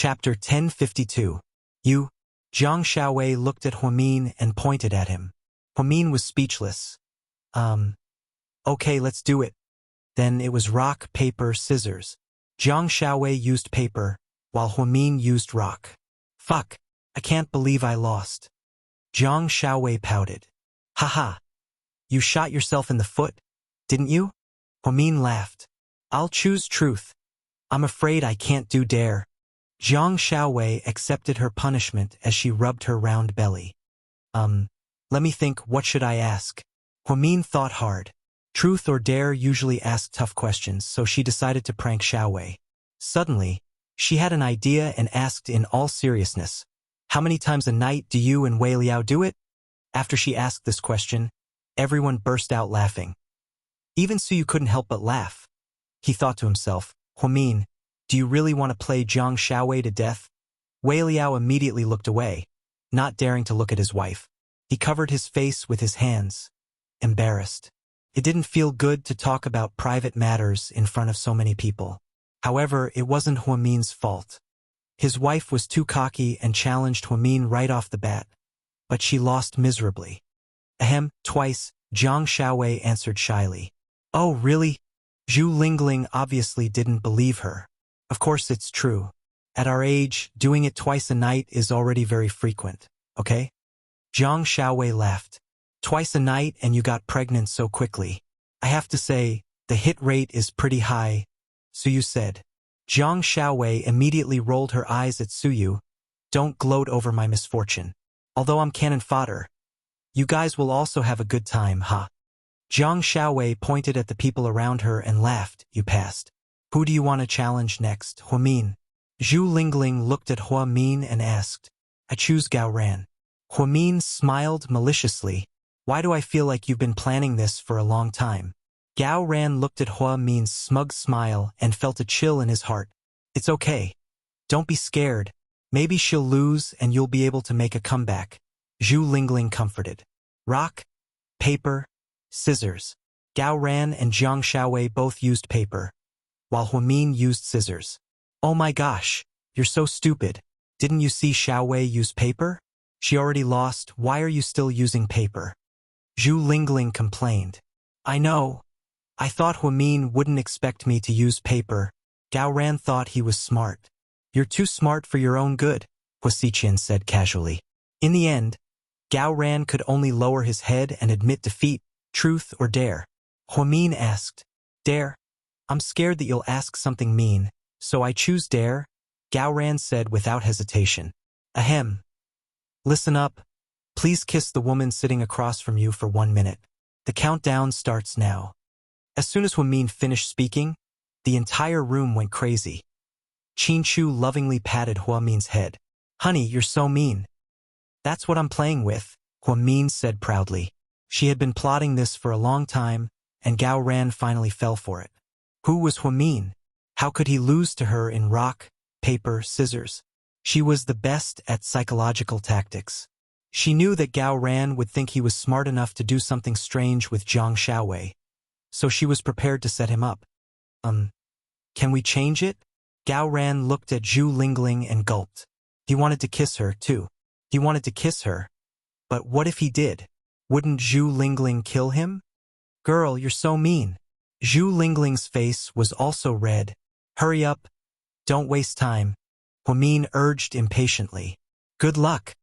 Chapter 1052. You. Jiang Shaowei looked at Huamin and pointed at him. Huamin was speechless. Okay, let's do it. Then it was rock, paper, scissors. Jiang Shaowei used paper, while Huamin used rock. Fuck, I can't believe I lost. Jiang Shaowei pouted. Haha. You shot yourself in the foot, didn't you? Huamin laughed. I'll choose truth. I'm afraid I can't do dare. Jiang Shaowei accepted her punishment as she rubbed her round belly. Let me think, what should I ask? Huamin thought hard. Truth or dare usually ask tough questions, so she decided to prank Shaowei. Suddenly, she had an idea and asked in all seriousness, how many times a night do you and Wei Liao do it? After she asked this question, everyone burst out laughing. Even Suyu couldn't help but laugh. He thought to himself, Huamin, do you really want to play Jiang Shaowei to death? Wei Liao immediately looked away, not daring to look at his wife. He covered his face with his hands, embarrassed. It didn't feel good to talk about private matters in front of so many people. However, it wasn't Huamin's fault. His wife was too cocky and challenged Huamin right off the bat, but she lost miserably. Ahem, twice, Jiang Shaowei answered shyly. Oh, really? Zhu Lingling obviously didn't believe her. Of course it's true. At our age, doing it twice a night is already very frequent, okay? Jiang Shaowei laughed. Twice a night and you got pregnant so quickly. I have to say, the hit rate is pretty high, Suyu said. Jiang Shaowei immediately rolled her eyes at Suyu. Don't gloat over my misfortune. Although I'm cannon fodder, you guys will also have a good time, huh? Jiang Shaowei pointed at the people around her and laughed. You passed. Who do you want to challenge next, Huamin? Zhu Lingling looked at Huamin and asked. I choose Gao Ran. Huamin smiled maliciously. Why do I feel like you've been planning this for a long time? Gao Ran looked at Huamin's smug smile and felt a chill in his heart. It's okay. Don't be scared. Maybe she'll lose and you'll be able to make a comeback. Zhu Lingling comforted. Rock, paper, scissors. Gao Ran and Jiang Shaowei both used paper, while Huamin used scissors. Oh my gosh, you're so stupid. Didn't you see Shaowei use paper? She already lost, why are you still using paper? Zhu Lingling complained. I know. I thought Huamin wouldn't expect me to use paper. Gao Ran thought he was smart. You're too smart for your own good, Hua Xiqian said casually. In the end, Gao Ran could only lower his head and admit defeat. Truth or dare? Huamin asked. Dare. I'm scared that you'll ask something mean, so I choose dare, Gao Ran said without hesitation. Ahem. Listen up. Please kiss the woman sitting across from you for 1 minute. The countdown starts now. As soon as Huamin finished speaking, the entire room went crazy. Qinchu lovingly patted Huamin's head. Honey, you're so mean. That's what I'm playing with, Huamin said proudly. She had been plotting this for a long time, and Gao Ran finally fell for it. Who was Huamin? How could he lose to her in rock, paper, scissors? She was the best at psychological tactics. She knew that Gao Ran would think he was smart enough to do something strange with Jiang Shaowei, so she was prepared to set him up. Can we change it? Gao Ran looked at Zhu Lingling and gulped. He wanted to kiss her, too. He wanted to kiss her. But what if he did? Wouldn't Zhu Lingling kill him? Girl, you're so mean. Zhu Lingling's face was also red. Hurry up. Don't waste time. Huamin urged impatiently. Good luck.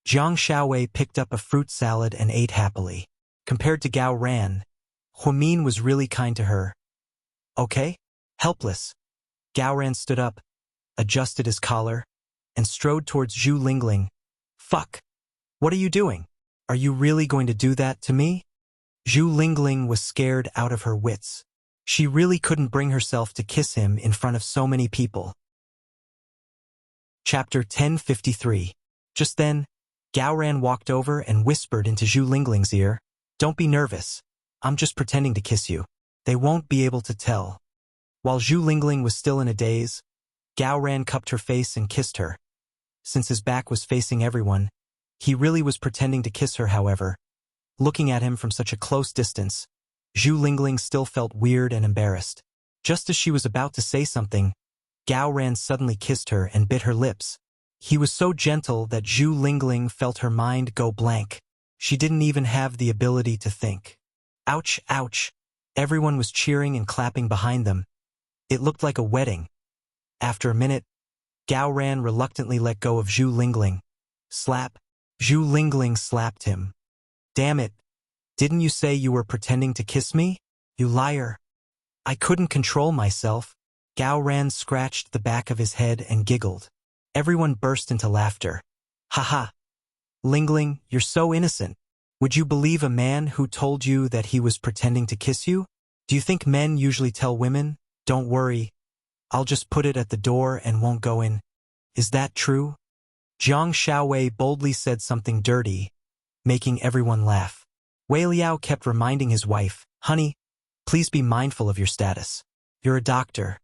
Jiang Shaowei picked up a fruit salad and ate happily. Compared to Gao Ran, Huamin was really kind to her. Okay? Helpless. Gao Ran stood up, adjusted his collar, and strode towards Zhu Lingling. Fuck. What are you doing? Are you really going to do that to me? Zhu Lingling was scared out of her wits. She really couldn't bring herself to kiss him in front of so many people. Chapter 1053. Just then, Gao Ran walked over and whispered into Zhu Lingling's ear, Don't be nervous. I'm just pretending to kiss you. They won't be able to tell. While Zhu Lingling was still in a daze, Gao Ran cupped her face and kissed her. Since his back was facing everyone, he really was pretending to kiss her, however. Looking at him from such a close distance, Zhu Lingling still felt weird and embarrassed. Just as she was about to say something, Gao Ran suddenly kissed her and bit her lips. He was so gentle that Zhu Lingling felt her mind go blank. She didn't even have the ability to think. Ouch, ouch. Everyone was cheering and clapping behind them. It looked like a wedding. After a minute, Gao Ran reluctantly let go of Zhu Lingling. Slap. Zhu Lingling slapped him. Damn it. Didn't you say you were pretending to kiss me? You liar. I couldn't control myself. Gao Ran scratched the back of his head and giggled. Everyone burst into laughter. Ha. Lingling, you're so innocent. Would you believe a man who told you that he was pretending to kiss you? Do you think men usually tell women, don't worry, I'll just put it at the door and won't go in? Is that true? Jiang Xiaowei boldly said something dirty, making everyone laugh. Wei Liao kept reminding his wife, honey, please be mindful of your status. You're a doctor.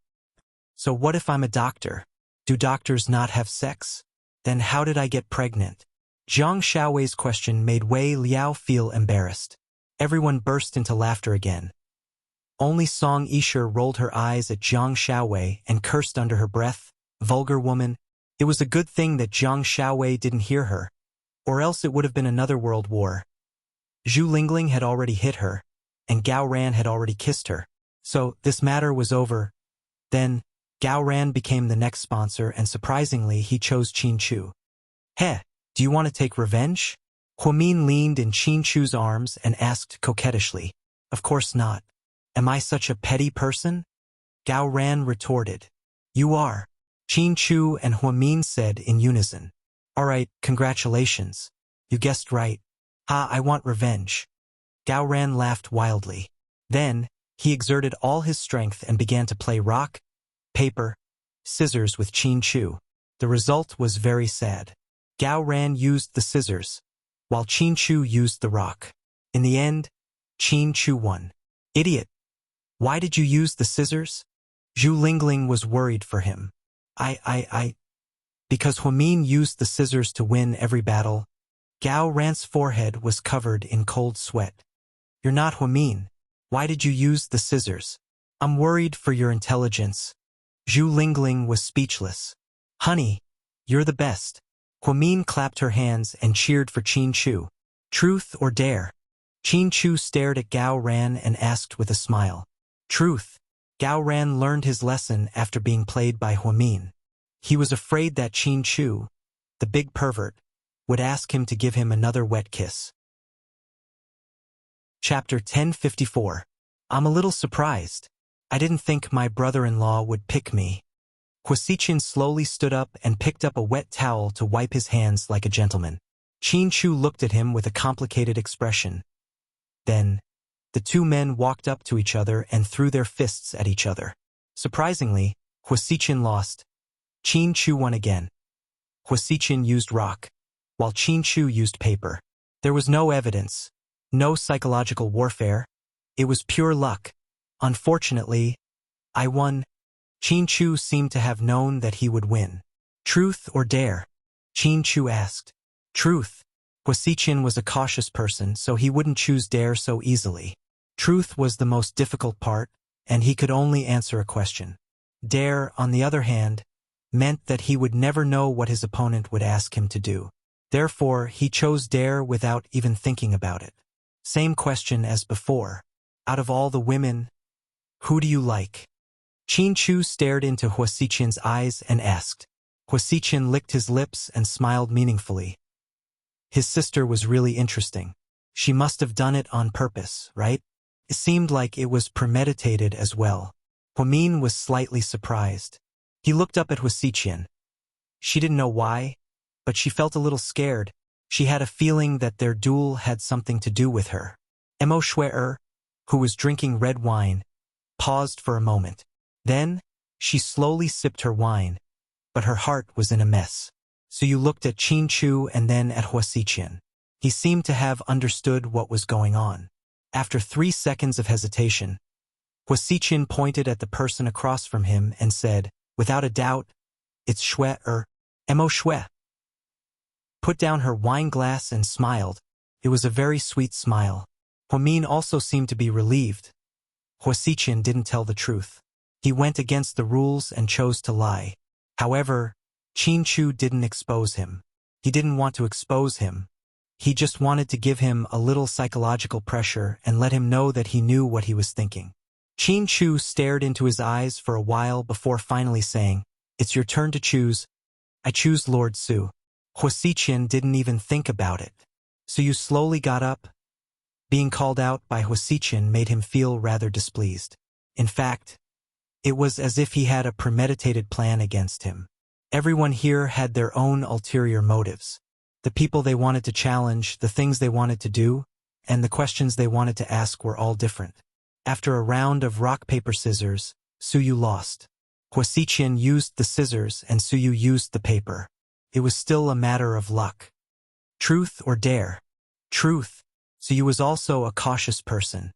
So what if I'm a doctor? Do doctors not have sex? Then how did I get pregnant? Jiang Xiaowei's question made Wei Liao feel embarrassed. Everyone burst into laughter again. Only Song Yisher rolled her eyes at Jiang Xiaowei and cursed under her breath, vulgar woman. It was a good thing that Jiang Xiaowei didn't hear her, or else it would have been another world war. Zhu Lingling had already hit her, and Gao Ran had already kissed her. So this matter was over. Then, Gao Ran became the next sponsor, and surprisingly he chose Qin Chu. Heh, do you want to take revenge? Huamin leaned in Qin Chu's arms and asked coquettishly. Of course not. Am I such a petty person? Gao Ran retorted. You are. Qin Chu and Huamin said in unison. All right, congratulations. You guessed right. I want revenge. Gao Ran laughed wildly. Then, he exerted all his strength and began to play rock, paper, scissors with Qin Chu. The result was very sad. Gao Ran used the scissors, while Qin Chu used the rock. In the end, Qin Chu won. Idiot! Why did you use the scissors? Zhu Lingling was worried for him. Because Huamin used the scissors to win every battle. Gao Ran's forehead was covered in cold sweat. You're not Huamin. Why did you use the scissors? I'm worried for your intelligence. Zhu Lingling was speechless. Honey, you're the best. Huamin clapped her hands and cheered for Qin Chu. Truth or dare? Qin Chu stared at Gao Ran and asked with a smile. Truth. Gao Ran learned his lesson after being played by Huamin. He was afraid that Qin Chu, the big pervert, would ask him to give him another wet kiss. Chapter 1054. I'm a little surprised. I didn't think my brother-in-law would pick me. Huasichin slowly stood up and picked up a wet towel to wipe his hands like a gentleman. Qin Chu looked at him with a complicated expression. Then, the two men walked up to each other and threw their fists at each other. Surprisingly, Huasichin lost. Qin Chu won again. Huasichin used rock, while Qin Chu used paper. There was no evidence, no psychological warfare. It was pure luck. Unfortunately, I won. Qin Chu seemed to have known that he would win. Truth or dare? Qin Chu asked. Truth. Huasichin was a cautious person, so he wouldn't choose dare so easily. Truth was the most difficult part, and he could only answer a question. Dare, on the other hand, meant that he would never know what his opponent would ask him to do. Therefore, he chose dare without even thinking about it. Same question as before. Out of all the women, who do you like? Qin Chu stared into Huasichin's eyes and asked. Huasichin licked his lips and smiled meaningfully. His sister was really interesting. She must have done it on purpose, right? It seemed like it was premeditated as well. Huamin was slightly surprised. He looked up at Huasichin. She didn't know why, but she felt a little scared. She had a feeling that their duel had something to do with her. Mo Shuer, who was drinking red wine, paused for a moment. Then, she slowly sipped her wine, but her heart was in a mess. So you looked at Qin Chu and then at Huasichin. He seemed to have understood what was going on. After 3 seconds of hesitation, Huasichin pointed at the person across from him and said, without a doubt, it's Shuer, Mo Shuer. Put down her wine glass and smiled. It was a very sweet smile. Huamin also seemed to be relieved. Huasichin didn't tell the truth. He went against the rules and chose to lie. However, Qin Chu didn't expose him. He didn't want to expose him. He just wanted to give him a little psychological pressure and let him know that he knew what he was thinking. Qin Chu stared into his eyes for a while before finally saying, "It's your turn to choose." "I choose Lord Su." Hua Xiqian didn't even think about it. Su slowly got up. Being called out by Hua Xiqian made him feel rather displeased. In fact, it was as if he had a premeditated plan against him. Everyone here had their own ulterior motives. The people they wanted to challenge, the things they wanted to do, and the questions they wanted to ask were all different. After a round of rock, paper, scissors, Suyu lost. Hua Xiqian used the scissors and Suyu used the paper. It was still a matter of luck. Truth or dare? Truth. Suyu was also a cautious person.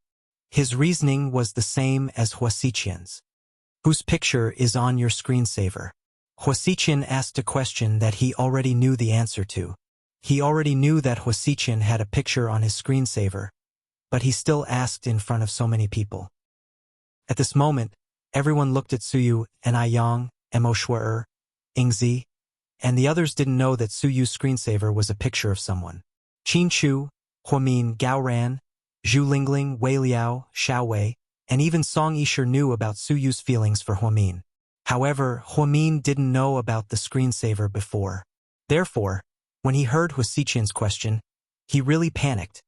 His reasoning was the same as Hua Xiqian's. Whose picture is on your screensaver? Hua Xiqian asked a question that he already knew the answer to. He already knew that Hua Xiqian had a picture on his screensaver, but he still asked in front of so many people. At this moment, everyone looked at Suyu and Aiyang, Mo Shuer, Ingzi, and the others didn't know that Suyu's screensaver was a picture of someone. Qin Chu, Huamin, Gaoran, Zhu Lingling, Wei Liao, Xiao Wei, and even Song Yisher knew about Suyu's feelings for Huamin. However, Huamin didn't know about the screensaver before. Therefore, when he heard Hua Xiqian's question, he really panicked.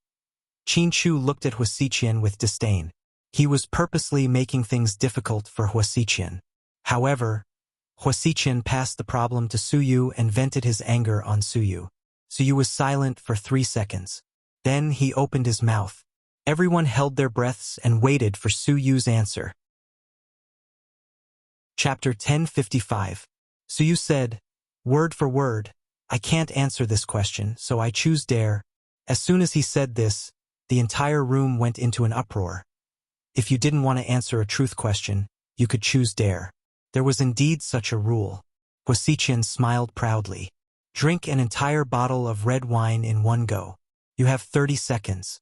Qin Chu looked at Hua Xiqian with disdain. He was purposely making things difficult for Hua Xiqian. However, Hua Xiqian passed the problem to Suyu and vented his anger on Suyu. Suyu was silent for 3 seconds. Then he opened his mouth. Everyone held their breaths and waited for Suyu's answer. Chapter 1055. Suyu said, "Word for word, I can't answer this question, so I choose dare." As soon as he said this, the entire room went into an uproar. If you didn't want to answer a truth question, you could choose dare. There was indeed such a rule. Hua Xiqian smiled proudly. "Drink an entire bottle of red wine in one go. You have 30 seconds.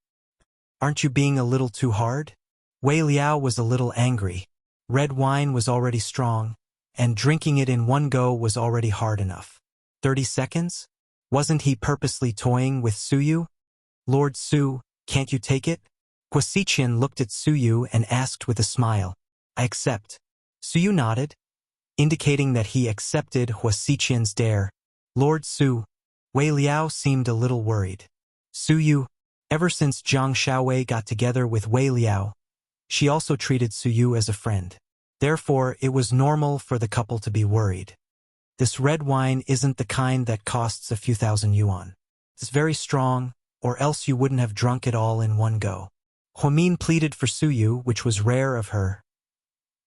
Aren't you being a little too hard?" Wei Liao was a little angry. Red wine was already strong, and drinking it in one go was already hard enough. 30 seconds? Wasn't he purposely toying with Suyu? "Lord Su, can't you take it?" Hua Xiqian looked at Suyu and asked with a smile. "I accept." Suyu nodded, indicating that he accepted Hua Xiqian's dare. "Lord Su." Wei Liao seemed a little worried. Suyu, ever since Zhang Xiaowei got together with Wei Liao, she also treated Suyu as a friend. Therefore, it was normal for the couple to be worried. This red wine isn't the kind that costs a few thousand yuan. It's very strong, or else you wouldn't have drunk it all in one go. Huamin pleaded for Suyu, which was rare of her.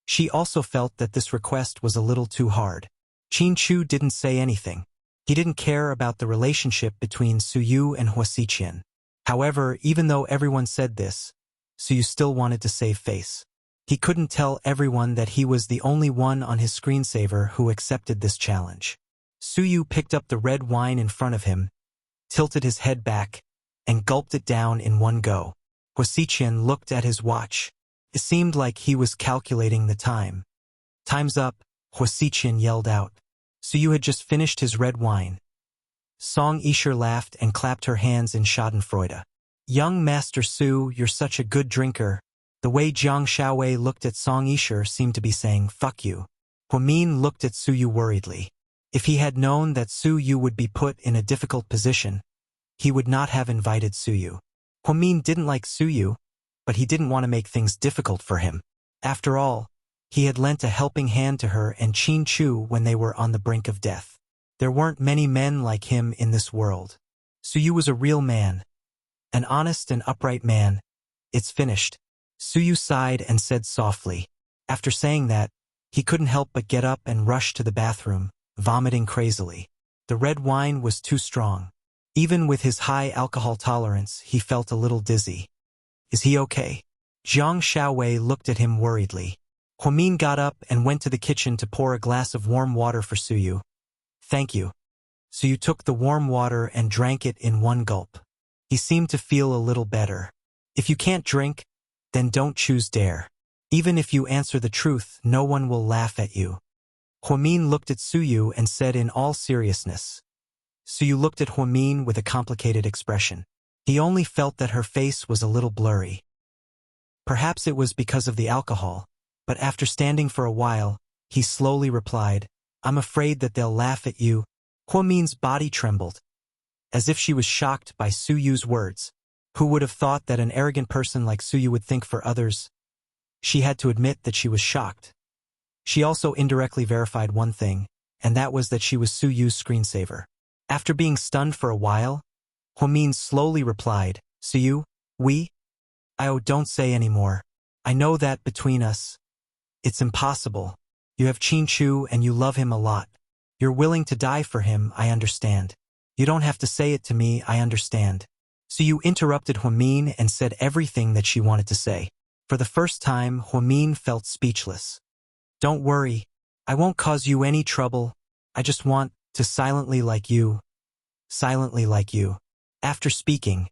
She also felt that this request was a little too hard. Qin Chu didn't say anything. He didn't care about the relationship between Suyu and Hua Xiqian. However, even though everyone said this, Suyu still wanted to save face. He couldn't tell everyone that he was the only one on his screensaver who accepted this challenge. Suyu picked up the red wine in front of him, tilted his head back, and gulped it down in one go. Hua Xiqian looked at his watch. It seemed like he was calculating the time. "Time's up," Hua Xiqian yelled out. Suyu had just finished his red wine. Song Yisher laughed and clapped her hands in schadenfreude. "Young Master Su, you're such a good drinker." The way Zhang Xiaowei looked at Song Yisher seemed to be saying, "Fuck you." Huamin looked at Suyu worriedly. If he had known that Suyu would be put in a difficult position, he would not have invited Suyu. Huamin didn't like Suyu, but he didn't want to make things difficult for him. After all, he had lent a helping hand to her and Qin Chu when they were on the brink of death. There weren't many men like him in this world. Suyu was a real man. An honest and upright man. "It's finished." Suyu sighed and said softly. After saying that, he couldn't help but get up and rush to the bathroom, vomiting crazily. The red wine was too strong. Even with his high alcohol tolerance, he felt a little dizzy. "Is he okay?" Zhang Xiaowei looked at him worriedly. Huamin got up and went to the kitchen to pour a glass of warm water for Suyu. "Thank you." Suyu took the warm water and drank it in one gulp. He seemed to feel a little better. If you can't drink, then don't choose dare. Even if you answer the truth, no one will laugh at you. Huamin looked at Suyu and said in all seriousness. Suyu looked at Huamin with a complicated expression. He only felt that her face was a little blurry. Perhaps it was because of the alcohol, but after standing for a while, he slowly replied, I'm afraid that they'll laugh at you. Huamin's body trembled, as if she was shocked by Suyu's words. Who would have thought that an arrogant person like Suyu would think for others? She had to admit that she was shocked. She also indirectly verified one thing, and that was that she was Suyu's screensaver. After being stunned for a while, Huamin slowly replied, Suyu, don't say anymore. I know that between us, it's impossible. You have Chinchu and you love him a lot. You're willing to die for him, I understand. You don't have to say it to me, I understand. Suyu interrupted Huamin and said everything that she wanted to say. For the first time, Huamin felt speechless. Don't worry, I won't cause you any trouble. I just want to silently like you. Silently like you. After speaking,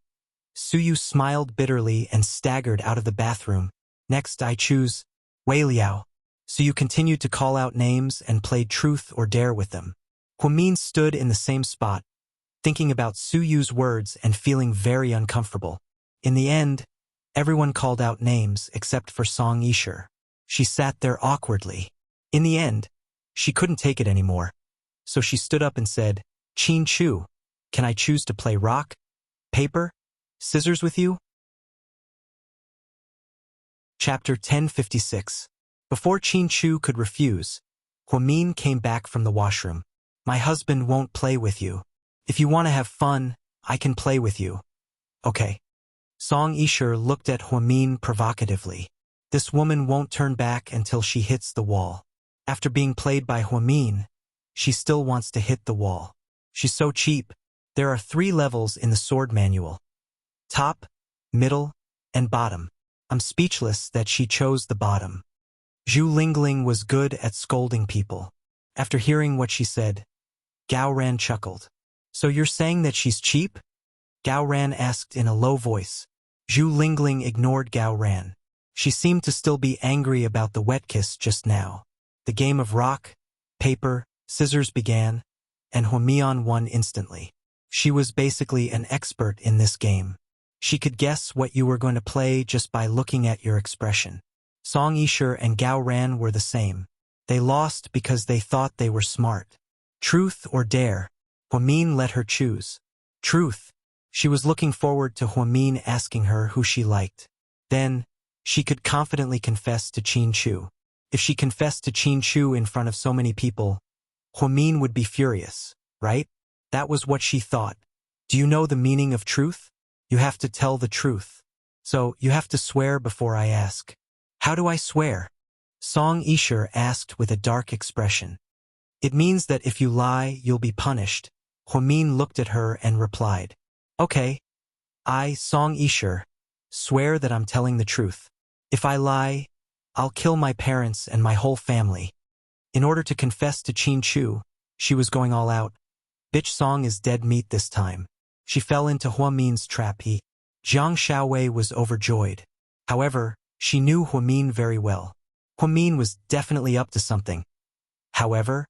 Suyu smiled bitterly and staggered out of the bathroom. Next I choose Wei Liao. Suyu continued to call out names and played truth or dare with them. Huamin stood in the same spot, thinking about Suyu's words and feeling very uncomfortable. In the end, everyone called out names except for Song Yisher. She sat there awkwardly. In the end, she couldn't take it anymore. So she stood up and said, Chin Chu, can I choose to play rock, paper, scissors with you? Chapter 1056. Before Chin Chu could refuse, Huamin came back from the washroom. My husband won't play with you. If you want to have fun, I can play with you. Okay. Song Yisher looked at Huamin provocatively. This woman won't turn back until she hits the wall. After being played by Huamin, she still wants to hit the wall. She's so cheap. There are 3 levels in the sword manual. Top, middle, and bottom. I'm speechless that she chose the bottom. Zhu Lingling was good at scolding people. After hearing what she said, Gao Ran chuckled. So you're saying that she's cheap? Gao Ran asked in a low voice. Zhu Lingling ignored Gao Ran. She seemed to still be angry about the wet kiss just now. The game of rock, paper, scissors began, and Huamian won instantly. She was basically an expert in this game. She could guess what you were going to play just by looking at your expression. Song Yisher and Gao Ran were the same. They lost because they thought they were smart. Truth or dare? Huamin let her choose. Truth. She was looking forward to Huamin asking her who she liked. Then, she could confidently confess to Chin Chu. If she confessed to Chin Chu in front of so many people, Huamin would be furious, right? That was what she thought. Do you know the meaning of truth? You have to tell the truth. So, you have to swear before I ask. How do I swear? Song Yisher asked with a dark expression. It means that if you lie, you'll be punished. Huamin looked at her and replied. Okay. I, Song Yisher, swear that I'm telling the truth. If I lie, I'll kill my parents and my whole family. In order to confess to Chin Chu, she was going all out. Bitch Song is dead meat this time. She fell into Huamin's trap. Jiang Xiaowei was overjoyed. However, she knew Huamin very well. Huamin was definitely up to something. However,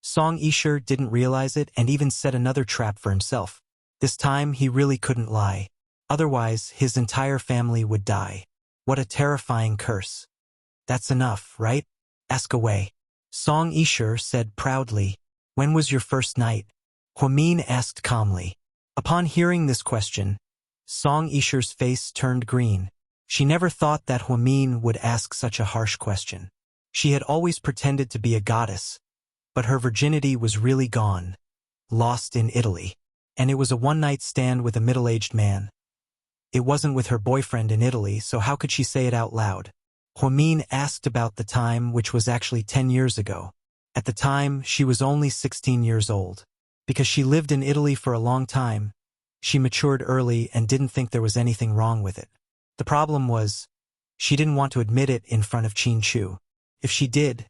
Song Yisher didn't realize it and even set another trap for himself. This time he really couldn't lie. Otherwise, his entire family would die. What a terrifying curse. That's enough, right? Ask away. Song Yisher said proudly. When was your first night? Huamin asked calmly. Upon hearing this question, Song Yisher's face turned green. She never thought that Huamin would ask such a harsh question. She had always pretended to be a goddess, but her virginity was really gone, lost in Italy. And it was a one-night stand with a middle-aged man. It wasn't with her boyfriend in Italy, so how could she say it out loud? Huamin asked about the time, which was actually 10 years ago. At the time, she was only 16 years old. Because she lived in Italy for a long time, she matured early and didn't think there was anything wrong with it. The problem was, she didn't want to admit it in front of Chin Chu. If she did,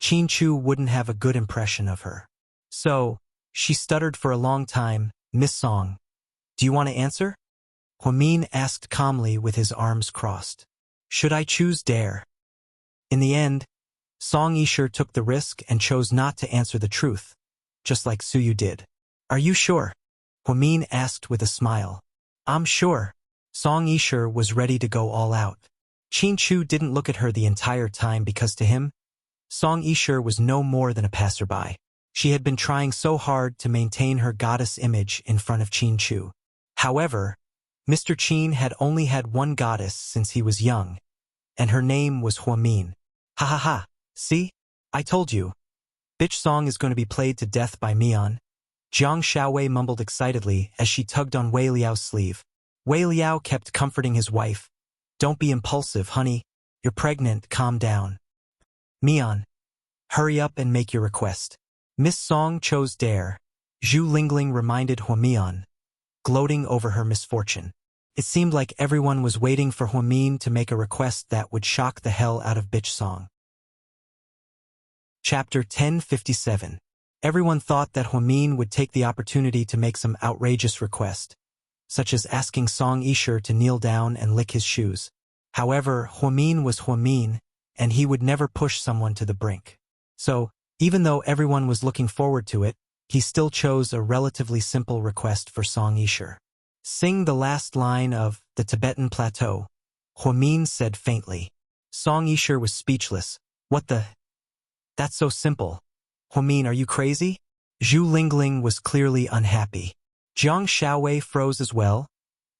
Chin Chu wouldn't have a good impression of her. So, she stuttered for a long time. Miss Song, do you want to answer? Huamin asked calmly with his arms crossed. Should I choose dare? In the end, Song Yisher took the risk and chose not to answer the truth, just like Suyu did. Are you sure? Huamin asked with a smile. I'm sure. Song Yisher was ready to go all out. Qin Chu didn't look at her the entire time because to him, Song Yisher was no more than a passerby. She had been trying so hard to maintain her goddess image in front of Qin Chu. However, Mr. Qin had only had one goddess since he was young, and her name was Huamin. Ha ha ha, see? I told you. Bitch song is going to be played to death by Mian. Jiang Xiaowei mumbled excitedly as she tugged on Wei Liao's sleeve. Wei Liao kept comforting his wife. Don't be impulsive, honey. You're pregnant, calm down. Mian, hurry up and make your request. Miss Song chose dare. Zhu Lingling reminded Huamian, gloating over her misfortune. It seemed like everyone was waiting for Huamin to make a request that would shock the hell out of Bitch Song. Chapter 1057. Everyone thought that Huamin would take the opportunity to make some outrageous request, such as asking Song Yisher to kneel down and lick his shoes. However, Huamin was Huamin, and he would never push someone to the brink. So, even though everyone was looking forward to it, he still chose a relatively simple request for Song Yisher. Sing the last line of The Tibetan Plateau, Huamin said faintly. Song Yisher was speechless. What the? That's so simple. Huamin, are you crazy? Zhu Lingling was clearly unhappy. Jiang Xiaowei froze as well,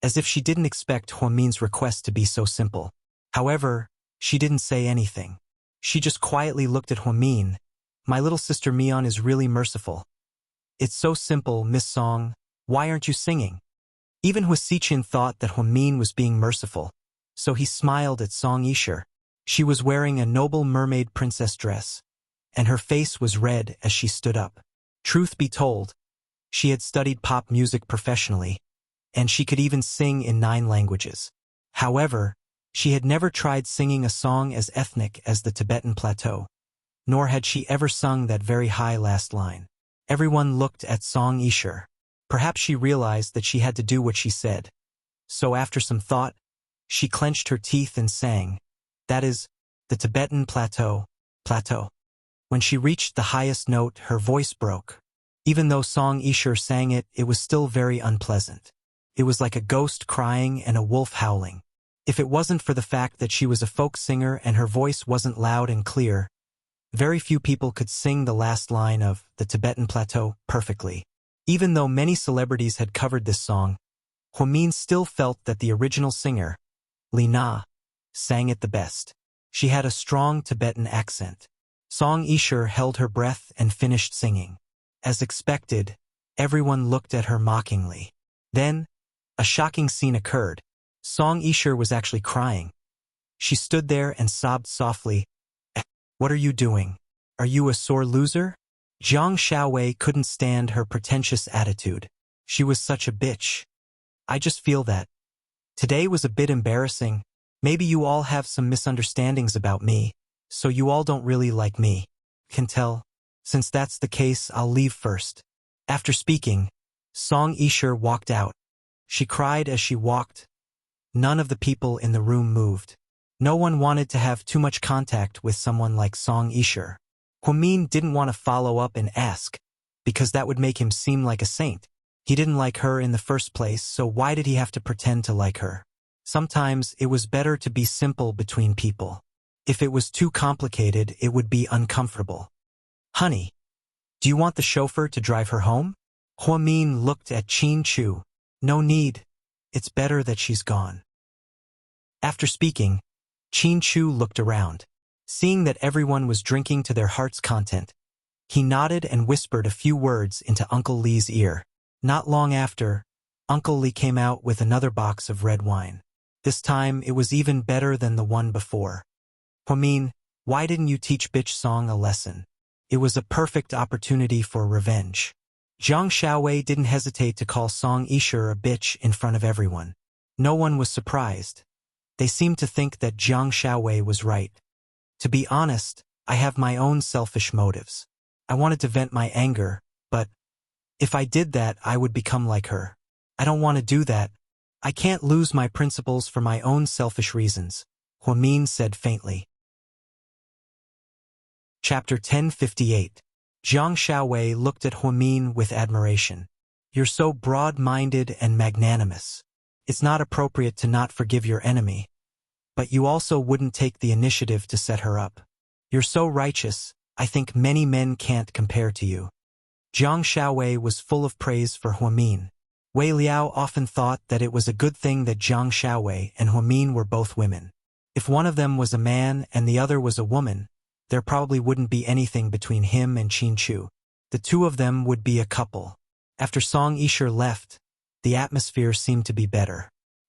as if she didn't expect Huamin's request to be so simple. However, she didn't say anything. She just quietly looked at Huamin. My little sister Mian is really merciful. It's so simple, Miss Song. Why aren't you singing? Even Huasichin thought that Huamin was being merciful, so he smiled at Song Yisher. She was wearing a noble mermaid princess dress, and her face was red as she stood up. Truth be told, she had studied pop music professionally, and she could even sing in 9 languages. However, she had never tried singing a song as ethnic as the Tibetan Plateau, nor had she ever sung that very high last line. Everyone looked at Song Yisher. Perhaps she realized that she had to do what she said. So after some thought, she clenched her teeth and sang, that is, the Tibetan Plateau. When she reached the highest note, her voice broke. Even though Song Yisher sang it, it was still very unpleasant. It was like a ghost crying and a wolf howling. If it wasn't for the fact that she was a folk singer and her voice wasn't loud and clear, very few people could sing the last line of the Tibetan Plateau perfectly. Even though many celebrities had covered this song, Huamin still felt that the original singer, Li Na, sang it the best. She had a strong Tibetan accent. Song Yisher held her breath and finished singing. As expected, everyone looked at her mockingly. Then, a shocking scene occurred. Song Yisher was actually crying. She stood there and sobbed softly. What are you doing? Are you a sore loser? Jiang Xiaowei couldn't stand her pretentious attitude. She was such a bitch. I just feel that. Today was a bit embarrassing. Maybe you all have some misunderstandings about me, so you all don't really like me. Can tell. Since that's the case, I'll leave first. After speaking, Song Yisher walked out. She cried as she walked. None of the people in the room moved. No one wanted to have too much contact with someone like Song Yisher. Huamin didn't want to follow up and ask, because that would make him seem like a saint. He didn't like her in the first place, so why did he have to pretend to like her? Sometimes it was better to be simple between people. If it was too complicated, it would be uncomfortable. Honey, do you want the chauffeur to drive her home? Huamin looked at Qin Chu. No need. It's better that she's gone. After speaking, Qin Chu looked around. Seeing that everyone was drinking to their heart's content, he nodded and whispered a few words into Uncle Li's ear. Not long after, Uncle Li came out with another box of red wine. This time, it was even better than the one before. Huamin, why didn't you teach Bitch Song a lesson? It was a perfect opportunity for revenge. Jiang Xiaowei didn't hesitate to call Song Yisher a bitch in front of everyone. No one was surprised. They seemed to think that Jiang Xiaowei was right. To be honest, I have my own selfish motives. I wanted to vent my anger, but if I did that, I would become like her. I don't want to do that. I can't lose my principles for my own selfish reasons, Huamin said faintly. Chapter 1058. Jiang Shaowei looked at Huamin with admiration. You're so broad-minded and magnanimous. It's not appropriate to not forgive your enemy. But you also wouldn't take the initiative to set her up. You're so righteous, I think many men can't compare to you. Jiang Shaowei was full of praise for Huamin. Wei Liao often thought that it was a good thing that Jiang Shaowei and Huamin were both women. If one of them was a man and the other was a woman, there probably wouldn't be anything between him and Qin Chu. The two of them would be a couple. After Song Yisher left, the atmosphere seemed to be better.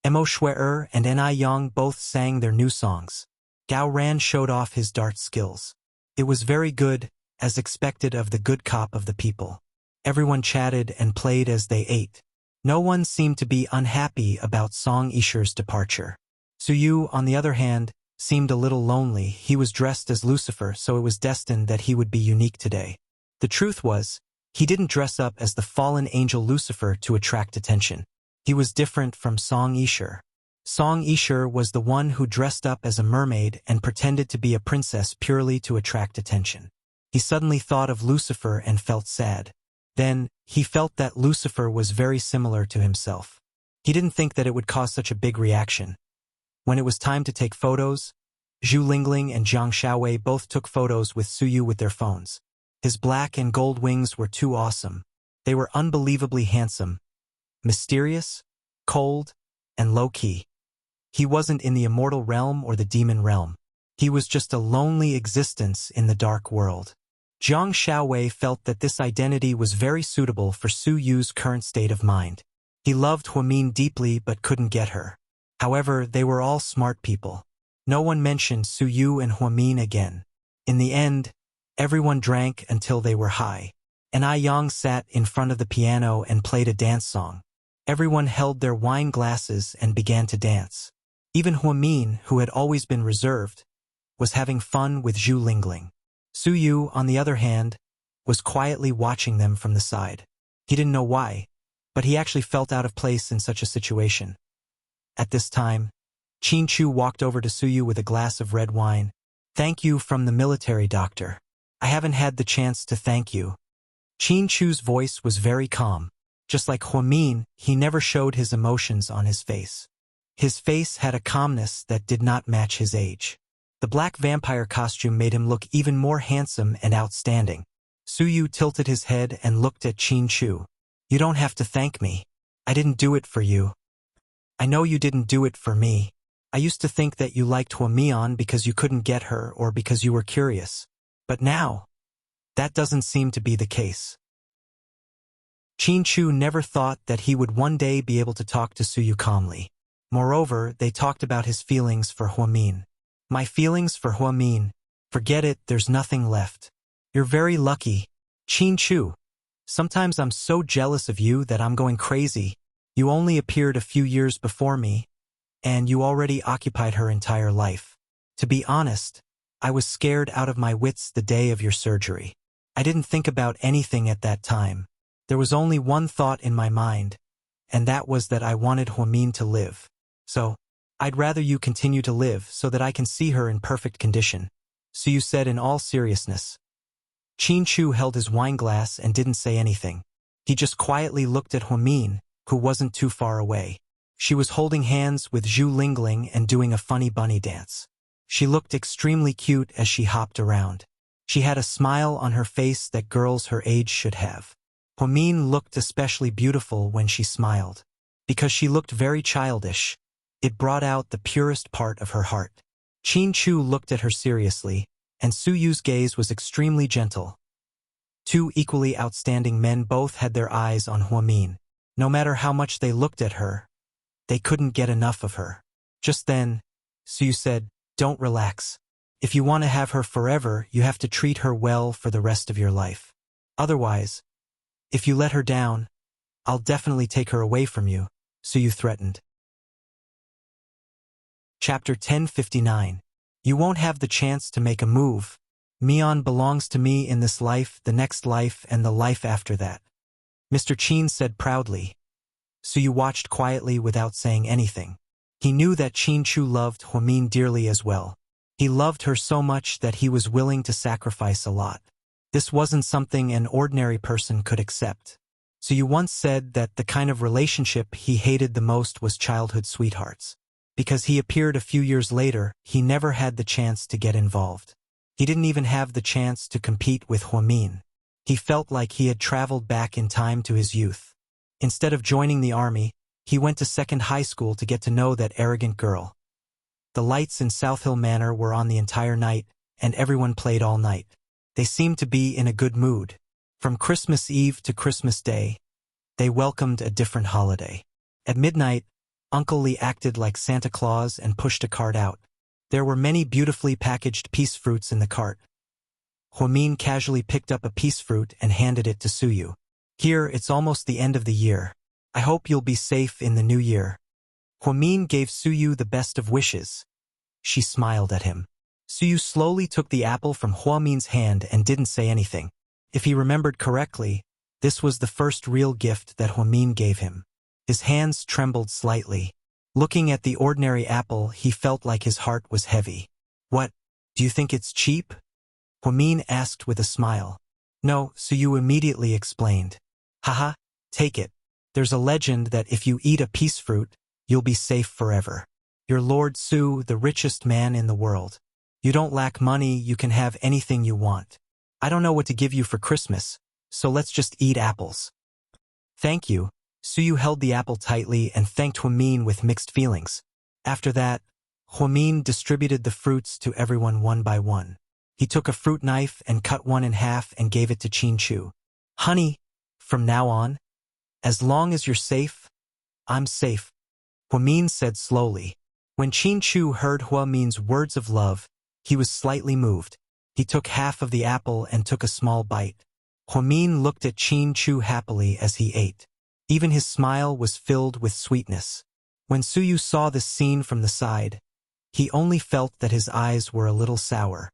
Mo Shui'er and Ni Yang both sang their new songs. Gao Ran showed off his dart skills. It was very good, as expected of the good cop of the people. Everyone chatted and played as they ate. No one seemed to be unhappy about Song Yisher's departure. Su Yu, on the other hand, seemed a little lonely. He was dressed as Lucifer, so it was destined that he would be unique today. The truth was, he didn't dress up as the fallen angel Lucifer to attract attention. He was different from Song Yisher. Song Yisher was the one who dressed up as a mermaid and pretended to be a princess purely to attract attention. He suddenly thought of Lucifer and felt sad. Then, he felt that Lucifer was very similar to himself. He didn't think that it would cause such a big reaction. When it was time to take photos, Zhu Lingling and Jiang Shaowei both took photos with Su Yu with their phones. His black and gold wings were too awesome. They were unbelievably handsome, mysterious, cold, and low-key. He wasn't in the immortal realm or the demon realm. He was just a lonely existence in the dark world. Jiang Shaowei felt that this identity was very suitable for Su Yu's current state of mind. He loved Huamin deeply but couldn't get her. However, they were all smart people. No one mentioned Su Yu and Huamin again. In the end, everyone drank until they were high. Ni Yang sat in front of the piano and played a dance song. Everyone held their wine glasses and began to dance. Even Huamin, who had always been reserved, was having fun with Zhu Lingling. Su Yu, on the other hand, was quietly watching them from the side. He didn't know why, but he actually felt out of place in such a situation. At this time, Qin Chu walked over to Su Yu with a glass of red wine. Thank you from the military doctor. I haven't had the chance to thank you. Qin Chu's voice was very calm. Just like Huamin, he never showed his emotions on his face. His face had a calmness that did not match his age. The black vampire costume made him look even more handsome and outstanding. Su Yu tilted his head and looked at Qin Chu. You don't have to thank me. I didn't do it for you. I know you didn't do it for me. I used to think that you liked Huamian because you couldn't get her or because you were curious. But now, that doesn't seem to be the case. Qin Chu never thought that he would one day be able to talk to Su Yu calmly. Moreover, they talked about his feelings for Huamin. My feelings for Huamin. Forget it, there's nothing left. You're very lucky. Qin Chu. Sometimes I'm so jealous of you that I'm going crazy. You only appeared a few years before me, and you already occupied her entire life. To be honest, I was scared out of my wits the day of your surgery. I didn't think about anything at that time. There was only one thought in my mind, and that was that I wanted Huamin to live. So, I'd rather you continue to live so that I can see her in perfect condition. Su Yu said in all seriousness. Qin Chu held his wine glass and didn't say anything. He just quietly looked at Huamin, who wasn't too far away. She was holding hands with Zhu Lingling and doing a funny bunny dance. She looked extremely cute as she hopped around. She had a smile on her face that girls her age should have. Huamin looked especially beautiful when she smiled. Because she looked very childish, it brought out the purest part of her heart. Qin Chu looked at her seriously, and Su Yu's gaze was extremely gentle. Two equally outstanding men both had their eyes on Huamin. No matter how much they looked at her, they couldn't get enough of her. Just then, Su Yu said, "Don't relax. If you want to have her forever, you have to treat her well for the rest of your life. Otherwise, if you let her down, I'll definitely take her away from you," Su Yu threatened. Chapter 1059. You won't have the chance to make a move. Mian belongs to me in this life, the next life, and the life after that, Mr. Qin said proudly. Su Yu watched quietly without saying anything. He knew that Qin Chu loved Huamin dearly as well. He loved her so much that he was willing to sacrifice a lot. This wasn't something an ordinary person could accept. So you once said that the kind of relationship he hated the most was childhood sweethearts. Because he appeared a few years later, he never had the chance to get involved. He didn't even have the chance to compete with Huamin. He felt like he had traveled back in time to his youth. Instead of joining the army, he went to second high school to get to know that arrogant girl. The lights in South Hill Manor were on the entire night, and everyone played all night. They seemed to be in a good mood. From Christmas Eve to Christmas Day, they welcomed a different holiday. At midnight, Uncle Lee acted like Santa Claus and pushed a cart out. There were many beautifully packaged peace fruits in the cart. Huamin casually picked up a peace fruit and handed it to Suyu. Here, it's almost the end of the year. I hope you'll be safe in the new year. Huamin gave Suyu the best of wishes. She smiled at him. Suyu slowly took the apple from Huamin's hand and didn't say anything. If he remembered correctly, this was the first real gift that Huamin gave him. His hands trembled slightly. Looking at the ordinary apple, he felt like his heart was heavy. What? Do you think it's cheap? Huamin asked with a smile. No, Suyu immediately explained. Haha, take it. There's a legend that if you eat a peace fruit, you'll be safe forever. You're Lord Su, the richest man in the world. You don't lack money, you can have anything you want. I don't know what to give you for Christmas, so let's just eat apples. Thank you. Suyu held the apple tightly and thanked Huamin with mixed feelings. After that, Huamin distributed the fruits to everyone one by one. He took a fruit knife and cut one in half and gave it to Chin-Chu. Honey, from now on, as long as you're safe, I'm safe, Huamin said slowly. When Chin-Chu heard Huamin's words of love, he was slightly moved. He took half of the apple and took a small bite. Huamin looked at Chin-Chu happily as he ate. Even his smile was filled with sweetness. When Suyu saw this scene from the side, he only felt that his eyes were a little sour.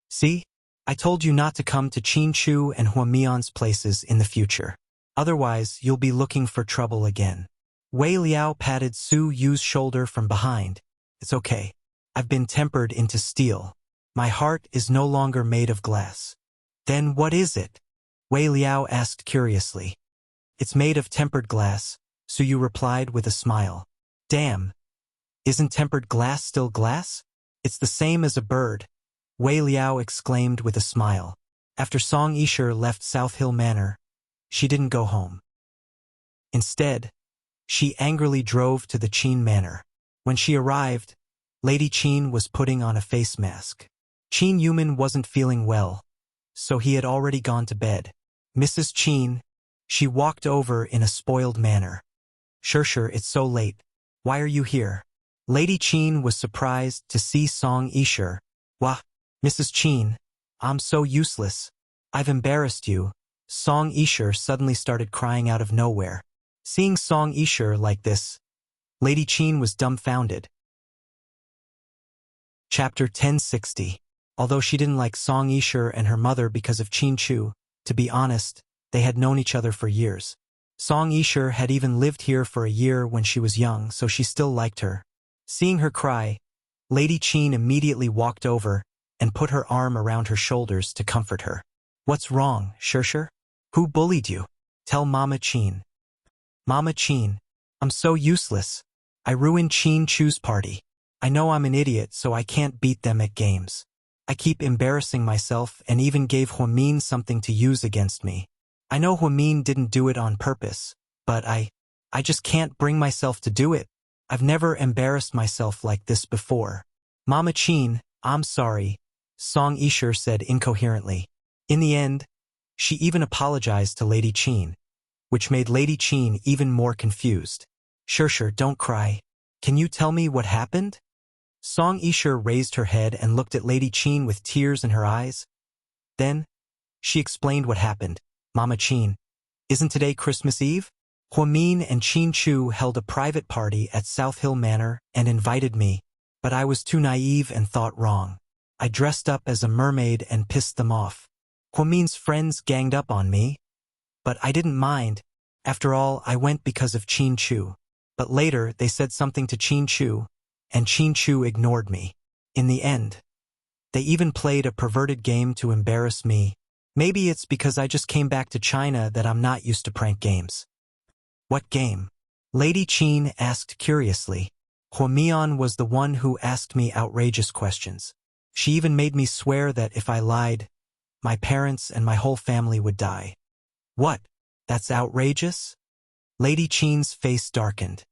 See? I told you not to come to Chin-Chu and Huamion's places in the future. Otherwise, you'll be looking for trouble again. Wei Liao patted Suyu's shoulder from behind. It's okay. I've been tempered into steel. My heart is no longer made of glass. Then what is it? Wei Liao asked curiously. It's made of tempered glass, Suyu replied with a smile. Damn. Isn't tempered glass still glass? It's the same as a bird, Wei Liao exclaimed with a smile. After Song Yisher left South Hill Manor, she didn't go home. Instead, she angrily drove to the Qin Manor. When she arrived, Lady Qin was putting on a face mask. Qin Yuman wasn't feeling well, so he had already gone to bed. Mrs. Qin, she walked over in a spoiled manner. Sure, it's so late. Why are you here? Lady Qin was surprised to see Song Yisher. Wah, Mrs. Qin, I'm so useless. I've embarrassed you. Song Yisher suddenly started crying out of nowhere. Seeing Song Yisher like this, Lady Qin was dumbfounded. Chapter 1060. Although she didn't like Song Yisher and her mother because of Chin-Chu, to be honest, they had known each other for years. Song Yisher had even lived here for a year when she was young, so she still liked her. Seeing her cry, Lady Qin immediately walked over and put her arm around her shoulders to comfort her. What's wrong, Sher? Who bullied you? Tell Mama Qin. Mama Qin, I'm so useless. I ruined Chin-Chu's party. I know I'm an idiot, so I can't beat them at games. I keep embarrassing myself and even gave Huamin something to use against me. I know Huamin didn't do it on purpose, but I just can't bring myself to do it. I've never embarrassed myself like this before. Mama Qin, I'm sorry, Song Yisher said incoherently. In the end, she even apologized to Lady Qin, which made Lady Qin even more confused. Sure, don't cry. Can you tell me what happened? Song Yisher raised her head and looked at Lady Qin with tears in her eyes. Then, she explained what happened. Mama Qin, isn't today Christmas Eve? Huamin and Chin-Chu held a private party at South Hill Manor and invited me, but I was too naive and thought wrong. I dressed up as a mermaid and pissed them off. Huamin's friends ganged up on me, but I didn't mind. After all, I went because of Chin-Chu. But later, they said something to Chin-Chu, and Chin-Chu ignored me. In the end, They even played a perverted game to embarrass me. Maybe it's because I just came back to China that I'm not used to prank games. What game? Lady Qin asked curiously. Huamian was the one who asked me outrageous questions. She even made me swear that if I lied, my parents and my whole family would die. What? That's outrageous? Lady Qin's face darkened.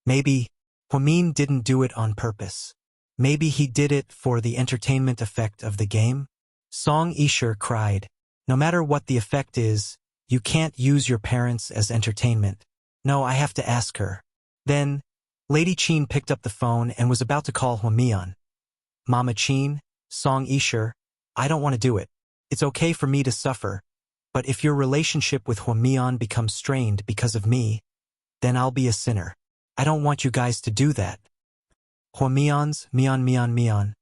Maybe Huamian didn't do it on purpose. Maybe he did it for the entertainment effect of the game? Song Yisher cried. No matter what the effect is, you can't use your parents as entertainment. No, I have to ask her. Then, Lady Qin picked up the phone and was about to call Huamian. Mama Qin, Song Yisher, I don't want to do it. It's okay for me to suffer, but if your relationship with Huamian becomes strained because of me, then I'll be a sinner. I don't want you guys to do that. Huamian's Mian.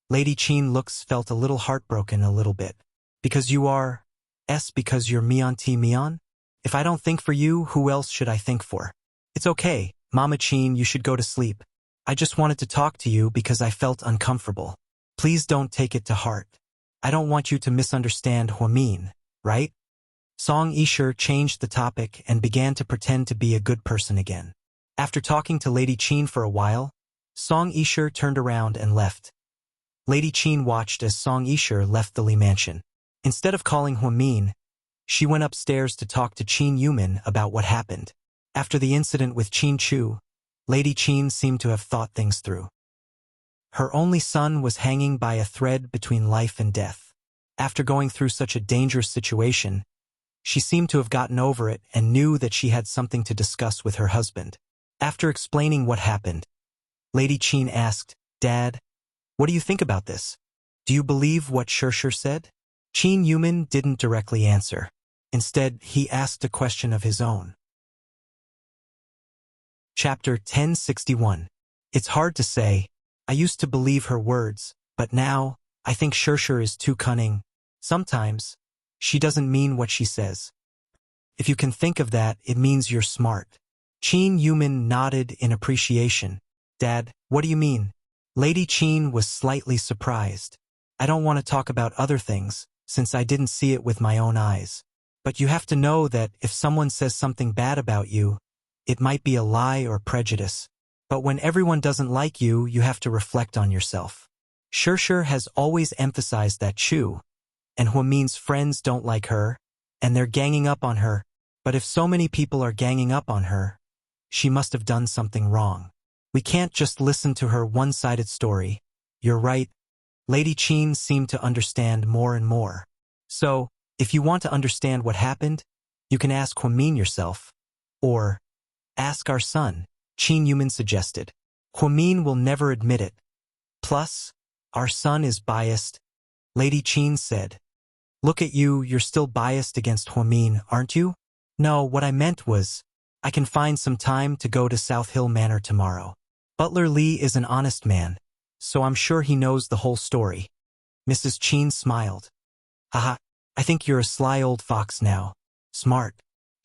Lady Qin felt a little heartbroken a little bit. Because you are, because you're Mian? If I don't think for you, who else should I think for? It's okay, Mama Qin, you should go to sleep. I just wanted to talk to you because I felt uncomfortable. Please don't take it to heart. I don't want you to misunderstand Huamian, right? Song Yisher changed the topic and began to pretend to be a good person again. After talking to Lady Qin for a while, Song Yisher turned around and left. Lady Qin watched as Song Yisher left the Li mansion. Instead of calling Huamian, she went upstairs to talk to Qin Yumin about what happened. After the incident with Qin Chu, Lady Qin seemed to have thought things through. Her only son was hanging by a thread between life and death. After going through such a dangerous situation, she seemed to have gotten over it and knew that she had something to discuss with her husband. After explaining what happened, Lady Qin asked, Dad, what do you think about this? Do you believe what Shirshir said? Qin Yumin didn't directly answer. Instead, he asked a question of his own. Chapter 1061. It's hard to say. I used to believe her words, but now, I think Shirshir is too cunning. Sometimes, she doesn't mean what she says. If you can think of that, it means you're smart. Qin Yumin nodded in appreciation. Dad, what do you mean? Lady Qin was slightly surprised. I don't want to talk about other things, since I didn't see it with my own eyes. But you have to know that if someone says something bad about you, it might be a lie or prejudice. But when everyone doesn't like you, you have to reflect on yourself. Shirshir has always emphasized that Chu and Huamian's friends don't like her, and they're ganging up on her. But if so many people are ganging up on her, she must have done something wrong. We can't just listen to her one-sided story. You're right. Lady Qin seemed to understand more and more. So, if you want to understand what happened, you can ask Huamian yourself. Or, ask our son, Qin Yumin suggested. Huamian will never admit it. Plus, our son is biased, Lady Qin said. Look at you, you're still biased against Huamian, aren't you? No, what I meant was, I can find some time to go to South Hill Manor tomorrow. Butler Lee is an honest man, so I'm sure he knows the whole story. Mrs. Qin smiled. Haha, I think you're a sly old fox now. Smart.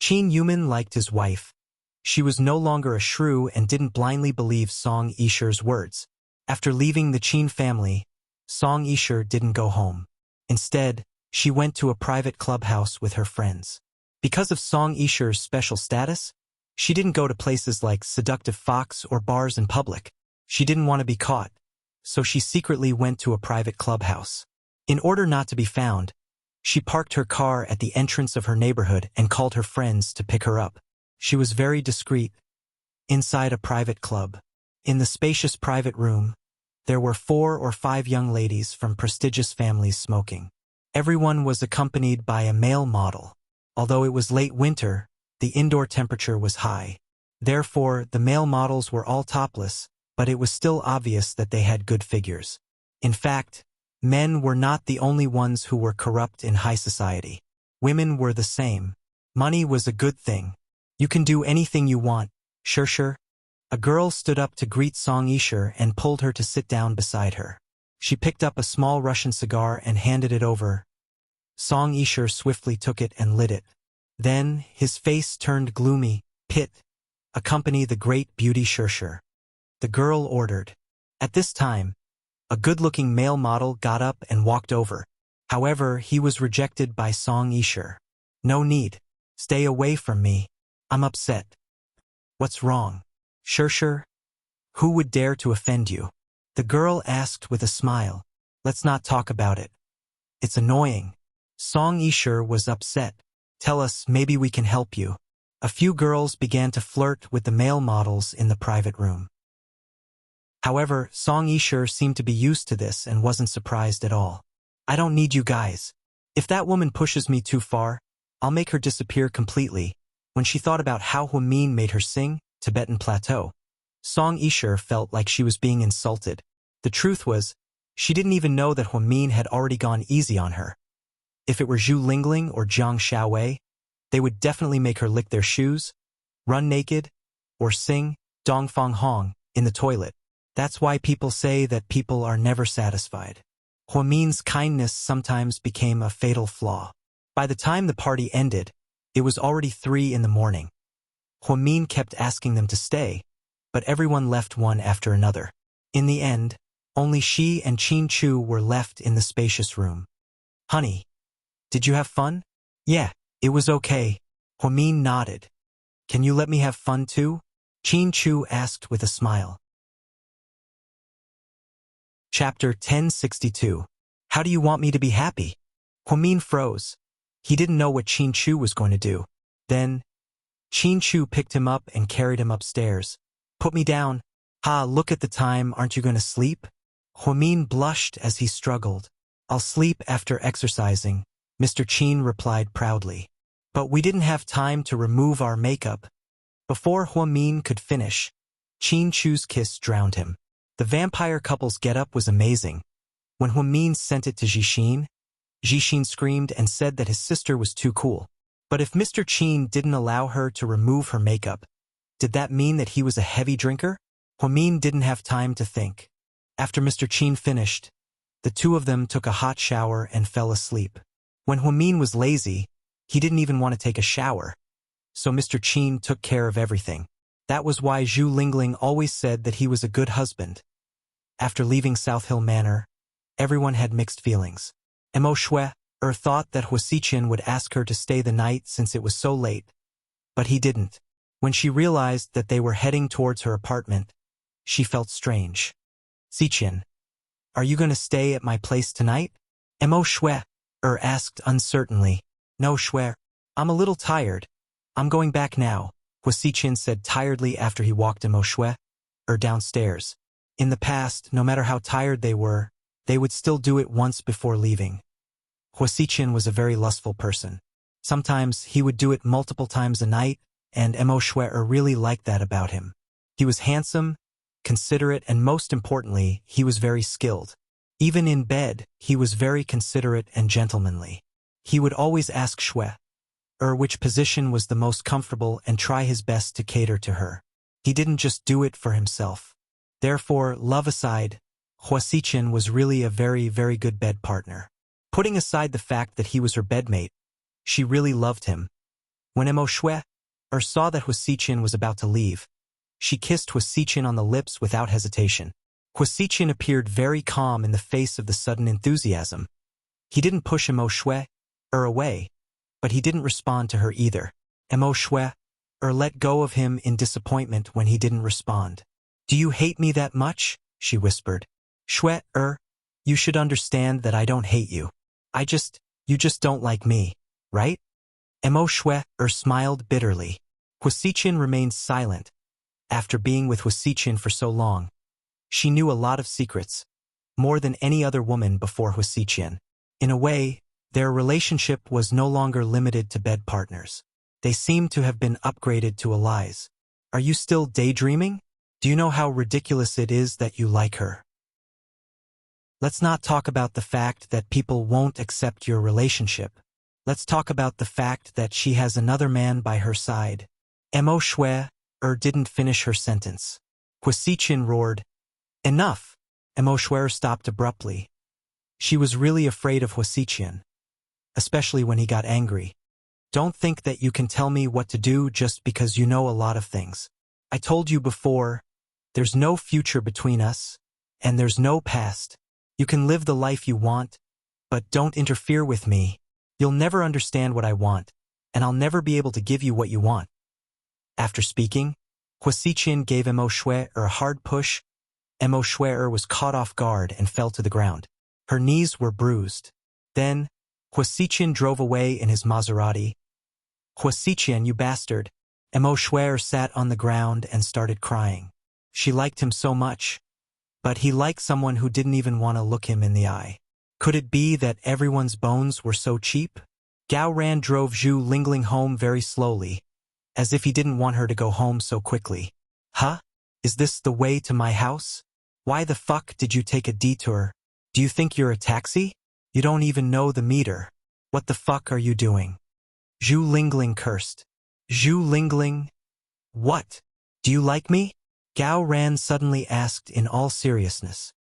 Qin Yumin liked his wife. She was no longer a shrew and didn't blindly believe Song Yisher's words. After leaving the Qin family, Song Yisher didn't go home. Instead, she went to a private clubhouse with her friends. Because of Song Yisher's special status, she didn't go to places like Seductive Fox or bars in public. She didn't want to be caught, so she secretly went to a private clubhouse. In order not to be found, she parked her car at the entrance of her neighborhood and called her friends to pick her up. She was very discreet. Inside a private club, in the spacious private room, there were 4 or 5 young ladies from prestigious families smoking. Everyone was accompanied by a male model. Although it was late winter, the indoor temperature was high. Therefore, the male models were all topless, but it was still obvious that they had good figures. In fact, men were not the only ones who were corrupt in high society. Women were the same. Money was a good thing. You can do anything you want, Shirshir. A girl stood up to greet Song Yisher and pulled her to sit down beside her. She picked up a small Russian cigar and handed it over. Song Yisher swiftly took it and lit it. Then, his face turned gloomy. Pit, accompany the great beauty Shirshir. The girl ordered. At this time, A good-looking male model got up and walked over. However, he was rejected by Song Yisher. No need. Stay away from me. I'm upset. What's wrong? Sure. Who would dare to offend you? The girl asked with a smile. Let's not talk about it. It's annoying. Song Yisher was upset. Tell us, maybe we can help you. A few girls began to flirt with the male models in the private room. However, Song Yisher seemed to be used to this and wasn't surprised at all. I don't need you guys. If that woman pushes me too far, I'll make her disappear completely. When she thought about how Hwamin made her sing Tibetan Plateau, Song Yisher felt like she was being insulted. The truth was, she didn't even know that Hwamin had already gone easy on her. If it were Zhu Lingling or Jiang Xiaowei, they would definitely make her lick their shoes, run naked, or sing Dongfang Hong in the toilet. That's why people say that people are never satisfied. Hwamin's kindness sometimes became a fatal flaw. By the time the party ended, it was already 3 in the morning. Hwamin kept asking them to stay, but everyone left one after another. In the end, only she and Qin Chu were left in the spacious room. Honey, did you have fun? Yeah, it was okay. Hwamin nodded. Can you let me have fun too? Qin Chu asked with a smile. Chapter 1062. How do you want me to be happy? Hwamin froze. He didn't know what Qin Chu was going to do. Then, Qin Chu picked him up and carried him upstairs. Put me down. Ha, look at the time, aren't you going to sleep? Hwamin blushed as he struggled. I'll sleep after exercising, Mr. Qin replied proudly. But we didn't have time to remove our makeup. Before Hwamin could finish, Qin Chu's kiss drowned him. The vampire couple's getup was amazing. When Hwamin sent it to Jixin, Jixin screamed and said that his sister was too cool. But if Mr. Qin didn't allow her to remove her makeup, did that mean that he was a heavy drinker? Hwamin didn't have time to think. After Mr. Qin finished, the two of them took a hot shower and fell asleep. When Hwamin was lazy, he didn't even want to take a shower. So Mr. Qin took care of everything. That was why Zhu Lingling always said that he was a good husband. After leaving South Hill Manor, everyone had mixed feelings. Mo Shui thought that Huasiqian would ask her to stay the night since it was so late. But he didn't. When she realized that they were heading towards her apartment, she felt strange. Xiqian, are you going to stay at my place tonight? Mo Shui asked uncertainly. No, Shui, I'm a little tired. I'm going back now, Huasiqian said tiredly after he walked Mo Shui downstairs. In the past, no matter how tired they were, they would still do it once before leaving. Huasiqian was a very lustful person. Sometimes he would do it multiple times a night, and Mo Shui really liked that about him. He was handsome, considerate, and most importantly, he was very skilled. Even in bed, he was very considerate and gentlemanly. He would always ask Shui which position was the most comfortable and try his best to cater to her. He didn't just do it for himself. Therefore, love aside, Huasiqian was really a very, very good bed partner. Putting aside the fact that he was her bedmate, she really loved him. When Mo Shui saw that Huasiqian was about to leave, she kissed Huasiqian on the lips without hesitation. Huasiqian appeared very calm in the face of the sudden enthusiasm. He didn't push Mo Shui away, but he didn't respond to her either. Mo Shui let go of him in disappointment when he didn't respond. Do you hate me that much? She whispered. Shui, you should understand that I don't hate you. You just don't like me, right? Mo Shui smiled bitterly. Huasiqian remained silent. After being with Huasiqian for so long, she knew a lot of secrets, more than any other woman before Huasiqian. In a way, their relationship was no longer limited to bed partners. They seemed to have been upgraded to allies. Are you still daydreaming? Do you know how ridiculous it is that you like her? Let's not talk about the fact that people won't accept your relationship. Let's talk about the fact that she has another man by her side. Mo Shui didn't finish her sentence. Huasiqian roared. Enough! Mo Shui stopped abruptly. She was really afraid of Huasiqian, especially when he got angry. Don't think that you can tell me what to do just because you know a lot of things. I told you before, there's no future between us, and there's no past. You can live the life you want, but don't interfere with me. You'll never understand what I want, and I'll never be able to give you what you want. After speaking, Huasichin gave Immerse a hard push. Immerse was caught off guard and fell to the ground. Her knees were bruised. Then, Huasichin drove away in his Maserati. Huasichin, you bastard. Immerse sat on the ground and started crying. She liked him so much, but he liked someone who didn't even want to look him in the eye. Could it be that everyone's bones were so cheap? Gao Ran drove Zhu Lingling home very slowly, as if he didn't want her to go home so quickly. Huh? Is this the way to my house? Why the fuck did you take a detour? Do you think you're a taxi? You don't even know the meter. What the fuck are you doing? Zhu Lingling cursed. Zhu Lingling? What? Do you like me? Gao Ran suddenly asked in all seriousness.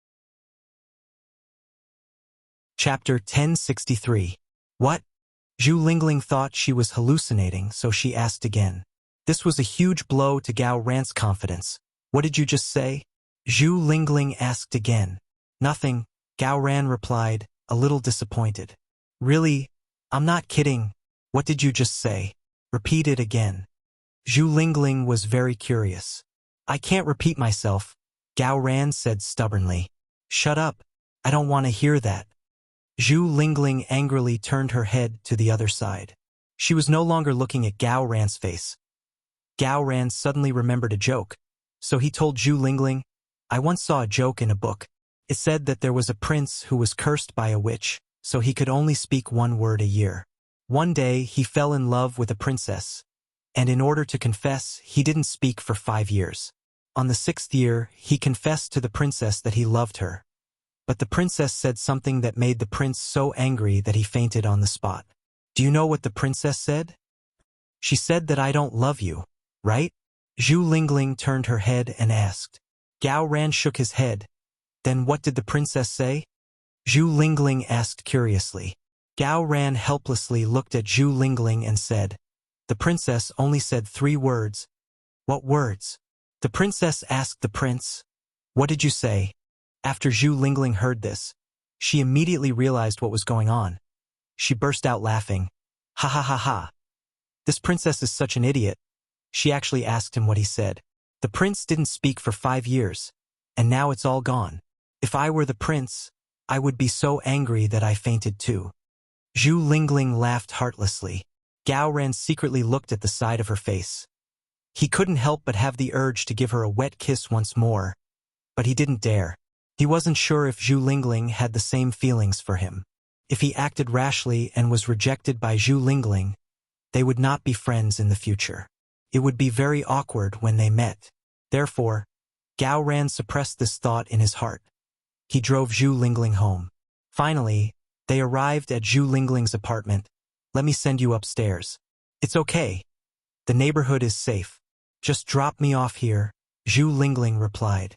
Chapter 1063. What? Zhu Lingling thought she was hallucinating, so she asked again. This was a huge blow to Gao Ran's confidence. What did you just say? Zhu Lingling asked again. Nothing, Gao Ran replied, a little disappointed. Really? I'm not kidding. What did you just say? Repeat it again. Zhu Lingling was very curious. I can't repeat myself, Gao Ran said stubbornly. Shut up. I don't want to hear that. Zhu Lingling angrily turned her head to the other side. She was no longer looking at Gao Ran's face. Gao Ran suddenly remembered a joke, so he told Zhu Lingling, I once saw a joke in a book. It said that there was a prince who was cursed by a witch, so he could only speak one word a year. One day, he fell in love with a princess, and in order to confess, he didn't speak for 5 years. On the 6th year, he confessed to the princess that he loved her. But the princess said something that made the prince so angry that he fainted on the spot. Do you know what the princess said? She said that I don't love you, right? Zhu Lingling turned her head and asked. Gao Ran shook his head. Then what did the princess say? Zhu Lingling asked curiously. Gao Ran helplessly looked at Zhu Lingling and said, the princess only said 3 words. What words? The princess asked the prince. What did you say? After Zhu Lingling heard this, she immediately realized what was going on. She burst out laughing. Ha ha ha ha. This princess is such an idiot. She actually asked him what he said. The prince didn't speak for 5 years, and now it's all gone. If I were the prince, I would be so angry that I fainted too. Zhu Lingling laughed heartlessly. Gao Ran secretly looked at the side of her face. He couldn't help but have the urge to give her a wet kiss once more, but he didn't dare. He wasn't sure if Zhu Lingling had the same feelings for him. If he acted rashly and was rejected by Zhu Lingling, they would not be friends in the future. It would be very awkward when they met. Therefore, Gao Ran suppressed this thought in his heart. He drove Zhu Lingling home. Finally, they arrived at Zhu Lingling's apartment. Let me send you upstairs. It's okay. The neighborhood is safe. Just drop me off here, Zhu Lingling replied.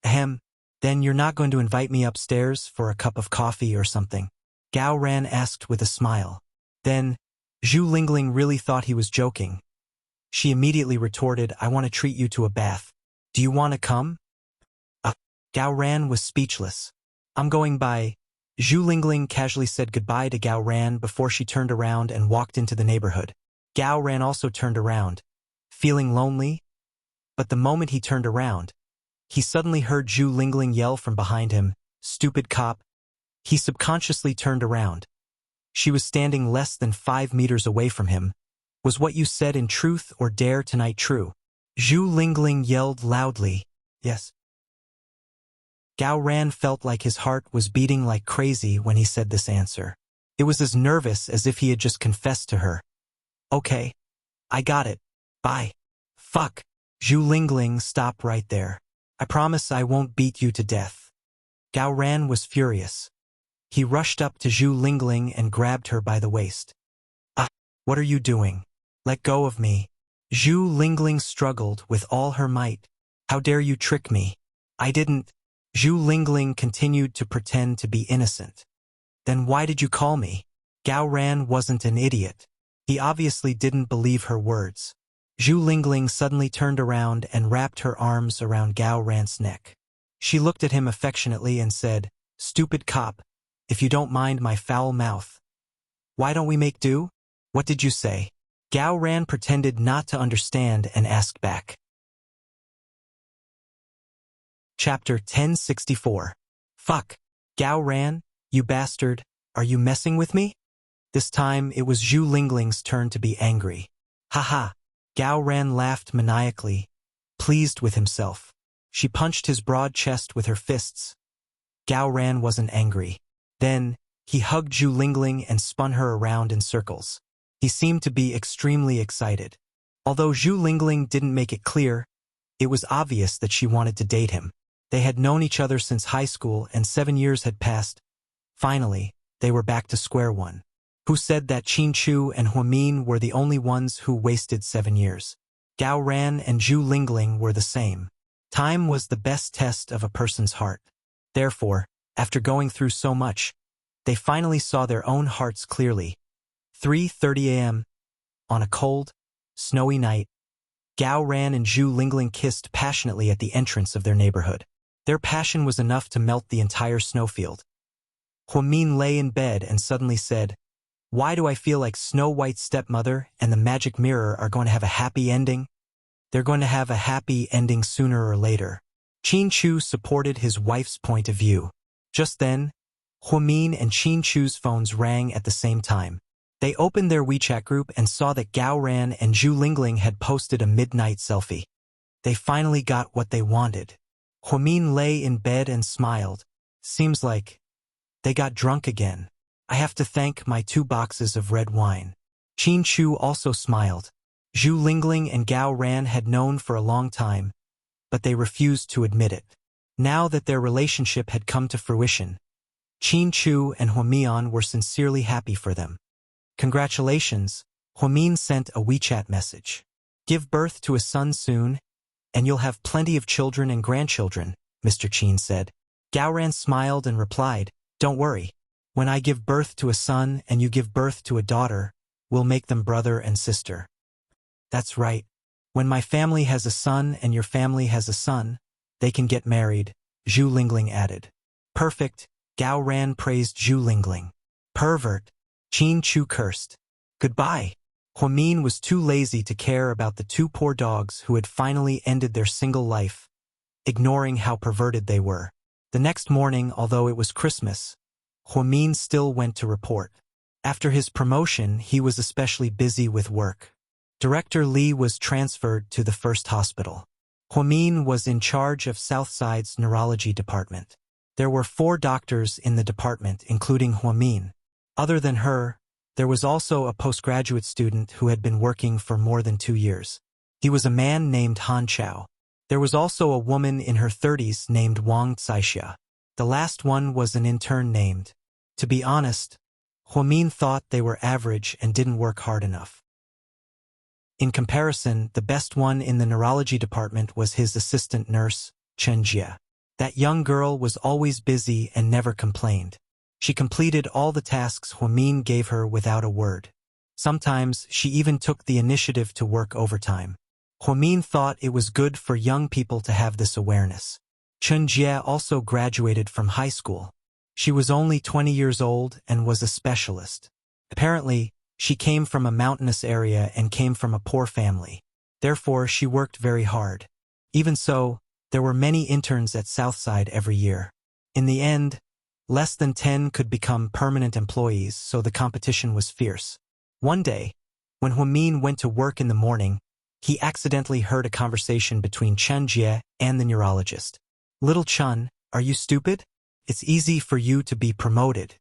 Ahem, then you're not going to invite me upstairs for a cup of coffee or something? Gao Ran asked with a smile. Then, Zhu Lingling really thought he was joking. She immediately retorted, I want to treat you to a bath. Do you want to come? Gao Ran was speechless. I'm going by. Zhu Lingling casually said goodbye to Gao Ran before she turned around and walked into the neighborhood. Gao Ran also turned around, feeling lonely. But the moment he turned around, he suddenly heard Zhu Lingling yell from behind him, stupid cop. He subconsciously turned around. She was standing less than 5 meters away from him. Was what you said in truth or dare tonight true? Zhu Lingling yelled loudly. Yes. Gao Ran felt like his heart was beating like crazy when he said this answer. It was as nervous as if he had just confessed to her. Okay. I got it. Bye. Fuck. Zhu Lingling, stop right there. I promise I won't beat you to death. Gao Ran was furious. He rushed up to Zhu Lingling and grabbed her by the waist. What are you doing? Let go of me. Zhu Lingling struggled with all her might. How dare you trick me? I didn't. Zhu Lingling continued to pretend to be innocent. Then why did you call me? Gao Ran wasn't an idiot. He obviously didn't believe her words. Zhu Lingling suddenly turned around and wrapped her arms around Gao Ran's neck. She looked at him affectionately and said, Stupid cop, if you don't mind my foul mouth. Why don't we make do? What did you say? Gao Ran pretended not to understand and asked back. Chapter 1064. Fuck. Gao Ran, you bastard, are you messing with me? This time it was Zhu Lingling's turn to be angry. Haha. Gao Ran laughed maniacally, pleased with himself. She punched his broad chest with her fists. Gao Ran wasn't angry. Then, he hugged Zhu Lingling and spun her around in circles. He seemed to be extremely excited. Although Zhu Lingling didn't make it clear, it was obvious that she wanted to date him. They had known each other since high school and 7 years had passed. Finally, they were back to square one. Who said that Qin Chu and Huamin were the only ones who wasted 7 years? Gao Ran and Zhu Lingling were the same. Time was the best test of a person's heart. Therefore, after going through so much, they finally saw their own hearts clearly. 3:30 a.m. On a cold, snowy night, Gao Ran and Zhu Lingling kissed passionately at the entrance of their neighborhood. Their passion was enough to melt the entire snowfield. Huamin lay in bed and suddenly said, "Why do I feel like Snow White's stepmother and the magic mirror are going to have a happy ending? They're going to have a happy ending sooner or later." Qin Chu supported his wife's point of view. Just then, Huamin and Qin Chu's phones rang at the same time. They opened their WeChat group and saw that Gao Ran and Zhu Lingling had posted a midnight selfie. They finally got what they wanted. Huamin lay in bed and smiled. Seems like they got drunk again. I have to thank my 2 boxes of red wine. Qin Chu also smiled. Zhu Lingling and Gao Ran had known for a long time, but they refused to admit it. Now that their relationship had come to fruition, Qin Chu and Huamian were sincerely happy for them. Congratulations, Huamin sent a WeChat message. Give birth to a son soon, and you'll have plenty of children and grandchildren, Mr. Qin said. Gao Ran smiled and replied, don't worry. When I give birth to a son and you give birth to a daughter, we'll make them brother and sister. That's right. When my family has a son and your family has a son, they can get married, Zhu Lingling added. Perfect, Gao Ran praised Zhu Lingling. Pervert, Qin Chu cursed. Goodbye. Huamin was too lazy to care about the 2 poor dogs who had finally ended their single life, ignoring how perverted they were. The next morning, although it was Christmas, Huamin still went to report. After his promotion, he was especially busy with work. Director Li was transferred to the first hospital. Huamin was in charge of Southside's neurology department. There were 4 doctors in the department, including Huamin. Other than her, there was also a postgraduate student who had been working for more than 2 years. He was a man named Han Chao. There was also a woman in her 30s named Wang Caixia. The last one was an intern named. To be honest, Huamin thought they were average and didn't work hard enough. In comparison, the best one in the neurology department was his assistant nurse, Chen Jie. That young girl was always busy and never complained. She completed all the tasks Huamin gave her without a word. Sometimes she even took the initiative to work overtime. Huamin thought it was good for young people to have this awareness. Chen Jie also graduated from high school. She was only 20 years old and was a specialist. Apparently, she came from a mountainous area and came from a poor family. Therefore, she worked very hard. Even so, there were many interns at Southside every year. In the end, less than 10 could become permanent employees, so the competition was fierce. One day, when Huamin went to work in the morning, he accidentally heard a conversation between Chen Jie and the neurologist. Little Chen, are you stupid? It's easy for you to be promoted.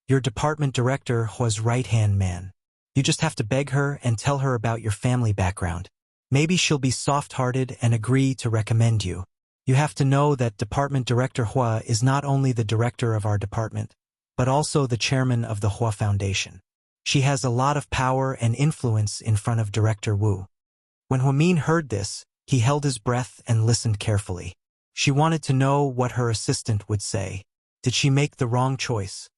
Your department director was right-hand man. You just have to beg her and tell her about your family background. Maybe she'll be soft-hearted and agree to recommend you. You have to know that Department Director Hua is not only the director of our department, but also the chairman of the Hua Foundation. She has a lot of power and influence in front of Director Wu. When Huamin heard this, he held his breath and listened carefully. She wanted to know what her assistant would say. Did she make the wrong choice?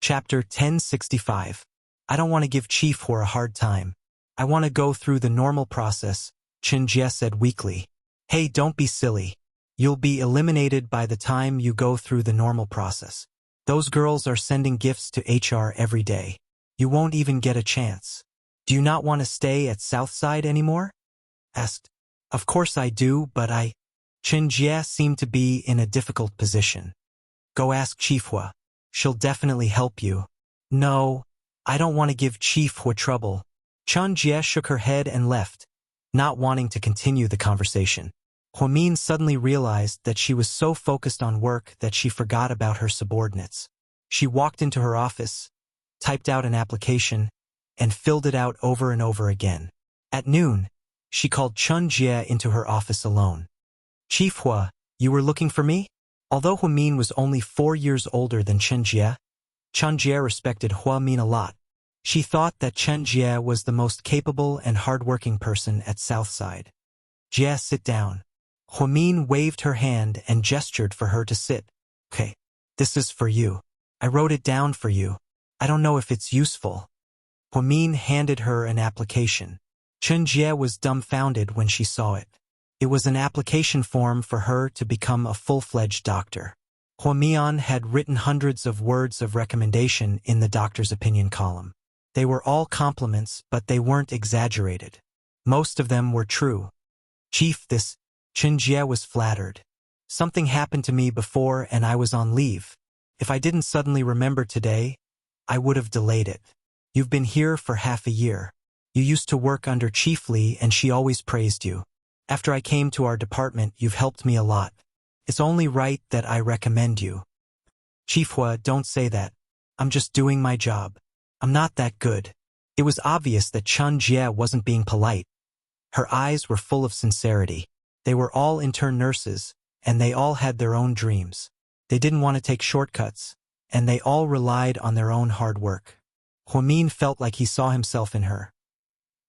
Chapter 1065. I don't want to give Chief Hua a hard time. I want to go through the normal process, Chen Jie said weakly. Hey, don't be silly. You'll be eliminated by the time you go through the normal process. Those girls are sending gifts to HR every day. You won't even get a chance. Do you not want to stay at Southside anymore? Asked. Of course I do, but Chen Jie seemed to be in a difficult position. Go ask Chief Hua. She'll definitely help you. No, I don't want to give Chief Hua trouble. Chen Jie shook her head and left, not wanting to continue the conversation. Huamin suddenly realized that she was so focused on work that she forgot about her subordinates. She walked into her office, typed out an application, and filled it out over and over again. At noon, she called Chen Jie into her office alone. Chief Hua, you were looking for me? Although Huamin was only 4 years older than Chen Jie respected Huamin a lot. She thought that Chen Jie was the most capable and hardworking person at Southside. Jie, sit down. Huamin waved her hand and gestured for her to sit. Okay, this is for you. I wrote it down for you. I don't know if it's useful. Huamin handed her an application. Chen Jie was dumbfounded when she saw it. It was an application form for her to become a full-fledged doctor. Huamian had written hundreds of words of recommendation in the doctor's opinion column. They were all compliments, but they weren't exaggerated. Most of them were true. Chief, Chen Jie was flattered. Something happened to me before and I was on leave. If I didn't suddenly remember today, I would have delayed it. You've been here for half a year. You used to work under Chief Li and she always praised you. After I came to our department, you've helped me a lot. It's only right that I recommend you. Chief Hua, don't say that. I'm just doing my job. I'm not that good. It was obvious that Chen Jie wasn't being polite. Her eyes were full of sincerity. They were all intern nurses, and they all had their own dreams. They didn't want to take shortcuts, and they all relied on their own hard work. Huamin felt like he saw himself in her.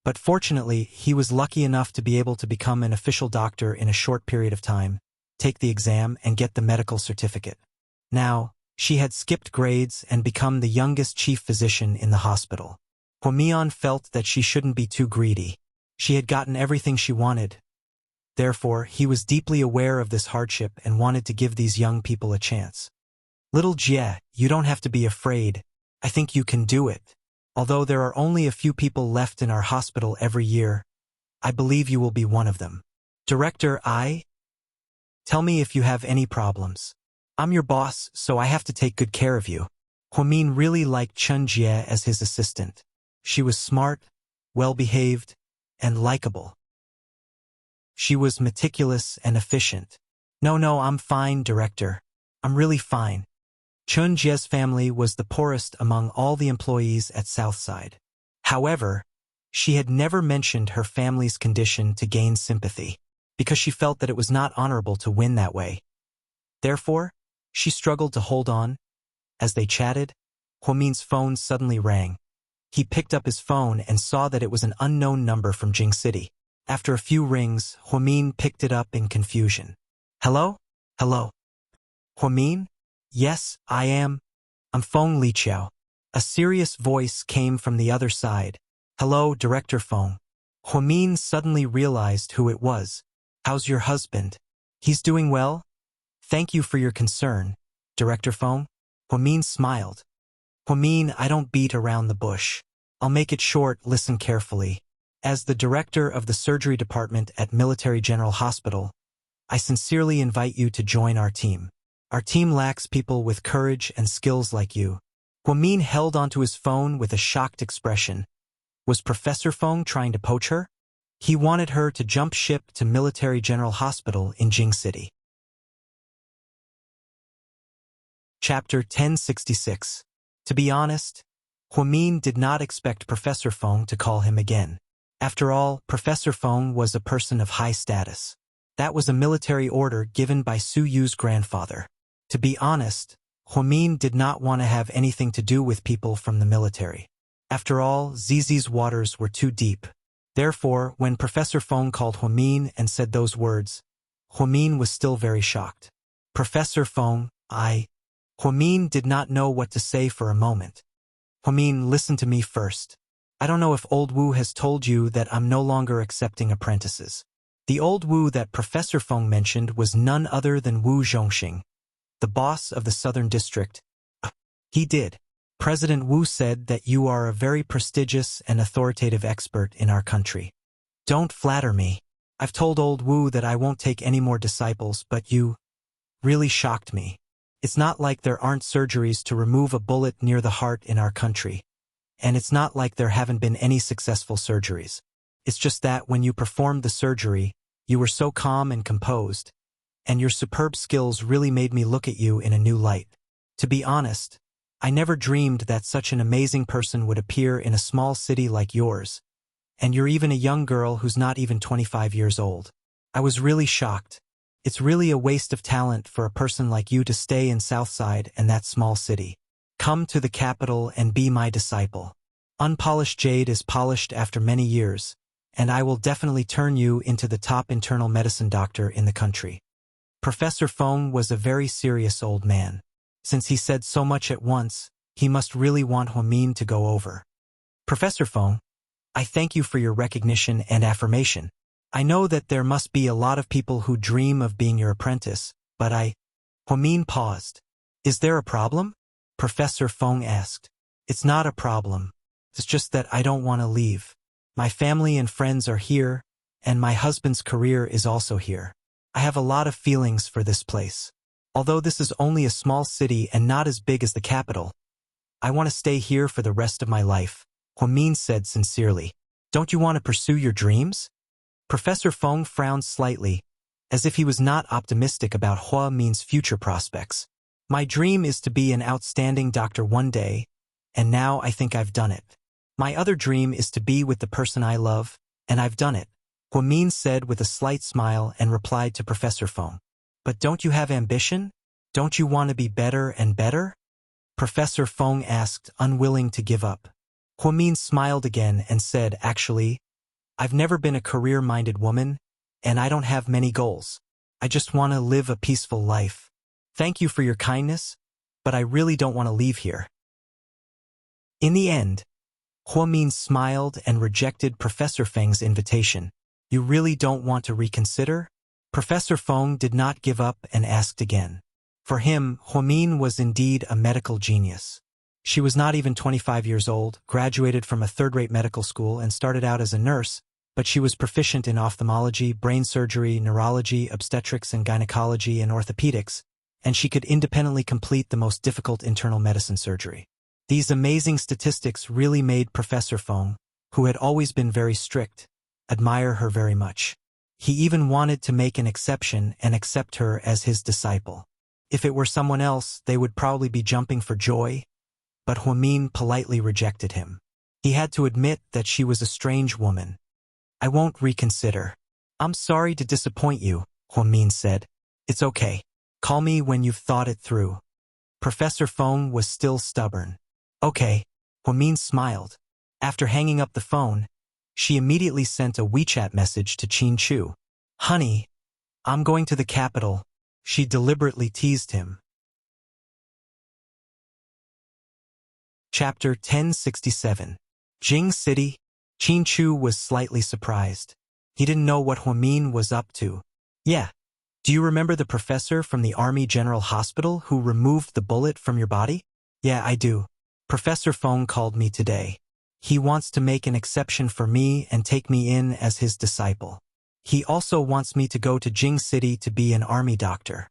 But fortunately, he was lucky enough to be able to become an official doctor in a short period of time, take the exam, and get the medical certificate. Now, she had skipped grades and become the youngest chief physician in the hospital. Huamian felt that she shouldn't be too greedy. She had gotten everything she wanted. Therefore, he was deeply aware of this hardship and wanted to give these young people a chance. Little Jie, you don't have to be afraid. I think you can do it. Although there are only a few people left in our hospital every year, I believe you will be one of them. Director, tell me if you have any problems. I'm your boss, so I have to take good care of you. Huamin really liked Chen Jie as his assistant. She was smart, well-behaved, and likable. She was meticulous and efficient. No, I'm fine, Director. I'm really fine. Chen Jie's family was the poorest among all the employees at Southside. However, she had never mentioned her family's condition to gain sympathy, because she felt that it was not honorable to win that way. Therefore, she struggled to hold on. As they chatted, Huamin's phone suddenly rang. He picked up his phone and saw that it was an unknown number from Jing City. After a few rings, Huamin picked it up in confusion. Hello? Hello. Huamin? Yes, I'm Feng Liqiao. A serious voice came from the other side. Hello, Director Feng. Huamin suddenly realized who it was. How's your husband? He's doing well? Thank you for your concern, Director Feng. Huamin smiled. Huamin, I don't beat around the bush. I'll make it short, listen carefully. As the director of the surgery department at Military General Hospital, I sincerely invite you to join our team. Our team lacks people with courage and skills like you. Huamin held onto his phone with a shocked expression. Was Professor Feng trying to poach her? He wanted her to jump ship to Military General Hospital in Jing City. Chapter 1066. To be honest, Huamin did not expect Professor Feng to call him again. After all, Professor Feng was a person of high status. That was a military order given by Su Yu's grandfather. To be honest, Huamin did not want to have anything to do with people from the military. After all, Zizi's waters were too deep. Therefore, when Professor Feng called Huamin and said those words, Huamin was still very shocked. Professor Feng, Huamin did not know what to say for a moment. Huamin, listen to me first. I don't know if Old Wu has told you that I'm no longer accepting apprentices. The old Wu that Professor Feng mentioned was none other than Wu Zhongxing, the boss of the Southern District. He did. President Wu said that you are a very prestigious and authoritative expert in our country. Don't flatter me. I've told old Wu that I won't take any more disciples, but you really shocked me. It's not like there aren't surgeries to remove a bullet near the heart in our country. And it's not like there haven't been any successful surgeries. It's just that when you performed the surgery, you were so calm and composed, and your superb skills really made me look at you in a new light. To be honest, I never dreamed that such an amazing person would appear in a small city like yours, and you're even a young girl who's not even 25 years old. I was really shocked. It's really a waste of talent for a person like you to stay in Southside and that small city. Come to the capital and be my disciple. Unpolished jade is polished after many years, and I will definitely turn you into the top internal medicine doctor in the country. Professor Feng was a very serious old man. Since he said so much at once, he must really want Huamin to go over. Professor Feng, I thank you for your recognition and affirmation. I know that there must be a lot of people who dream of being your apprentice, but Huamin paused. Is there a problem? Professor Feng asked. It's not a problem. It's just that I don't want to leave. My family and friends are here, and my husband's career is also here. I have a lot of feelings for this place. Although this is only a small city and not as big as the capital, I want to stay here for the rest of my life, Huamin said sincerely. Don't you want to pursue your dreams? Professor Feng frowned slightly, as if he was not optimistic about Huamin's future prospects. My dream is to be an outstanding doctor one day, and now I think I've done it. My other dream is to be with the person I love, and I've done it, Huamin said with a slight smile and replied to Professor Feng. But don't you have ambition? Don't you want to be better and better? Professor Feng asked, unwilling to give up. Huamin smiled again and said, actually, I've never been a career-minded woman, and I don't have many goals. I just want to live a peaceful life. Thank you for your kindness, but I really don't want to leave here. In the end, Huamin smiled and rejected Professor Feng's invitation. You really don't want to reconsider? Professor Feng did not give up and asked again. For him, Huamin was indeed a medical genius. She was not even 25 years old, graduated from a third-rate medical school and started out as a nurse, but she was proficient in ophthalmology, brain surgery, neurology, obstetrics and gynecology, and orthopedics, and she could independently complete the most difficult internal medicine surgery. These amazing statistics really made Professor Feng, who had always been very strict, admire her very much. He even wanted to make an exception and accept her as his disciple. If it were someone else, they would probably be jumping for joy, but Huamin politely rejected him. He had to admit that she was a strange woman. I won't reconsider. I'm sorry to disappoint you, Huamin said. It's okay. Call me when you've thought it through. Professor Feng was still stubborn. Okay, Huamin smiled. After hanging up the phone, she immediately sent a WeChat message to Qin Chu. Honey, I'm going to the capital. She deliberately teased him. Chapter 1067. Jing City. Qin Chu was slightly surprised. He didn't know what Huamin was up to. Yeah. Do you remember the professor from the Army General Hospital who removed the bullet from your body? Yeah, I do. Professor Feng called me today. He wants to make an exception for me and take me in as his disciple. He also wants me to go to Jing City to be an army doctor.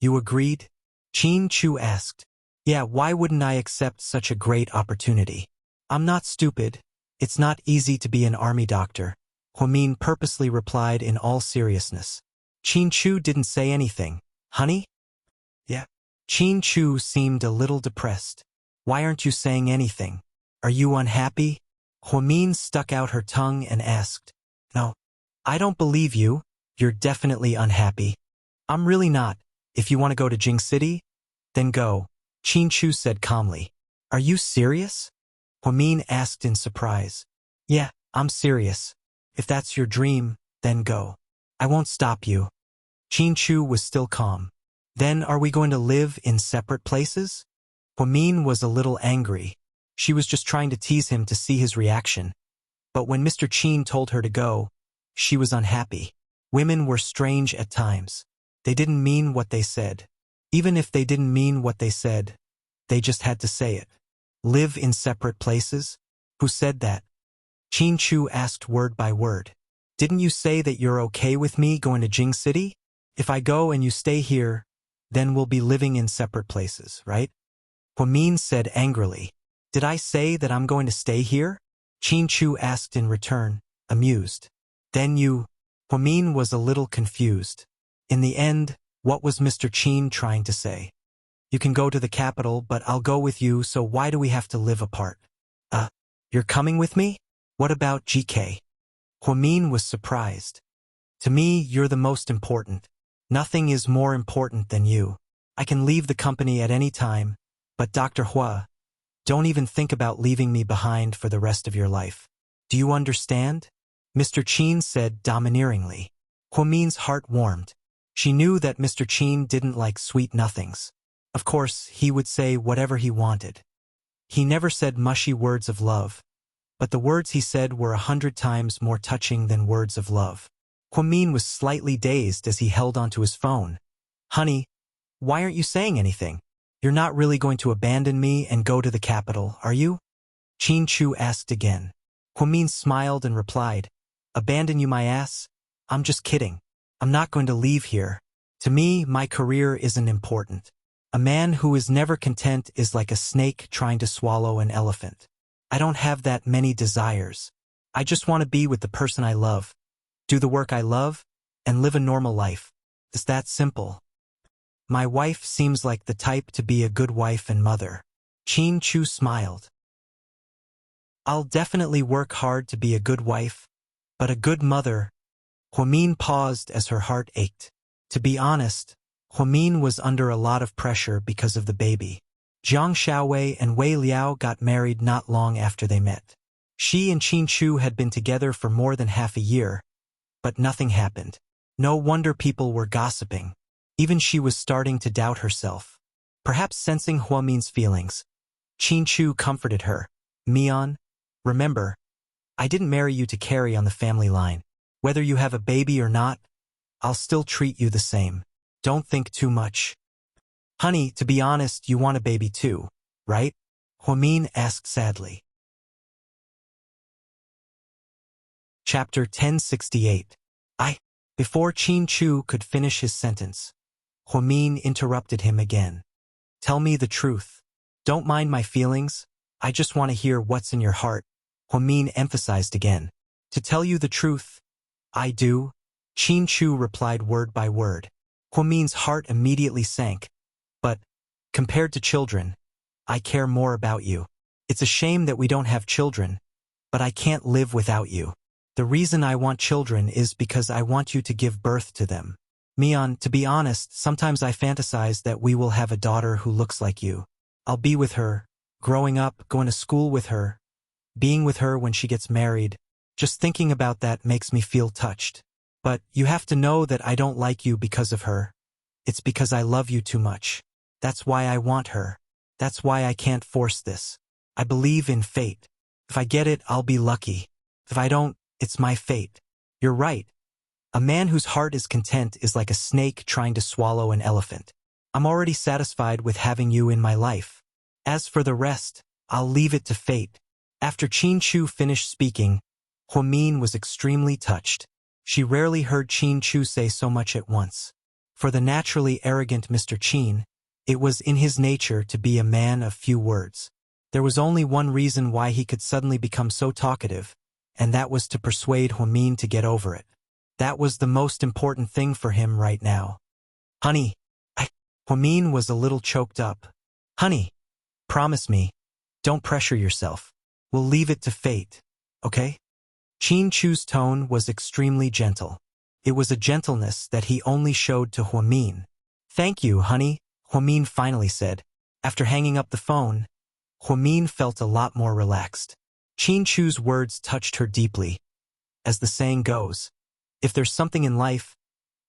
You agreed? Qin Chu asked. Yeah, why wouldn't I accept such a great opportunity? I'm not stupid. It's not easy to be an army doctor, Huamin purposely replied in all seriousness. Qin Chu didn't say anything. Honey? Yeah. Qin Chu seemed a little depressed. Why aren't you saying anything? Are you unhappy? Huamin stuck out her tongue and asked. No. I don't believe you. You're definitely unhappy. I'm really not. If you want to go to Jing City, then go, Qin Chu said calmly. Are you serious? Huamin asked in surprise. Yeah, I'm serious. If that's your dream, then go. I won't stop you. Qin Chu was still calm. Then are we going to live in separate places? Huamin was a little angry. She was just trying to tease him to see his reaction. But when Mr. Qin told her to go, she was unhappy. Women were strange at times. They didn't mean what they said. Even if they didn't mean what they said, they just had to say it. Live in separate places? Who said that? Qin Chu asked word by word. Didn't you say that you're okay with me going to Jing City? If I go and you stay here, then we'll be living in separate places, right? Huamin said angrily. Did I say that I'm going to stay here? Qin Chu asked in return, amused. Then you... Huamin was a little confused. In the end, what was Mr. Qin trying to say? You can go to the capital, but I'll go with you, so why do we have to live apart? You're coming with me? What about GK? Huamin was surprised. To me, you're the most important. Nothing is more important than you. I can leave the company at any time, but Dr. Hua, don't even think about leaving me behind for the rest of your life. Do you understand? Mr. Qin said domineeringly. Huamin's heart warmed. She knew that Mr. Qin didn't like sweet nothings. Of course, he would say whatever he wanted. He never said mushy words of love, but the words he said were 100 times more touching than words of love. Huamin was slightly dazed as he held onto his phone. Honey, why aren't you saying anything? You're not really going to abandon me and go to the capital, are you? Qin Chu asked again. Huamin smiled and replied, Abandon you my ass? I'm just kidding. I'm not going to leave here. To me, my career isn't important. A man who is never content is like a snake trying to swallow an elephant. I don't have that many desires. I just want to be with the person I love, do the work I love, and live a normal life. It's that simple. My wife seems like the type to be a good wife and mother. Qin Chu smiled. I'll definitely work hard to be a good wife, but a good mother. Huamin paused as her heart ached. To be honest, Huamin was under a lot of pressure because of the baby. Jiang Xiaowei and Wei Liao got married not long after they met. She and Qin Chu had been together for more than half a year, but nothing happened. No wonder people were gossiping. Even she was starting to doubt herself. Perhaps sensing Huamin's feelings, Qin Chu comforted her. Mian, remember, I didn't marry you to carry on the family line. Whether you have a baby or not, I'll still treat you the same. Don't think too much. Honey, to be honest, you want a baby too, right? Huamin asked sadly. Chapter 1068. Before Qin Chu could finish his sentence, Huamin interrupted him again. Tell me the truth. Don't mind my feelings. I just want to hear what's in your heart. Huamin emphasized again. To tell you the truth, I do. Qin Chu replied word by word. Huamin's heart immediately sank. But, compared to children, I care more about you. It's a shame that we don't have children, but I can't live without you. The reason I want children is because I want you to give birth to them. Mian, to be honest, sometimes I fantasize that we will have a daughter who looks like you. I'll be with her, growing up, going to school with her, being with her when she gets married. Just thinking about that makes me feel touched. But you have to know that I don't like you because of her. It's because I love you too much. That's why I want her. That's why I can't force this. I believe in fate. If I get it, I'll be lucky. If I don't, it's my fate. You're right. A man whose heart is content is like a snake trying to swallow an elephant. I'm already satisfied with having you in my life. As for the rest, I'll leave it to fate. After Qin Chu finished speaking, Huamin was extremely touched. She rarely heard Qin Chu say so much at once. For the naturally arrogant Mr. Qin, it was in his nature to be a man of few words. There was only one reason why he could suddenly become so talkative, and that was to persuade Huamin to get over it. That was the most important thing for him right now. Honey, Huamin was a little choked up. Honey, promise me, don't pressure yourself. We'll leave it to fate, okay? Qin Chu's tone was extremely gentle. It was a gentleness that he only showed to Huamin. Thank you, honey, Huamin finally said. After hanging up the phone, Huamin felt a lot more relaxed. Qin Chu's words touched her deeply. As the saying goes, if there's something in life,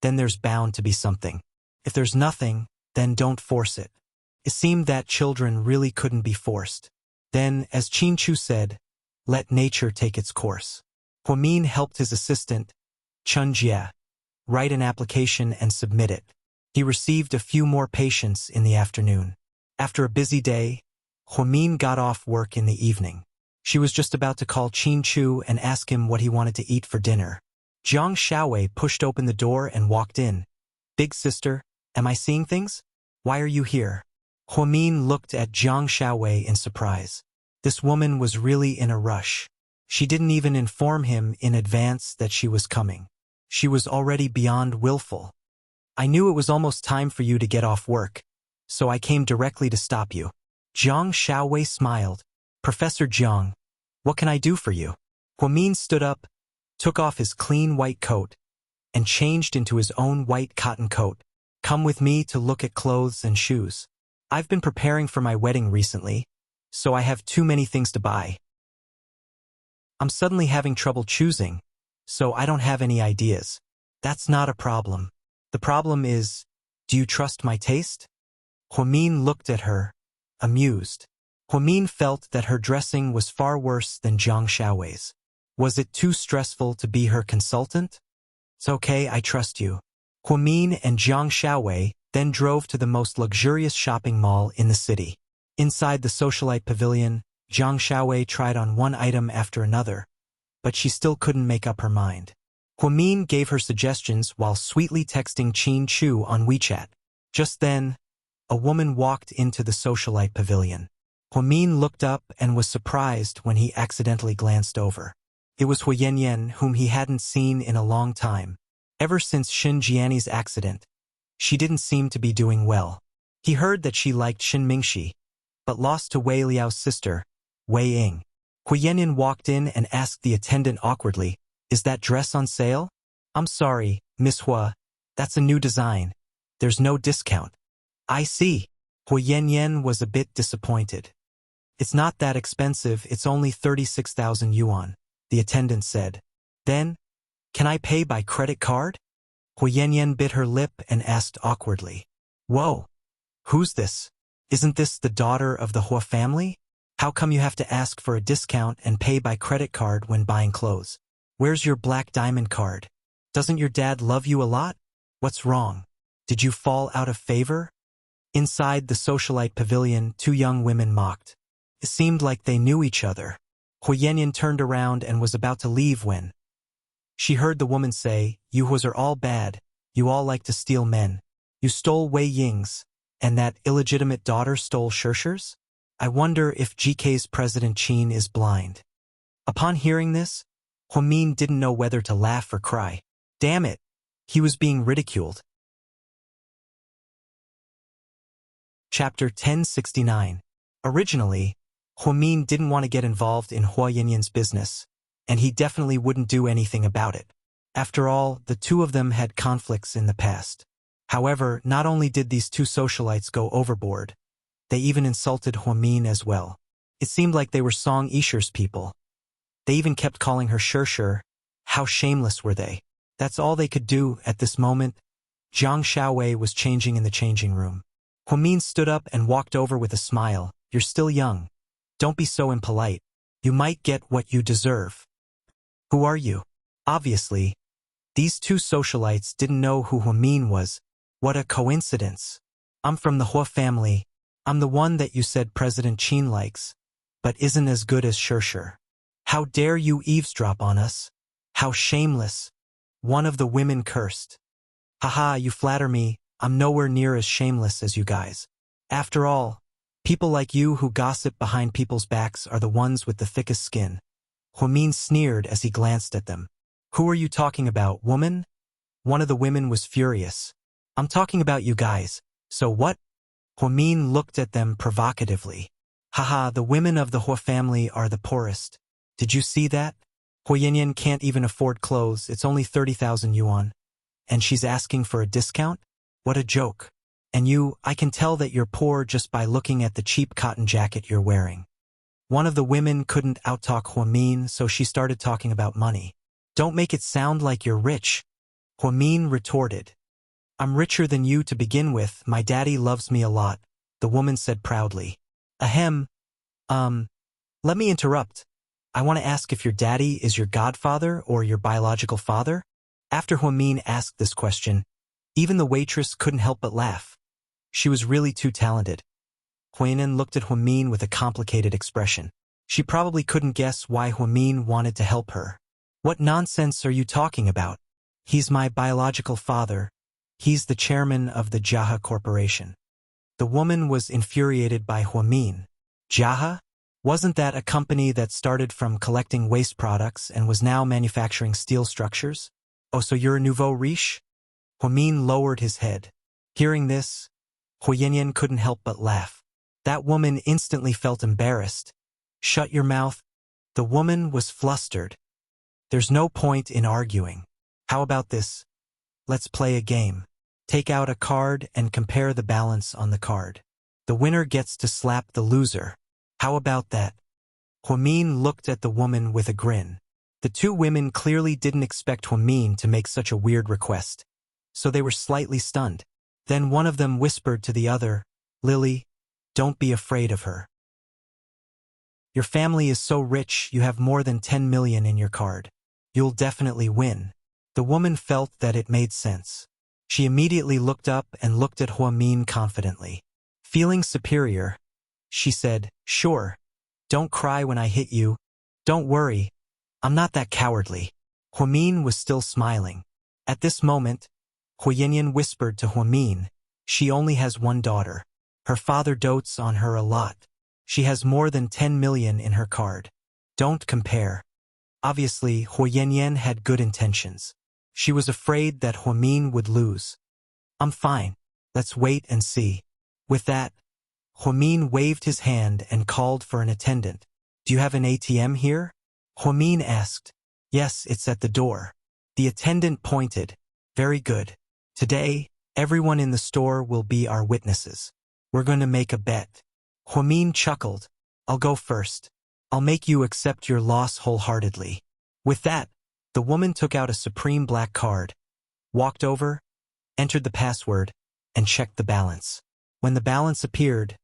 then there's bound to be something. If there's nothing, then don't force it. It seemed that children really couldn't be forced. Then, as Qin Chu said, let nature take its course. Huamin helped his assistant, Chun Jie, write an application and submit it. He received a few more patients in the afternoon. After a busy day, Huamin got off work in the evening. She was just about to call Qin Chu and ask him what he wanted to eat for dinner. Jiang Xiaowei pushed open the door and walked in. "Big sister, am I seeing things? Why are you here?" Huamin looked at Jiang Xiaowei in surprise. This woman was really in a rush. She didn't even inform him in advance that she was coming. She was already beyond willful. "I knew it was almost time for you to get off work, so I came directly to stop you." Jiang Xiaowei smiled. "Professor Jiang, what can I do for you?" Huamin stood up, took off his clean white coat, and changed into his own white cotton coat. "Come with me to look at clothes and shoes. I've been preparing for my wedding recently, so I have too many things to buy. I'm suddenly having trouble choosing, so I don't have any ideas." "That's not a problem. The problem is, do you trust my taste?" Huamin looked at her, amused. Huamin felt that her dressing was far worse than Jiang Xiaowei's. Was it too stressful to be her consultant? "It's okay, I trust you." Huamin and Jiang Xiaowei then drove to the most luxurious shopping mall in the city. Inside the socialite pavilion, Jiang Xiaowei tried on one item after another, but she still couldn't make up her mind. Huamin gave her suggestions while sweetly texting Qin Chu on WeChat. Just then, a woman walked into the socialite pavilion. Huamin looked up and was surprised when he accidentally glanced over. It was Hu Yanyan, whom he hadn't seen in a long time. Ever since Shin Jiani's accident, she didn't seem to be doing well. He heard that she liked Shin Mingxi, but lost to Wei Liao's sister, Wei Ying. Hu Yanyan walked in and asked the attendant awkwardly, "Is that dress on sale?" "I'm sorry, Miss Hua, that's a new design. There's no discount." "I see." Hu Yanyan was a bit disappointed. "It's not that expensive, it's only 36,000 yuan, the attendant said. "Then, can I pay by credit card?" Hu Yanyan bit her lip and asked awkwardly. "Whoa, who's this? Isn't this the daughter of the Hua family? How come you have to ask for a discount and pay by credit card when buying clothes? Where's your black diamond card? Doesn't your dad love you a lot? What's wrong? Did you fall out of favor?" Inside the socialite pavilion, two young women mocked. It seemed like they knew each other. Hu Yanyan turned around and was about to leave when she heard the woman say, "You Huas are all bad, you all like to steal men. You stole Wei Ying's, and that illegitimate daughter stole Shershir's? I wonder if GK's President Qin is blind." Upon hearing this, Huamin didn't know whether to laugh or cry. Damn it, he was being ridiculed. Chapter 1069. Originally, Huamin didn't want to get involved in Hua Yanyan's business, and he definitely wouldn't do anything about it. After all, the two of them had conflicts in the past. However, not only did these two socialites go overboard, they even insulted Huamin as well. It seemed like they were Song Yisher's people. They even kept calling her Shershir. How shameless were they? That's all they could do at this moment. Jiang Xiaowei was changing in the changing room. Huamin stood up and walked over with a smile. "You're still young. Don't be so impolite. You might get what you deserve." "Who are you?" Obviously, these two socialites didn't know who Huamin was. What a coincidence. "I'm from the Hua family. I'm the one that you said President Qin likes, but isn't as good as Shershir. How dare you eavesdrop on us? How shameless." One of the women cursed. "Haha, you flatter me. I'm nowhere near as shameless as you guys. After all, people like you who gossip behind people's backs are the ones with the thickest skin." Huamin sneered as he glanced at them. "Who are you talking about, woman?" One of the women was furious. "I'm talking about you guys. So what?" Huamin looked at them provocatively. "Haha, the women of the Hua family are the poorest. Did you see that? Hu Yanyan can't even afford clothes, it's only 30,000 yuan. And she's asking for a discount? What a joke. And you, I can tell that you're poor just by looking at the cheap cotton jacket you're wearing." One of the women couldn't outtalk Huamin, so she started talking about money. "Don't make it sound like you're rich," Huamin retorted. "I'm richer than you to begin with, my daddy loves me a lot," the woman said proudly. Ahem. Let me interrupt. I want to ask if your daddy is your godfather or your biological father?" After Huamin asked this question, even the waitress couldn't help but laugh. She was really too talented. Huanan looked at Huamin with a complicated expression. She probably couldn't guess why Huamin wanted to help her. What nonsense are you talking about? He's my biological father. He's the chairman of the Jaha Corporation. The woman was infuriated by Huamin. Jaha? Wasn't that a company that started from collecting waste products and was now manufacturing steel structures? Oh, so you're a nouveau riche? Huamin lowered his head. Hearing this, Huayan couldn't help but laugh. That woman instantly felt embarrassed. Shut your mouth. The woman was flustered. There's no point in arguing. How about this? Let's play a game. Take out a card and compare the balance on the card. The winner gets to slap the loser. How about that? Huamin looked at the woman with a grin. The two women clearly didn't expect Huamin to make such a weird request, so they were slightly stunned. Then one of them whispered to the other, Lily, don't be afraid of her. Your family is so rich you have more than 10 million in your card. You'll definitely win. The woman felt that it made sense. She immediately looked up and looked at Huamin confidently. Feeling superior, she said, sure. Don't cry when I hit you. Don't worry. I'm not that cowardly. Huamin was still smiling. At this moment, Huayan whispered to Huamin, she only has one daughter. Her father dotes on her a lot. She has more than 10 million in her card. Don't compare. Obviously, Huayan had good intentions. She was afraid that Huamin would lose. I'm fine. Let's wait and see. With that, Huamin waved his hand and called for an attendant. Do you have an ATM here? Huamin asked. Yes, it's at the door. The attendant pointed. Very good. Today, everyone in the store will be our witnesses. We're going to make a bet. Huamin chuckled. I'll go first. I'll make you accept your loss wholeheartedly. With that, the woman took out a supreme black card, walked over, entered the password, and checked the balance. When the balance appeared,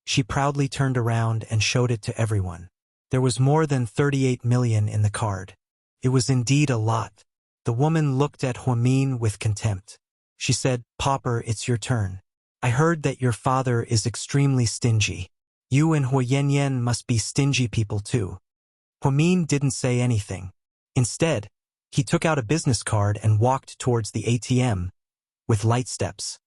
she proudly turned around and showed it to everyone. There was more than 38 million in the card. It was indeed a lot. The woman looked at Huamin with contempt. She said, Pauper, it's your turn. I heard that your father is extremely stingy. You and Huayan must be stingy people too. Huamin didn't say anything. Instead, he took out a business card and walked towards the ATM with light steps.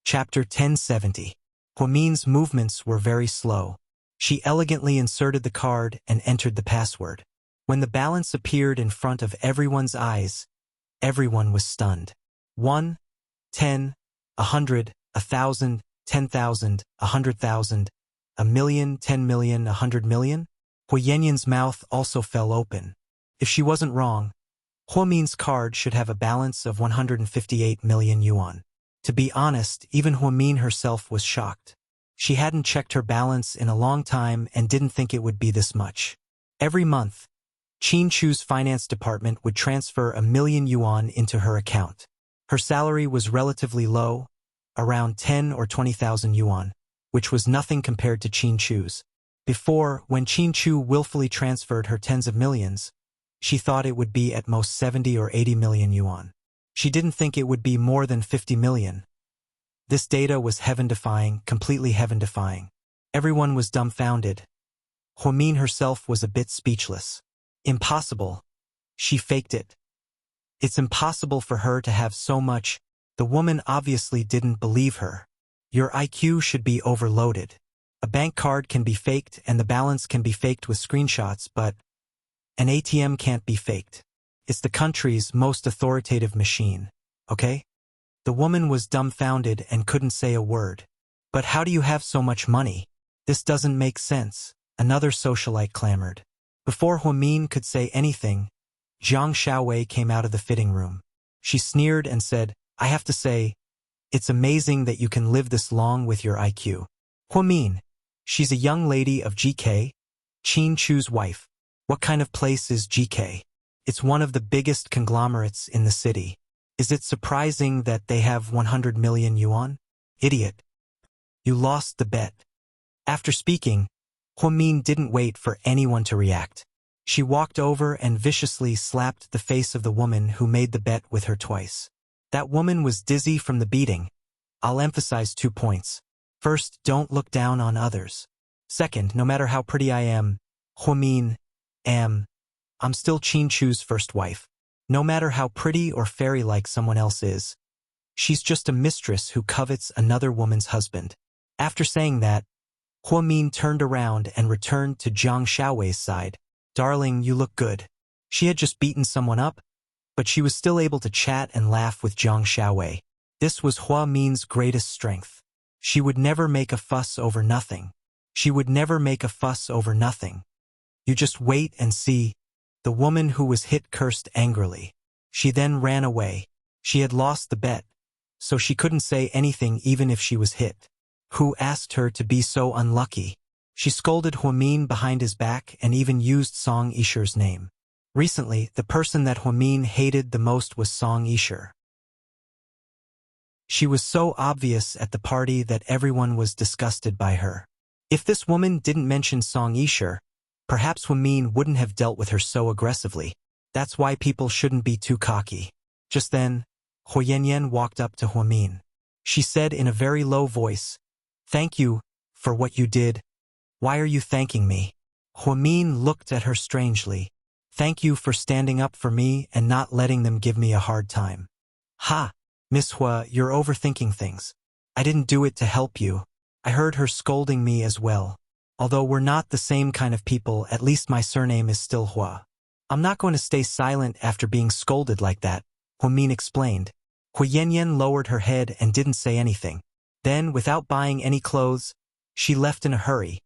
Chapter 1070. Huamin's movements were very slow. She elegantly inserted the card and entered the password. When the balance appeared in front of everyone's eyes, everyone was stunned. 1, 10, 100, 1,000, 10,000, 100,000, a million, 10 million, 100 million? Huayan's mouth also fell open. If she wasn't wrong, Huamin's card should have a balance of 158 million yuan. To be honest, even Huamin herself was shocked. She hadn't checked her balance in a long time and didn't think it would be this much. Every month, Qinchu's finance department would transfer 1 million yuan into her account. Her salary was relatively low, around 10 or 20,000 yuan, which was nothing compared to Qinchu's. Before, when Qinchu willfully transferred her tens of millions, she thought it would be at most 70 or 80 million yuan. She didn't think it would be more than 50 million. This data was heaven-defying, completely heaven-defying. Everyone was dumbfounded. Huamin herself was a bit speechless. Impossible. She faked it. It's impossible for her to have so much. The woman obviously didn't believe her. Your IQ should be overloaded. A bank card can be faked and the balance can be faked with screenshots, but an ATM can't be faked. It's the country's most authoritative machine, okay? The woman was dumbfounded and couldn't say a word. But how do you have so much money? This doesn't make sense, another socialite clamored. Before Huamin could say anything, Zhang Xiaowei came out of the fitting room. She sneered and said, I have to say, it's amazing that you can live this long with your IQ. Huamin, she's a young lady of GK, Qinchu's wife. What kind of place is GK? It's one of the biggest conglomerates in the city. Is it surprising that they have 100 million yuan? Idiot. You lost the bet. After speaking, Huamin didn't wait for anyone to react. She walked over and viciously slapped the face of the woman who made the bet with her twice. That woman was dizzy from the beating. I'll emphasize 2 points. First, don't look down on others. Second, no matter how pretty I am, I'm still Chin Chu's first wife. No matter how pretty or fairy-like someone else is, she's just a mistress who covets another woman's husband. After saying that, Min turned around and returned to Zhang Xiaowei's side. Darling, you look good. She had just beaten someone up, but she was still able to chat and laugh with Zhang Xiaowei. This was Min's greatest strength. She would never make a fuss over nothing. She would never make a fuss over nothing. You just wait and see. The woman who was hit cursed angrily. She then ran away. She had lost the bet, so she couldn't say anything even if she was hit. Who asked her to be so unlucky? She scolded Min behind his back and even used Song Yisher's name. Recently, the person that Min hated the most was Song Yisher. She was so obvious at the party that everyone was disgusted by her. If this woman didn't mention Song Yisher, perhaps Min wouldn't have dealt with her so aggressively. That's why people shouldn't be too cocky. Just then, Hu Yanyan walked up to Min. She said in a very low voice, "Thank you for what you did. Why are you thanking me?" Min looked at her strangely. "Thank you for standing up for me and not letting them give me a hard time." "Ha, Miss Hua, you're overthinking things. I didn't do it to help you." I heard her scolding me as well. Although we're not the same kind of people, at least my surname is still Hua. I'm not going to stay silent after being scolded like that, Min explained. Hu Yanyan lowered her head and didn't say anything. Then, without buying any clothes, she left in a hurry.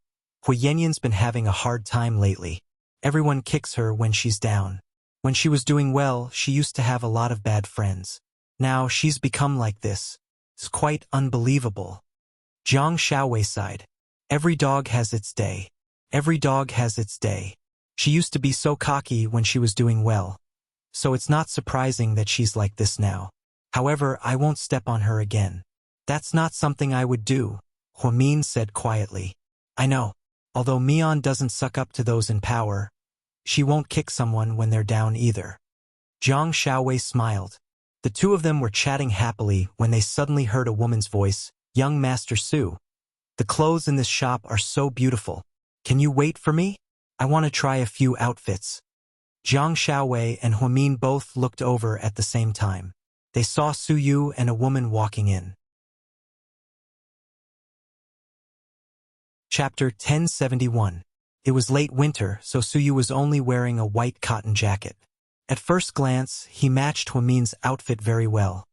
Hu Yanyan's been having a hard time lately. Everyone kicks her when she's down. When she was doing well, she used to have a lot of bad friends. Now she's become like this. It's quite unbelievable. Zhang Xiaowei sighed. Every dog has its day. Every dog has its day. She used to be so cocky when she was doing well. So it's not surprising that she's like this now. However, I won't step on her again. That's not something I would do, Min said quietly. I know. Although Mian doesn't suck up to those in power, she won't kick someone when they're down either. Zhang Xiaowei smiled. The two of them were chatting happily when they suddenly heard a woman's voice. Young Master Su. The clothes in this shop are so beautiful. Can you wait for me? I want to try a few outfits. Zhang Xiaowei and Min both looked over at the same time. They saw Su Yu and a woman walking in. Chapter 1071. It was late winter, so Su Yu was only wearing a white cotton jacket. At first glance, he matched Min's outfit very well,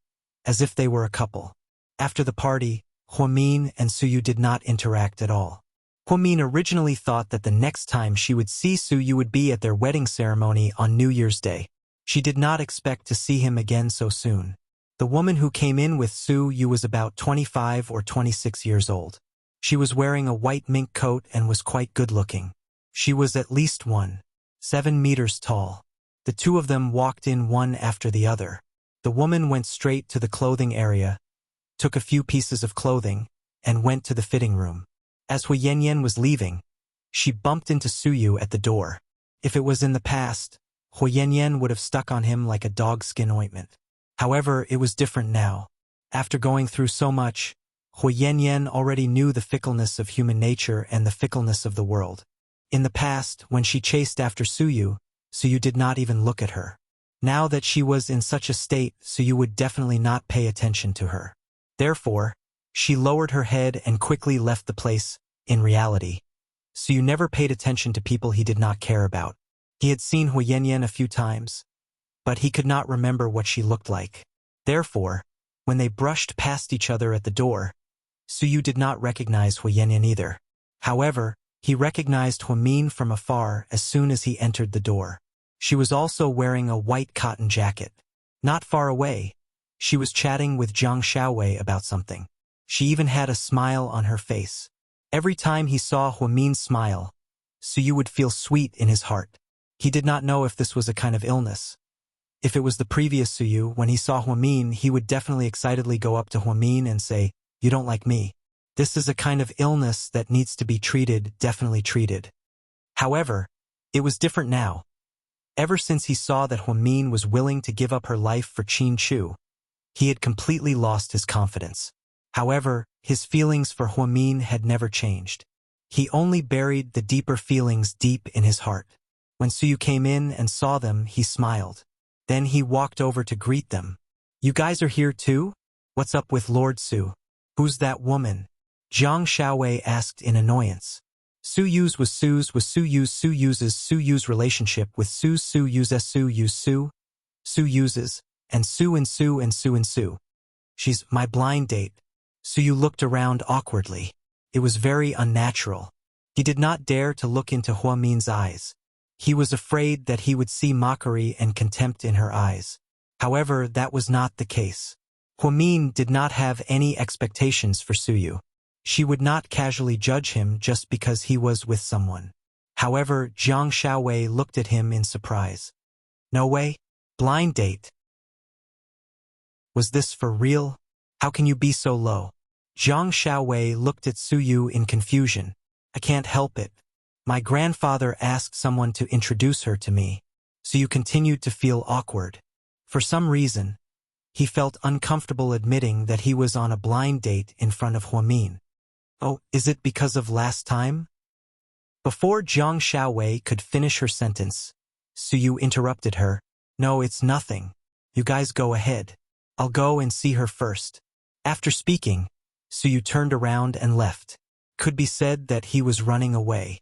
as if they were a couple. After the party, Min and Su Yu did not interact at all. Min originally thought that the next time she would see Su Yu would be at their wedding ceremony on New Year's Day. She did not expect to see him again so soon. The woman who came in with Su Yu was about 25 or 26 years old. She was wearing a white mink coat and was quite good-looking. She was at least 7 meters tall. The two of them walked in one after the other. The woman went straight to the clothing area, took a few pieces of clothing, and went to the fitting room. As Hu Yanyan was leaving, she bumped into Su Yu at the door. If it was in the past, Hu Yanyan would have stuck on him like a dog-skin ointment. However, it was different now. After going through so much, Hu Yanyan already knew the fickleness of human nature and the fickleness of the world. In the past, when she chased after Su Yu did not even look at her. Now that she was in such a state, Su Yu would definitely not pay attention to her. Therefore, she lowered her head and quickly left the place. In reality, Su Yu never paid attention to people he did not care about. He had seen Hu Yanyan a few times, but he could not remember what she looked like. Therefore, when they brushed past each other at the door, Su Yu did not recognize Hu Yanyan either. However, he recognized Min from afar as soon as he entered the door. She was also wearing a white cotton jacket. Not far away, she was chatting with Zhang Xiaowei about something. She even had a smile on her face. Every time he saw Min smile, Su Yu would feel sweet in his heart. He did not know if this was a kind of illness. If it was the previous Su Yu, when he saw Min, he would definitely excitedly go up to Min and say, "You don't like me." This is a kind of illness that needs to be treated, definitely treated. However, It was different now. Ever since he saw that Huamin was willing to give up her life for Qin Chu, he had completely lost his confidence. However, his feelings for Huamin had never changed. He only buried the deeper feelings deep in his heart. When Suyu came in and saw them, he smiled. Then he walked over to greet them. "You guys are here too? What's up with Lord Su? Who's that woman?" Zhang Xiaowei asked in annoyance. Suyu's was Suyu's relationship with Suyu's, and Su. She's my blind date. Suyu looked around awkwardly. It was very unnatural. He did not dare to look into Huamin's eyes. He was afraid that he would see mockery and contempt in her eyes. However, that was not the case. Huamin did not have any expectations for Suyu. She would not casually judge him just because he was with someone. However, Zhang Xiaowei looked at him in surprise. "No way? Blind date? Was this for real? How can you be so low?" Zhang Xiaowei looked at Suyu in confusion. "I can't help it. My grandfather asked someone to introduce her to me." Suyu continued to feel awkward. For some reason, he felt uncomfortable admitting that he was on a blind date in front of Huamin. "Oh, is it because of last time?" Before Zhang Xiaowei could finish her sentence, Suyu interrupted her. "No, it's nothing. You guys go ahead. I'll go and see her first." After speaking, Suyu turned around and left. Could be said that he was running away.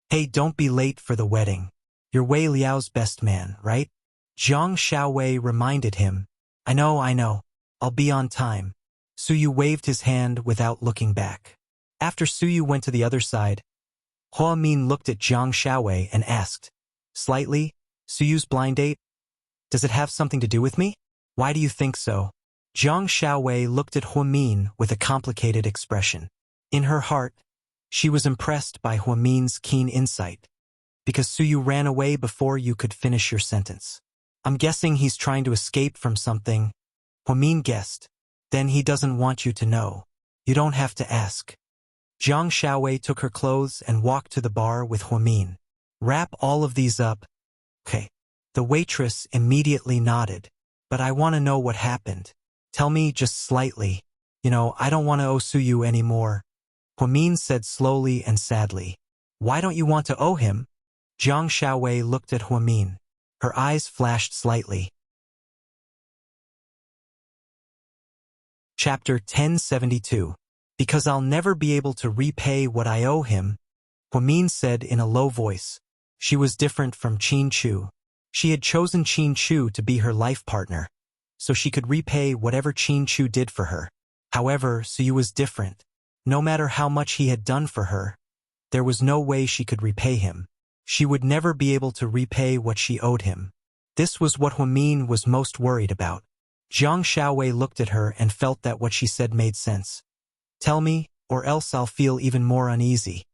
"Hey, don't be late for the wedding. You're Wei Liao's best man, right?" Zhang Xiaowei reminded him. I know. I'll be on time." Suyu waved his hand without looking back. After Suyu went to the other side, Huamin looked at Zhang Xiaowei and asked, "Slightly, Suyu's blind date? Does it have something to do with me? Why do you think so?" Zhang Xiaowei looked at Huamin with a complicated expression. In her heart, she was impressed by Huamin's keen insight. "Because Suyu ran away before you could finish your sentence. I'm guessing he's trying to escape from something." Huamin guessed. "Then he doesn't want you to know. You don't have to ask." Zhang Xiaowei took her clothes and walked to the bar with Huamin. "Wrap all of these up." "Okay." The waitress immediately nodded. "But I want to know what happened. Tell me just slightly. I don't want to owe Suyu anymore." Huamin said slowly and sadly. "Why don't you want to owe him?" Zhang Xiaowei looked at Huamin. Her eyes flashed slightly. Chapter 1072. "Because I'll never be able to repay what I owe him," Huamin said in a low voice. She was different from Qin Chu. She had chosen Qin Chu to be her life partner, so she could repay whatever Qin Chu did for her. However, Suyu was different. No matter how much he had done for her, there was no way she could repay him. She would never be able to repay what she owed him. This was what Huamin was most worried about. Zhang Xiaowei looked at her and felt that what she said made sense. "Tell me, or else I'll feel even more uneasy."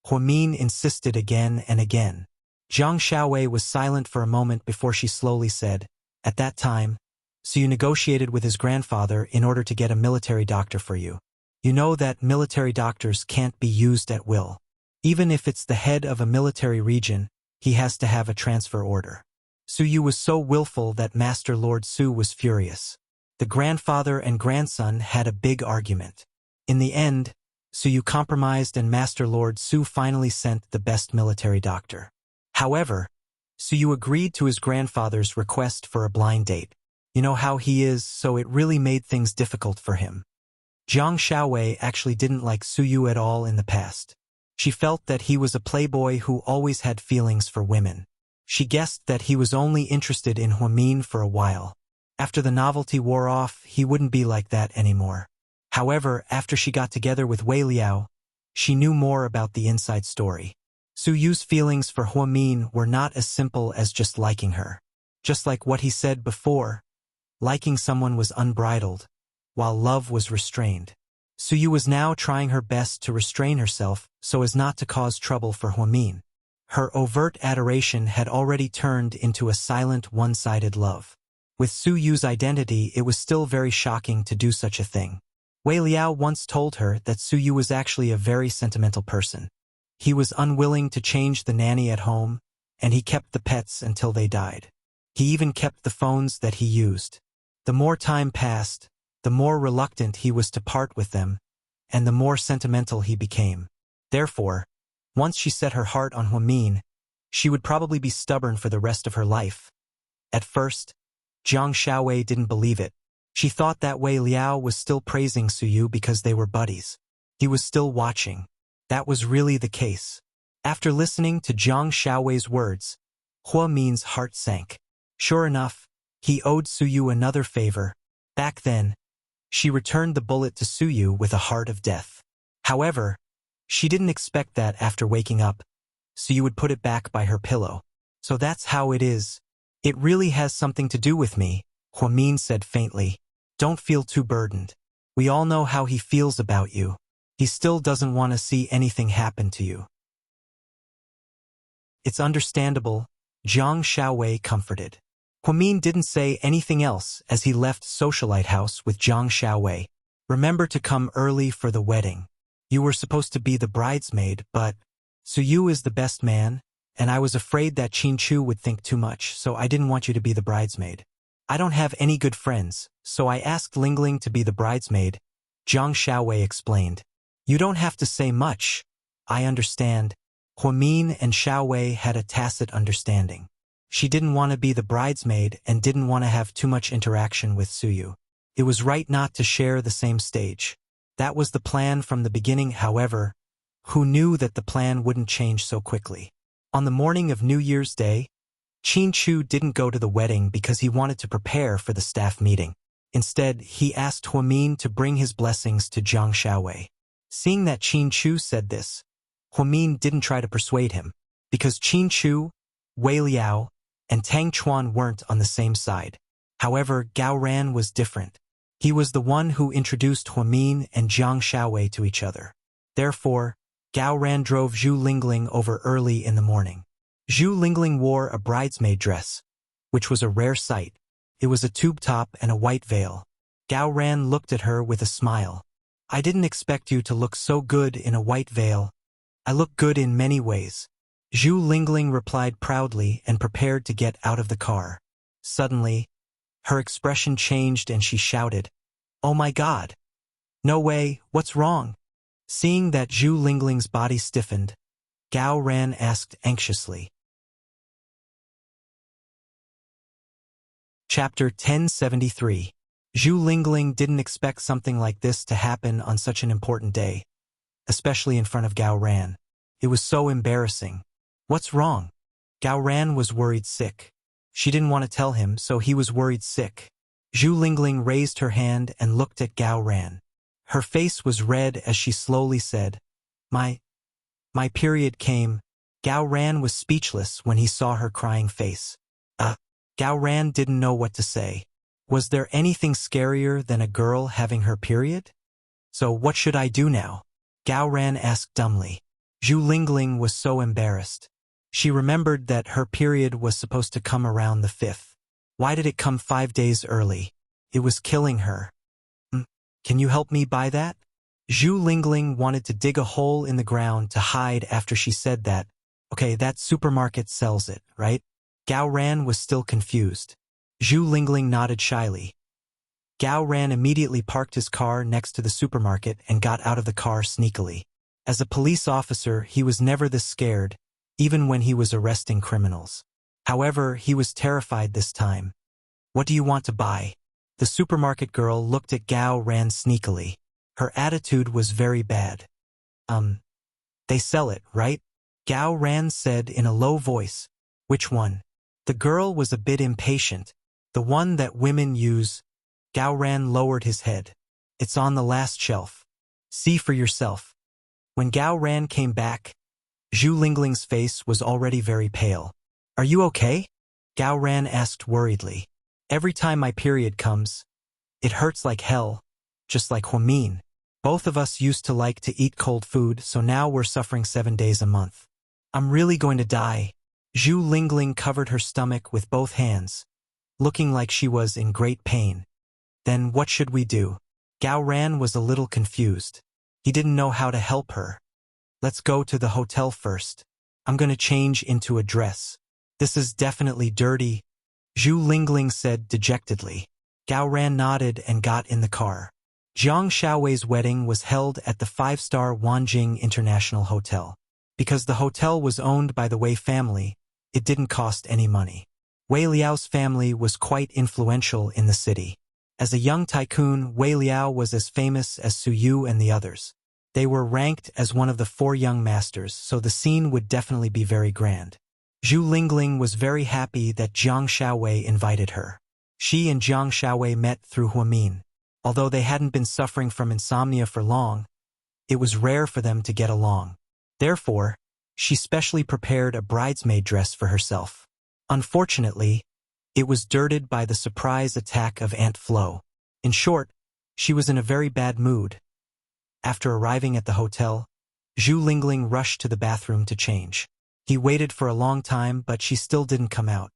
Huamin insisted again and again. Zhang Xiaowei was silent for a moment before she slowly said, "At that time, Suyu negotiated with his grandfather in order to get a military doctor for you. You know that military doctors can't be used at will. Even if it's the head of a military region, he has to have a transfer order." Suyu was so willful that Master Lord Su was furious. The grandfather and grandson had a big argument. In the end, Suyu compromised and Master Lord Su finally sent the best military doctor. However, Suyu agreed to his grandfather's request for a blind date. You know how he is, so it really made things difficult for him. Zhang Xiaowei actually didn't like Suyu at all in the past. She felt that he was a playboy who always had feelings for women. She guessed that he was only interested in Huamin for a while. After the novelty wore off, he wouldn't be like that anymore. However, after she got together with Wei Liao, she knew more about the inside story. Suyu's feelings for Huamin were not as simple as just liking her. Just like what he said before, liking someone was unbridled, while love was restrained. Suyu was now trying her best to restrain herself so as not to cause trouble for Huamin. Her overt adoration had already turned into a silent, one-sided love. With Suyu's identity, it was still very shocking to do such a thing. Wei Liao once told her that Suyu was actually a very sentimental person. He was unwilling to change the nanny at home, and he kept the pets until they died. He even kept the phones that he used. The more time passed, the more reluctant he was to part with them, and the more sentimental he became. Therefore, once she set her heart on Huamin, she would probably be stubborn for the rest of her life. At first, Jiang Xiaowei didn't believe it. She thought that Wei Liao was still praising Suyu because they were buddies. He was still watching. That was really the case. After listening to Jiang Xiaowei's words, Huamin's heart sank. Sure enough, he owed Suyu another favor. Back then, she returned the bullet to Suyu with a heart of death. However, she didn't expect that after waking up, Suyu would put it back by her pillow. So that's how it is. It really has something to do with me, Huamin said faintly. Don't feel too burdened. We all know how he feels about you. He still doesn't want to see anything happen to you. It's understandable, Jiang Xiaowei comforted. Huamin didn't say anything else as he left Socialite House with Jiang Xiaowei. Remember to come early for the wedding. You were supposed to be the bridesmaid, but Suyu is the best man, and I was afraid that Qin Chu would think too much, so I didn't want you to be the bridesmaid. I don't have any good friends, so I asked Lingling to be the bridesmaid, Jiang Xiaowei explained. You don't have to say much. I understand. Huamin and Xiaowei had a tacit understanding. She didn't want to be the bridesmaid and didn't want to have too much interaction with Suyu. It was right not to share the same stage. That was the plan from the beginning, however. Who knew that the plan wouldn't change so quickly? On the morning of New Year's Day, Qin Chu didn't go to the wedding because he wanted to prepare for the staff meeting. Instead, he asked Huamin to bring his blessings to Jiang Xiaowei. Seeing that Qin Chu said this, Huamin didn't try to persuade him, because Qin Chu, Wei Liao, and Tang Chuan weren't on the same side. However, Gao Ran was different. He was the one who introduced Huamin and Jiang Xiaowei to each other. Therefore, Gao Ran drove Zhu Lingling over early in the morning. Zhu Lingling wore a bridesmaid dress, which was a rare sight. It was a tube top and a white veil. Gao Ran looked at her with a smile. I didn't expect you to look so good in a white veil. I look good in many ways. Zhu Lingling replied proudly and prepared to get out of the car. Suddenly, her expression changed and she shouted, "Oh my God! No way, what's wrong?" Seeing that Zhu Lingling's body stiffened, Gao Ran asked anxiously. Chapter 1073. Zhu Lingling didn't expect something like this to happen on such an important day, especially in front of Gao Ran. It was so embarrassing. What's wrong? Gao Ran was worried sick. She didn't want to tell him, so he was worried sick. Zhu Lingling raised her hand and looked at Gao Ran. Her face was red as she slowly said, My period came." Gao Ran was speechless when he saw her crying face. Gao Ran didn't know what to say. Was there anything scarier than a girl having her period? So what should I do now? Gao Ran asked dumbly. Zhu Lingling was so embarrassed. She remembered that her period was supposed to come around the 5th. Why did it come 5 days early? It was killing her. Can you help me buy that? Zhu Lingling wanted to dig a hole in the ground to hide after she said that. Okay, that supermarket sells it, right? Gao Ran was still confused. Zhu Lingling nodded shyly. Gao Ran immediately parked his car next to the supermarket and got out of the car sneakily. As a police officer, he was never this scared, even when he was arresting criminals. However, he was terrified this time. What do you want to buy? The supermarket girl looked at Gao Ran sneakily. Her attitude was very bad. They sell it, right? Gao Ran said in a low voice. Which one? The girl was a bit impatient. The one that women use. Gao Ran lowered his head. It's on the last shelf. See for yourself. When Gao Ran came back, Zhu Lingling's face was already very pale. Are you okay? Gao Ran asked worriedly. Every time my period comes, it hurts like hell, just like Huamin. Both of us used to like to eat cold food, so now we're suffering 7 days a month. I'm really going to die. Zhu Lingling covered her stomach with both hands, looking like she was in great pain. Then what should we do? Gao Ran was a little confused. He didn't know how to help her. Let's go to the hotel first. I'm going to change into a dress. This is definitely dirty, Zhu Lingling said dejectedly. Gao Ran nodded and got in the car. Jiang Xiaowei's wedding was held at the 5-star Wanjing International Hotel. Because the hotel was owned by the Wei family, it didn't cost any money. Wei Liao's family was quite influential in the city. As a young tycoon, Wei Liao was as famous as Su Yu and the others. They were ranked as one of the 4 young masters, so the scene would definitely be very grand. Zhu Lingling was very happy that Jiang Xiaowei invited her. She and Jiang Xiaowei met through Huamin. Although they hadn't been suffering from insomnia for long, it was rare for them to get along. Therefore, she specially prepared a bridesmaid dress for herself. Unfortunately, it was dirted by the surprise attack of Aunt Flo. In short, she was in a very bad mood. After arriving at the hotel, Zhu Lingling rushed to the bathroom to change. He waited for a long time, but she still didn't come out.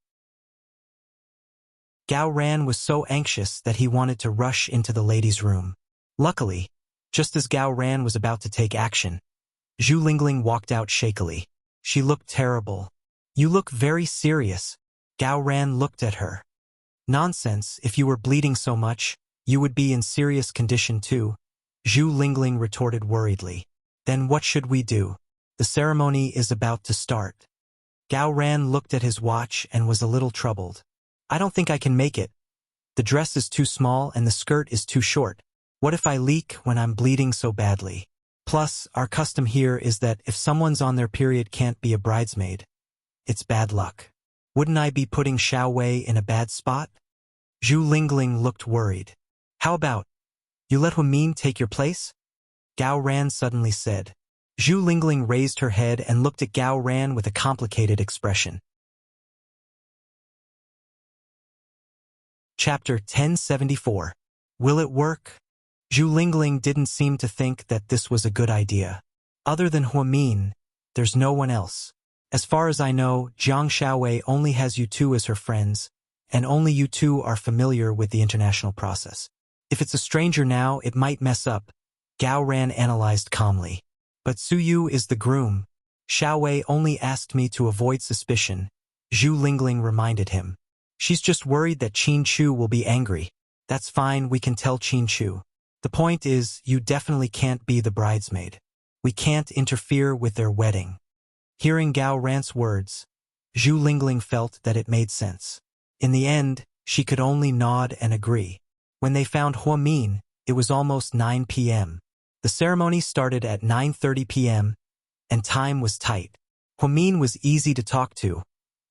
Gao Ran was so anxious that he wanted to rush into the ladies' room. Luckily, just as Gao Ran was about to take action, Zhu Lingling walked out shakily. She looked terrible. You look very serious. Gao Ran looked at her. Nonsense, if you were bleeding so much, you would be in serious condition too, Zhu Lingling retorted worriedly. Then what should we do? The ceremony is about to start. Gao Ran looked at his watch and was a little troubled. I don't think I can make it. The dress is too small and the skirt is too short. What if I leak when I'm bleeding so badly? Plus, our custom here is that if someone's on their period can't be a bridesmaid. It's bad luck. Wouldn't I be putting Xiao Wei in a bad spot? Zhu Lingling looked worried. How about, you let Huamin take your place? Gao Ran suddenly said. Zhu Lingling raised her head and looked at Gao Ran with a complicated expression. Chapter 1074. Will it work? Zhu Lingling didn't seem to think that this was a good idea. Other than Huamin, there's no one else. As far as I know, Jiang Xiaowei only has you two as her friends, and only you two are familiar with the international process. If it's a stranger now, it might mess up, Gao Ran analyzed calmly. But Su Yu is the groom. Xiaowei only asked me to avoid suspicion, Zhu Lingling reminded him. She's just worried that Qin Chu will be angry. That's fine, we can tell Qin Chu. The point is, you definitely can't be the bridesmaid. We can't interfere with their wedding. Hearing Gao Ran's words, Zhu Lingling felt that it made sense. In the end, she could only nod and agree. When they found Huamin, it was almost 9 p.m. The ceremony started at 9:30 p.m., and time was tight. Huamin was easy to talk to,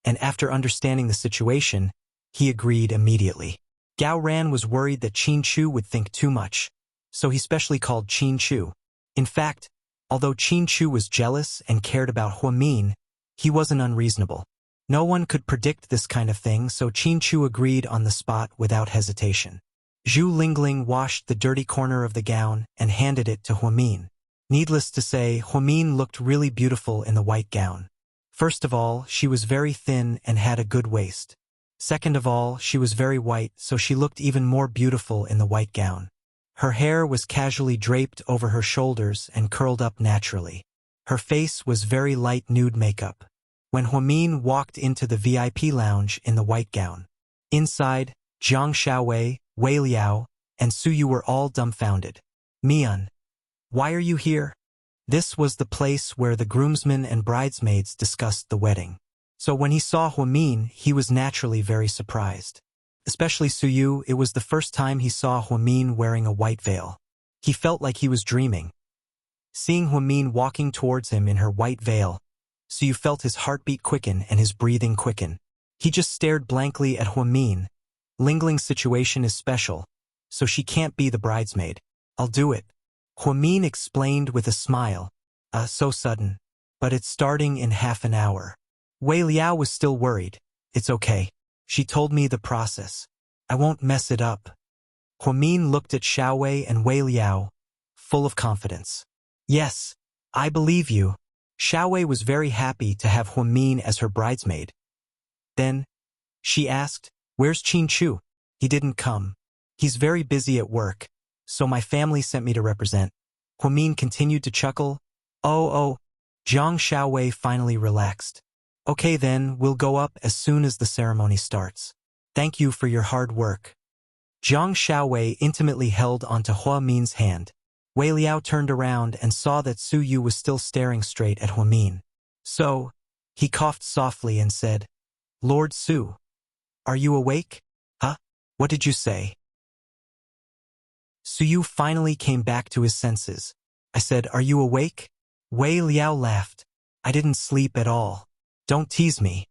and after understanding the situation, he agreed immediately. Gao Ran was worried that Qin Chu would think too much, so he specially called Qin Chu. In fact, although Qin Chu was jealous and cared about Huamin, he wasn't unreasonable. No one could predict this kind of thing, so Qin Chu agreed on the spot without hesitation. Zhu Lingling washed the dirty corner of the gown and handed it to Huamin. Needless to say, Huamin looked really beautiful in the white gown. First of all, she was very thin and had a good waist. Second of all, she was very white, so she looked even more beautiful in the white gown. Her hair was casually draped over her shoulders and curled up naturally. Her face was very light nude makeup. When Huamin walked into the VIP lounge in the white gown, inside, Jiang Xiaowei, Wei Liao, and Su Yu were all dumbfounded. Mian, why are you here? This was the place where the groomsmen and bridesmaids discussed the wedding. So when he saw Huamin, he was naturally very surprised. Especially Su Yu, it was the first time he saw Huamin wearing a white veil. He felt like he was dreaming. Seeing Huamin walking towards him in her white veil, Su Yu felt his heartbeat quicken and his breathing quicken. He just stared blankly at Huamin. Lingling's situation is special, so she can't be the bridesmaid. I'll do it. Huamin explained with a smile. So sudden. But it's starting in half an hour. Wei Liao was still worried. It's okay. She told me the process. I won't mess it up. Huamin looked at Xiaowei and Wei Liao, full of confidence. Yes, I believe you. Xiaowei was very happy to have Huamin as her bridesmaid. Then, she asked, where's Qin Chu? He didn't come. He's very busy at work, so my family sent me to represent. Huamin continued to chuckle. Oh, Jiang Xiaowei finally relaxed. Okay then, we'll go up as soon as the ceremony starts. Thank you for your hard work. Zhang Xiaowei intimately held onto Hua Min's hand. Wei Liao turned around and saw that Su Yu was still staring straight at Hua Min. So, he coughed softly and said, Lord Su, are you awake? Huh? What did you say? Su Yu finally came back to his senses. I said, are you awake? Wei Liao laughed. I didn't sleep at all. Don't tease me.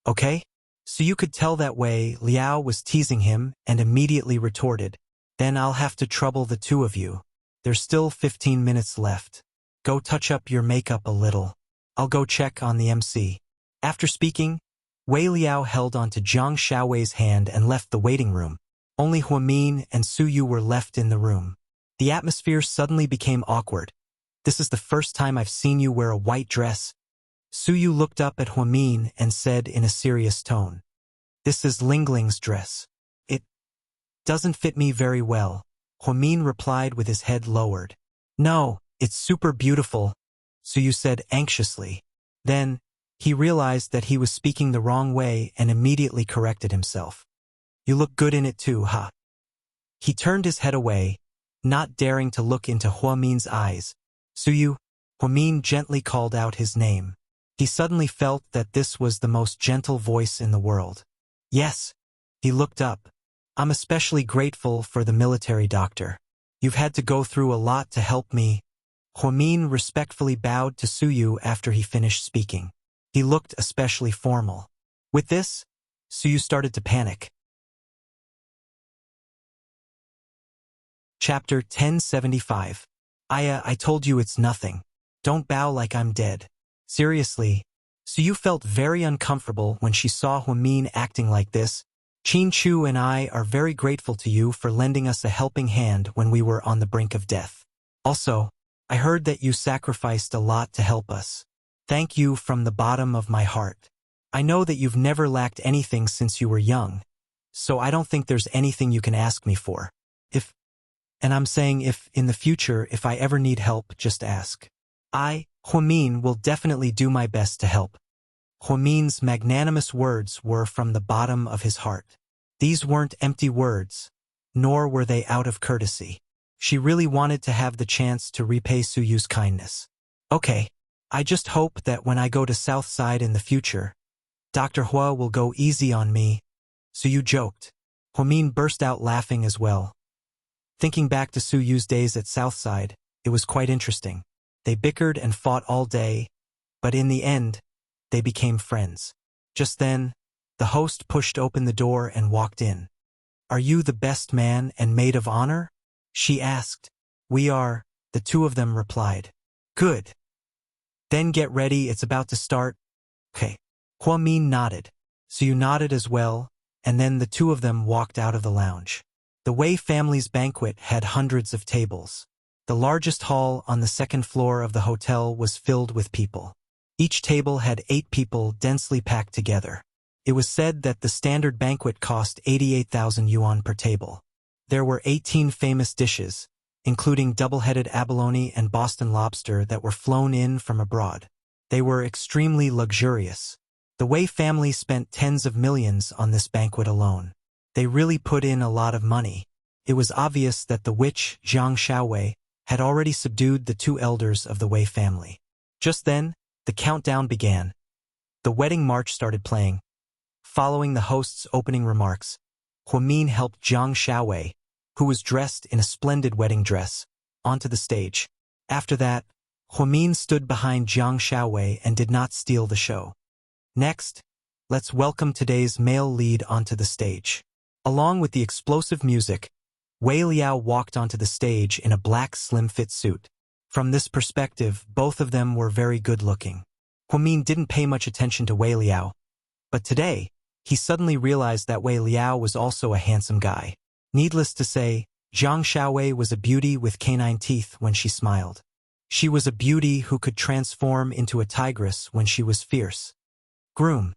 Okay? So you could tell that Wei Liao was teasing him and immediately retorted, then I'll have to trouble the two of you. There's still 15 minutes left. Go touch up your makeup a little. I'll go check on the MC. After speaking, Wei Liao held onto Zhang Xiaowei's hand and left the waiting room. Only Hua Min and Su Yu were left in the room. The atmosphere suddenly became awkward. This is the first time I've seen you wear a white dress. Su Yu looked up at Hua Min and said in a serious tone, This is Lingling's dress. It doesn't fit me very well. Hua Min replied with his head lowered. No, it's super beautiful, Su Yu said anxiously. Then, he realized that he was speaking the wrong way and immediately corrected himself. You look good in it too, huh? He turned his head away, not daring to look into Hua Min's eyes. Su Yu, Hua Min gently called out his name. He suddenly felt that this was the most gentle voice in the world. Yes. He looked up. I'm especially grateful for the military doctor. You've had to go through a lot to help me. Hua Min respectfully bowed to Su Yu after he finished speaking. He looked especially formal. With this, Su Yu started to panic. Chapter 1075. Aya, I told you it's nothing. Don't bow like I'm dead. Seriously. Su Yu felt very uncomfortable when she saw Hua Min acting like this. Qin Chu and I are very grateful to you for lending us a helping hand when we were on the brink of death. Also, I heard that you sacrificed a lot to help us. Thank you from the bottom of my heart. I know that you've never lacked anything since you were young, so I don't think there's anything you can ask me for. And I'm saying if, in the future, if I ever need help, just ask. Hua Min, will definitely do my best to help. Hua Min's magnanimous words were from the bottom of his heart. These weren't empty words, nor were they out of courtesy. She really wanted to have the chance to repay Su Yu's kindness. Okay, I just hope that when I go to Southside in the future, Dr. Hua will go easy on me. Su Yu joked. Hua Min burst out laughing as well. Thinking back to Su Yu's days at Southside, it was quite interesting. They bickered and fought all day, but in the end, they became friends. Just then, the host pushed open the door and walked in. Are you the best man and maid of honor? She asked. We are, the two of them replied. Good. Then get ready, it's about to start. Okay. Hua Min nodded. Su Yu nodded as well, and then the two of them walked out of the lounge. The Wei family's banquet had hundreds of tables. The largest hall on the second floor of the hotel was filled with people. Each table had 8 people densely packed together. It was said that the standard banquet cost 88,000 yuan per table. There were 18 famous dishes, including double-headed abalone and Boston lobster that were flown in from abroad. They were extremely luxurious. The Wei family spent tens of millions on this banquet alone. They really put in a lot of money. It was obvious that the witch, Zhang Xiaowei, had already subdued the 2 elders of the Wei family. Just then, the countdown began. The wedding march started playing. Following the host's opening remarks, Hua Min helped Zhang Xiaowei, who was dressed in a splendid wedding dress, onto the stage. After that, Hua Min stood behind Zhang Xiaowei and did not steal the show. Next, let's welcome today's male lead onto the stage. Along with the explosive music, Wei Liao walked onto the stage in a black slim-fit suit. From this perspective, both of them were very good-looking. Hua Min didn't pay much attention to Wei Liao, but today, he suddenly realized that Wei Liao was also a handsome guy. Needless to say, Zhang Xiaowei was a beauty with canine teeth when she smiled. She was a beauty who could transform into a tigress when she was fierce. Groom,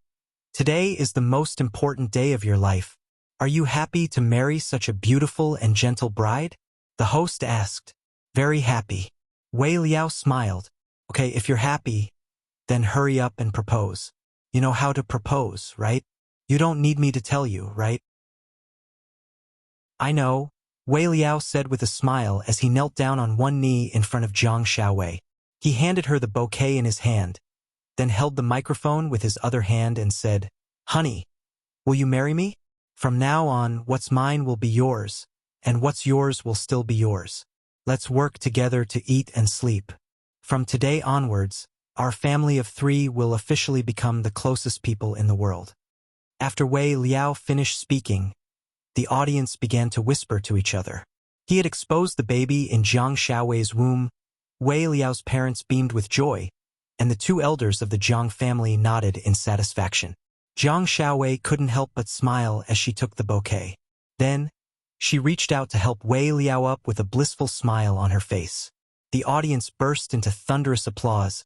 today is the most important day of your life. Are you happy to marry such a beautiful and gentle bride? The host asked. Very happy. Wei Liao smiled. Okay, if you're happy, then hurry up and propose. You know how to propose, right? You don't need me to tell you, right? I know, Wei Liao said with a smile as he knelt down on one knee in front of Zhang Xiaowei. He handed her the bouquet in his hand, then held the microphone with his other hand and said, "Honey, will you marry me? From now on, what's mine will be yours, and what's yours will still be yours. Let's work together to eat and sleep. From today onwards, our family of 3 will officially become the closest people in the world." After Wei Liao finished speaking, the audience began to whisper to each other. He had exposed the baby in Zhang Xiaowei's womb. Wei Liao's parents beamed with joy, and the 2 elders of the Zhang family nodded in satisfaction. Zhang Xiaowei couldn't help but smile as she took the bouquet. Then, she reached out to help Wei Liao up with a blissful smile on her face. The audience burst into thunderous applause.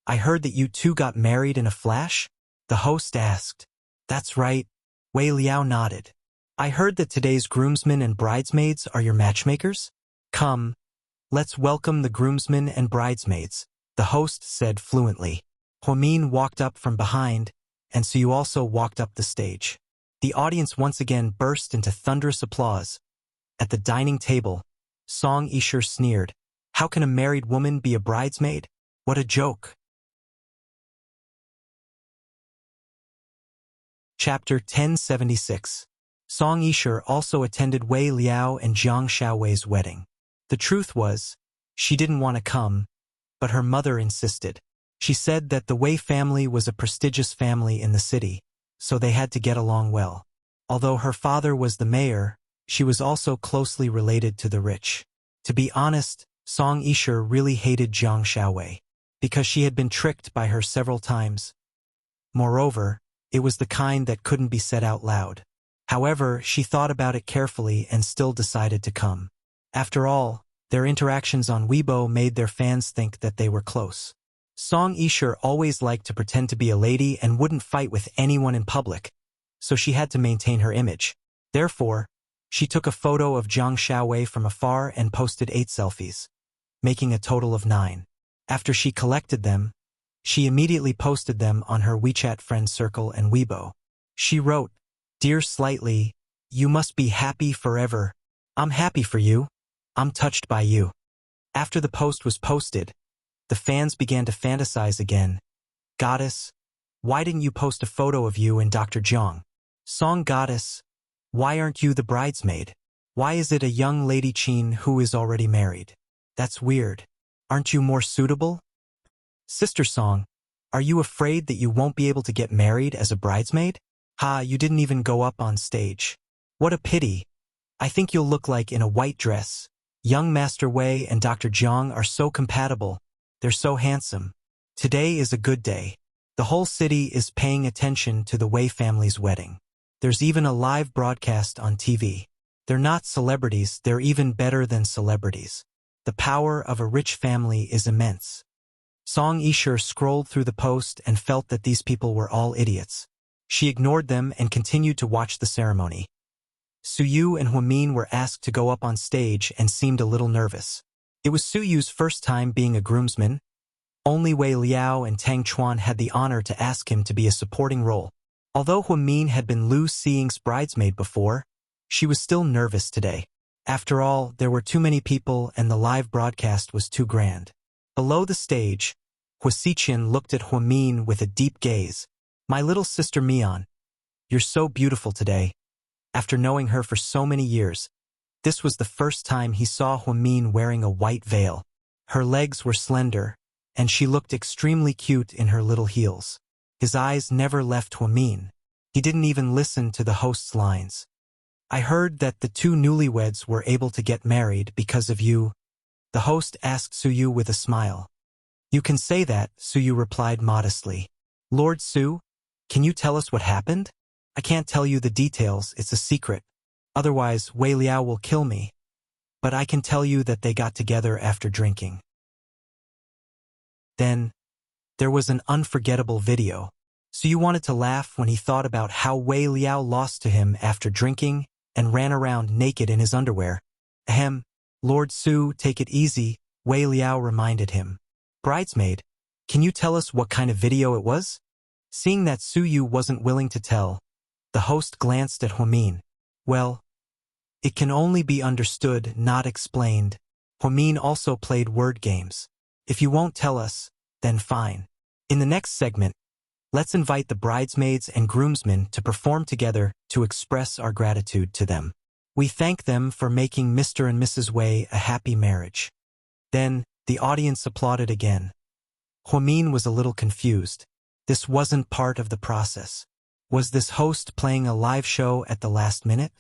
"I heard that you 2 got married in a flash?" the host asked. "That's right," Wei Liao nodded. "I heard that today's groomsmen and bridesmaids are your matchmakers? Come, let's welcome the groomsmen and bridesmaids," the host said fluently. Huamin walked up from behind, and Suyu also walked up the stage. The audience once again burst into thunderous applause. At the dining table, Song Yisher sneered, "How can a married woman be a bridesmaid? What a joke." Chapter 1076. Song Yisher also attended Wei Liao and Zhang Xiaowei's wedding. The truth was, she didn't want to come, but her mother insisted. She said that the Wei family was a prestigious family in the city, so they had to get along well. Although her father was the mayor, she was also closely related to the rich. To be honest, Song Yisher really hated Zhang Xiaowei, because she had been tricked by her several times. Moreover, it was the kind that couldn't be said out loud. However, she thought about it carefully and still decided to come. After all, their interactions on Weibo made their fans think that they were close. Song Yisher always liked to pretend to be a lady and wouldn't fight with anyone in public, so she had to maintain her image. Therefore, she took a photo of Zhang Xiaowei from afar and posted 8 selfies, making a total of 9. After she collected them, she immediately posted them on her WeChat friend circle and Weibo. She wrote, "Dear Slightly, you must be happy forever. I'm happy for you. I'm touched by you." After the post was posted, the fans began to fantasize again. "Goddess, why didn't you post a photo of you and Dr. Zhang? Song Goddess, why aren't you the bridesmaid? Why is it a young lady Qin who is already married? That's weird. Aren't you more suitable? Sister Song, are you afraid that you won't be able to get married as a bridesmaid? Ha, you didn't even go up on stage. What a pity. I think you'll look like in a white dress. Young Master Wei and Dr. Zhang are so compatible. They're so handsome. Today is a good day. The whole city is paying attention to the Wei family's wedding. There's even a live broadcast on TV. They're not celebrities, they're even better than celebrities. The power of a rich family is immense." Song Yisher scrolled through the post and felt that these people were all idiots. She ignored them and continued to watch the ceremony. Suyu and Huamin were asked to go up on stage and seemed a little nervous. It was Suyu's first time being a groomsman. Only Wei Liao and Tang Chuan had the honor to ask him to be a supporting role. Although Huamin had been Lu Xiying's bridesmaid before, she was still nervous today. After all, there were too many people and the live broadcast was too grand. Below the stage, Hua Xiqian looked at Huamin with a deep gaze. "My little sister Mian, you're so beautiful today." After knowing her for so many years, this was the first time he saw Huamin wearing a white veil. Her legs were slender, and she looked extremely cute in her little heels. His eyes never left Huamin. He didn't even listen to the host's lines. "I heard that the 2 newlyweds were able to get married because of you," the host asked Suyu with a smile. "You can say that," Suyu replied modestly. "Lord Su, can you tell us what happened? I can't tell you the details, it's a secret. Otherwise, Wei Liao will kill me. But I can tell you that they got together after drinking." Then, there was an unforgettable video. Suyu wanted to laugh when he thought about how Wei Liao lost to him after drinking and ran around naked in his underwear. "Ahem, Lord Su, take it easy," Wei Liao reminded him. "Bridesmaid, can you tell us what kind of video it was?" Seeing that Suyu wasn't willing to tell, the host glanced at Hwamin. Well, it can only be understood, not explained. Hwamin also played word games. If you won't tell us, then fine. In the next segment, let's invite the bridesmaids and groomsmen to perform together to express our gratitude to them. We thank them for making Mr. and Mrs. Wei a happy marriage. Then, the audience applauded again. Hwamin was a little confused. This wasn't part of the process. Was this host playing a live show at the last minute?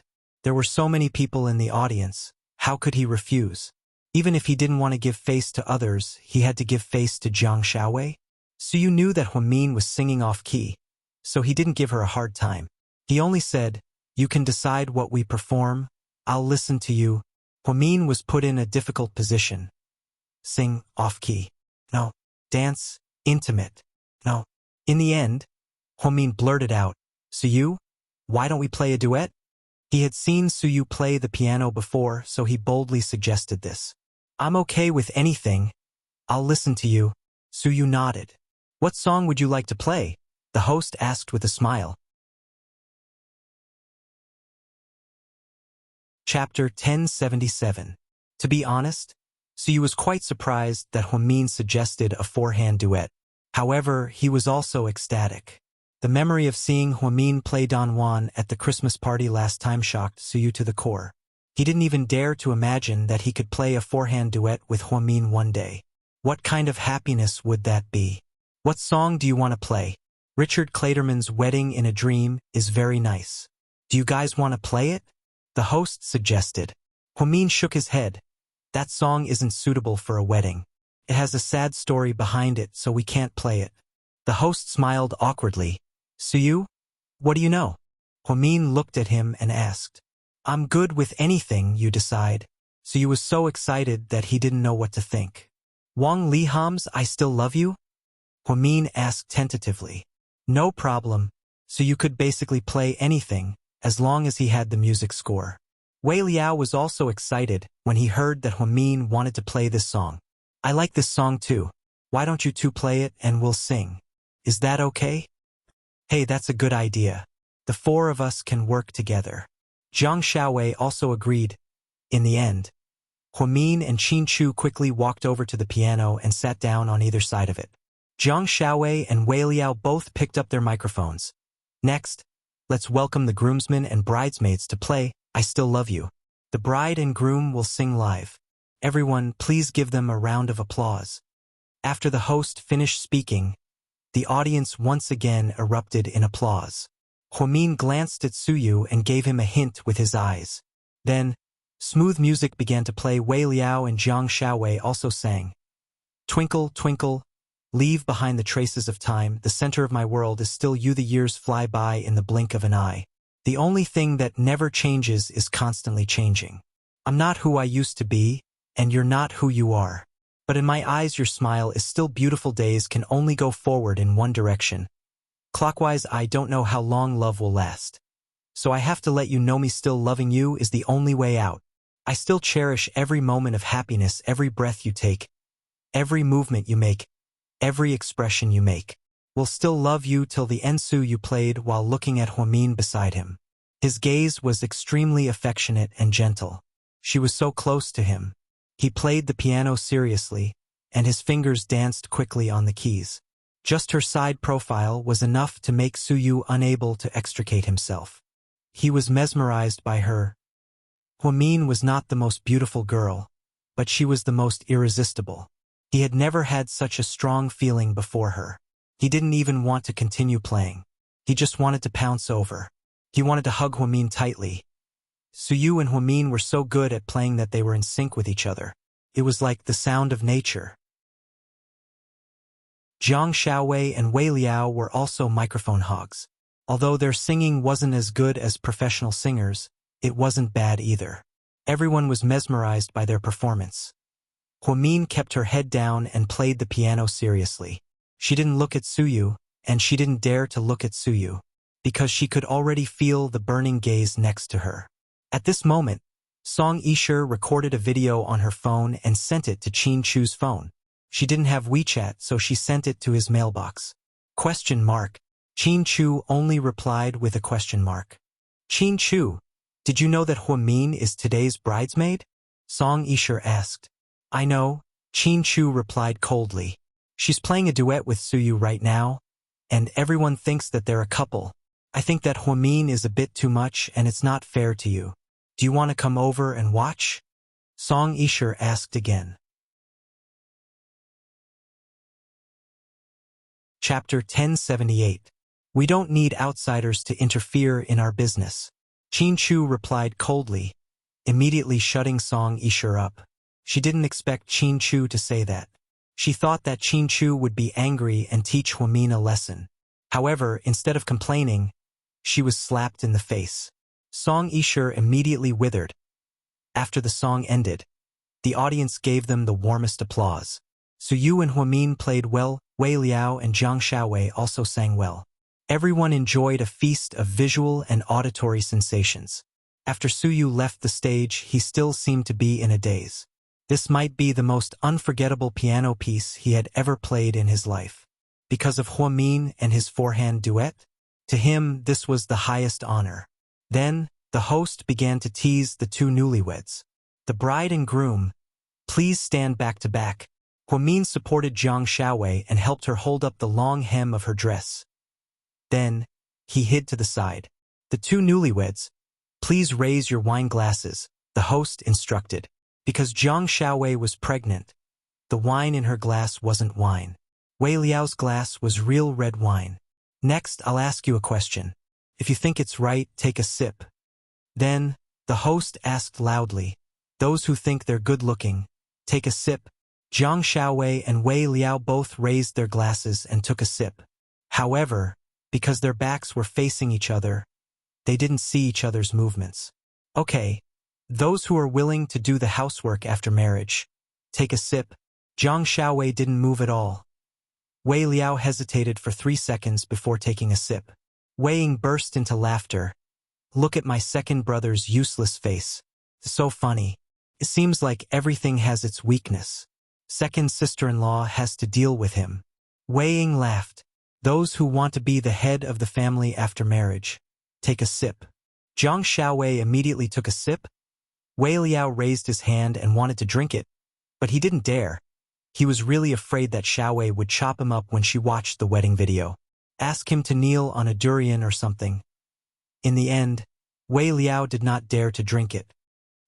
There were so many people in the audience. How could he refuse? Even if he didn't want to give face to others, he had to give face to Jiang Xiaowei. Suyu knew that Hwamin was singing off-key, so he didn't give her a hard time. He only said, "You can decide what we perform. I'll listen to you." Hwamin was put in a difficult position. Sing off-key. No. Dance intimate. No. In the end, Hwamin blurted out, "Suyu, why don't we play a duet?" He had seen Suyu play the piano before, so he boldly suggested this. "I'm okay with anything. I'll listen to you." Suyu nodded. "What song would you like to play?" the host asked with a smile. Chapter 1077. To be honest, Suyu was quite surprised that Hwamin suggested a four-hand duet. However, he was also ecstatic. The memory of seeing Hwamin play Don Juan at the Christmas party last time shocked Suyu to the core. He didn't even dare to imagine that he could play a four-hand duet with Hwamin one day. What kind of happiness would that be? "What song do you want to play?" Richard Clayderman's Wedding in a Dream is very nice. "Do you guys want to play it?" the host suggested. Hwamin shook his head. "That song isn't suitable for a wedding. It has a sad story behind it, so we can't play it." The host smiled awkwardly. "Suyu, what do you know?" Hwamin looked at him and asked. "I'm good with anything you decide." Suyu was so excited that he didn't know what to think. "Wang Liham's I Still Love You?" Hwamin asked tentatively. "No problem, so you could basically play anything, as long as he had the music score." Wei Liao was also excited when he heard that Hwamin wanted to play this song. "I like this song too. Why don't you two play it and we'll sing? Is that okay?" "Hey, that's a good idea. The four of us can work together." Jiang Xiaowei also agreed. In the end, Hwamin and Qin Chu quickly walked over to the piano and sat down on either side of it. Jiang Xiaowei and Wei Liao both picked up their microphones. "Next, let's welcome the groomsmen and bridesmaids to play I Still Love You." The bride and groom will sing live. Everyone, please give them a round of applause. After the host finished speaking, the audience once again erupted in applause. Hwamin glanced at Suyu and gave him a hint with his eyes. Then, smooth music began to play. Wei Liao and Jiang Xiaowei also sang. "Twinkle, twinkle, leave behind the traces of time, the center of my world is still you, the years fly by in the blink of an eye. The only thing that never changes is constantly changing. I'm not who I used to be, and you're not who you are. But in my eyes your smile is still beautiful. Days can only go forward in one direction. Clockwise, I don't know how long love will last. So I have to let you know me still loving you is the only way out. I still cherish every moment of happiness, every breath you take, every movement you make, every expression you make. Will still love you till the end." Suyu played while looking at Hwamin beside him. His gaze was extremely affectionate and gentle. She was so close to him. He played the piano seriously, and his fingers danced quickly on the keys. Just her side profile was enough to make Suyu unable to extricate himself. He was mesmerized by her. Hwamin was not the most beautiful girl, but she was the most irresistible. He had never had such a strong feeling before her. He didn't even want to continue playing. He just wanted to pounce over. He wanted to hug Hwamin tightly. Suyu and Hwamin were so good at playing that they were in sync with each other. It was like the sound of nature. Jiang Xiaowei and Wei Liao were also microphone hogs. Although their singing wasn't as good as professional singers, it wasn't bad either. Everyone was mesmerized by their performance. Hwamin kept her head down and played the piano seriously. She didn't look at Suyu, and she didn't dare to look at Suyu, because she could already feel the burning gaze next to her. At this moment, Song Yisher recorded a video on her phone and sent it to Qin Chu's phone. She didn't have WeChat, so she sent it to his mailbox. Question mark. Qin Chu only replied with a question mark. Qin Chu, did you know that Huamin is today's bridesmaid? Song Yisher asked. I know, Qin Chu replied coldly. She's playing a duet with Suyu right now, and everyone thinks that they're a couple. I think that Huamin is a bit too much and it's not fair to you. Do you want to come over and watch? Song Yisher asked again. Chapter 1078. We don't need outsiders to interfere in our business. Qin Chu replied coldly, immediately shutting Song Yisher up. She didn't expect Qin Chu to say that. She thought that Qin Chu would be angry and teach Huamin a lesson. However, instead of complaining, she was slapped in the face. Song Yisher immediately withered. After the song ended, the audience gave them the warmest applause. Suyu and Huamin played well, Wei Liao and Zhang Xiaowei also sang well. Everyone enjoyed a feast of visual and auditory sensations. After Suyu left the stage, he still seemed to be in a daze. This might be the most unforgettable piano piece he had ever played in his life. Because of Huamin and his forehand duet, to him this was the highest honor. Then, the host began to tease the two newlyweds. The bride and groom, please stand back to back. Huamin supported Zhang Xiaowei and helped her hold up the long hem of her dress. Then, he hid to the side. The two newlyweds, please raise your wine glasses, the host instructed. Because Zhang Xiaowei was pregnant, the wine in her glass wasn't wine. Wei Liao's glass was real red wine. Next, I'll ask you a question. If you think it's right, take a sip. Then, the host asked loudly, those who think they're good-looking, take a sip. Zhang Xiaowei and Wei Liao both raised their glasses and took a sip. However, because their backs were facing each other, they didn't see each other's movements. Okay, those who are willing to do the housework after marriage, take a sip. Zhang Xiaowei didn't move at all. Wei Liao hesitated for 3 seconds before taking a sip. Wei Ying burst into laughter. Look at my second brother's useless face. So funny. It seems like everything has its weakness. Second sister-in-law has to deal with him. Wei Ying laughed. Those who want to be the head of the family after marriage, take a sip. Zhang Xiaowei immediately took a sip. Wei Liao raised his hand and wanted to drink it, but he didn't dare. He was really afraid that Xiaowei would chop him up when she watched the wedding video. Ask him to kneel on a durian or something. In the end, Wei Liao did not dare to drink it.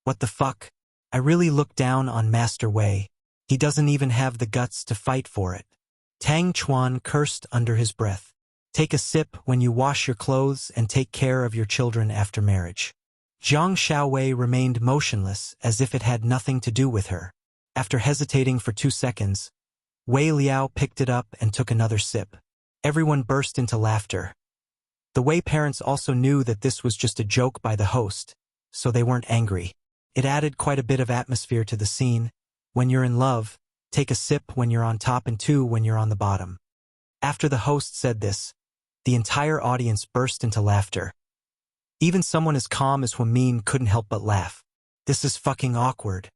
What the fuck? I really look down on Master Wei. He doesn't even have the guts to fight for it. Tang Chuan cursed under his breath. Take a sip when you wash your clothes and take care of your children after marriage. Zhang Xiaowei remained motionless as if it had nothing to do with her. After hesitating for 2 seconds, Wei Liao picked it up and took another sip. Everyone burst into laughter. The Wei parents also knew that this was just a joke by the host, so they weren't angry. It added quite a bit of atmosphere to the scene. When you're in love, take a sip when you're on top and 2 when you're on the bottom. After the host said this, the entire audience burst into laughter. Even someone as calm as Huamin couldn't help but laugh. This is fucking awkward.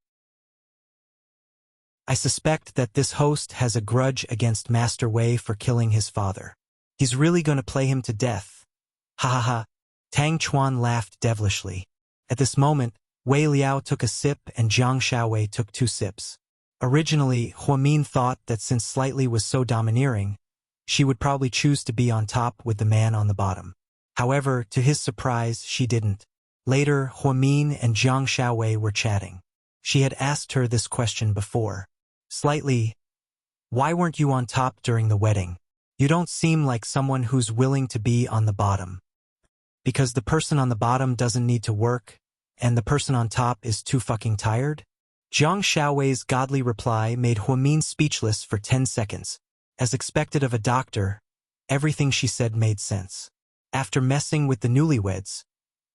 I suspect that this host has a grudge against Master Wei for killing his father. He's really going to play him to death. Ha ha ha. Tang Chuan laughed devilishly. At this moment, Wei Liao took a sip and Zhang Xiaowei took 2 sips. Originally, Huamin thought that since Slightly was so domineering, she would probably choose to be on top with the man on the bottom. However, to his surprise, she didn't. Later, Huamin and Zhang Xiaowei were chatting. She had asked her this question before. Slightly, why weren't you on top during the wedding? You don't seem like someone who's willing to be on the bottom. Because the person on the bottom doesn't need to work, and the person on top is too fucking tired? Zhang Xiaowei's godly reply made Huamin speechless for 10 seconds. As expected of a doctor, everything she said made sense. After messing with the newlyweds,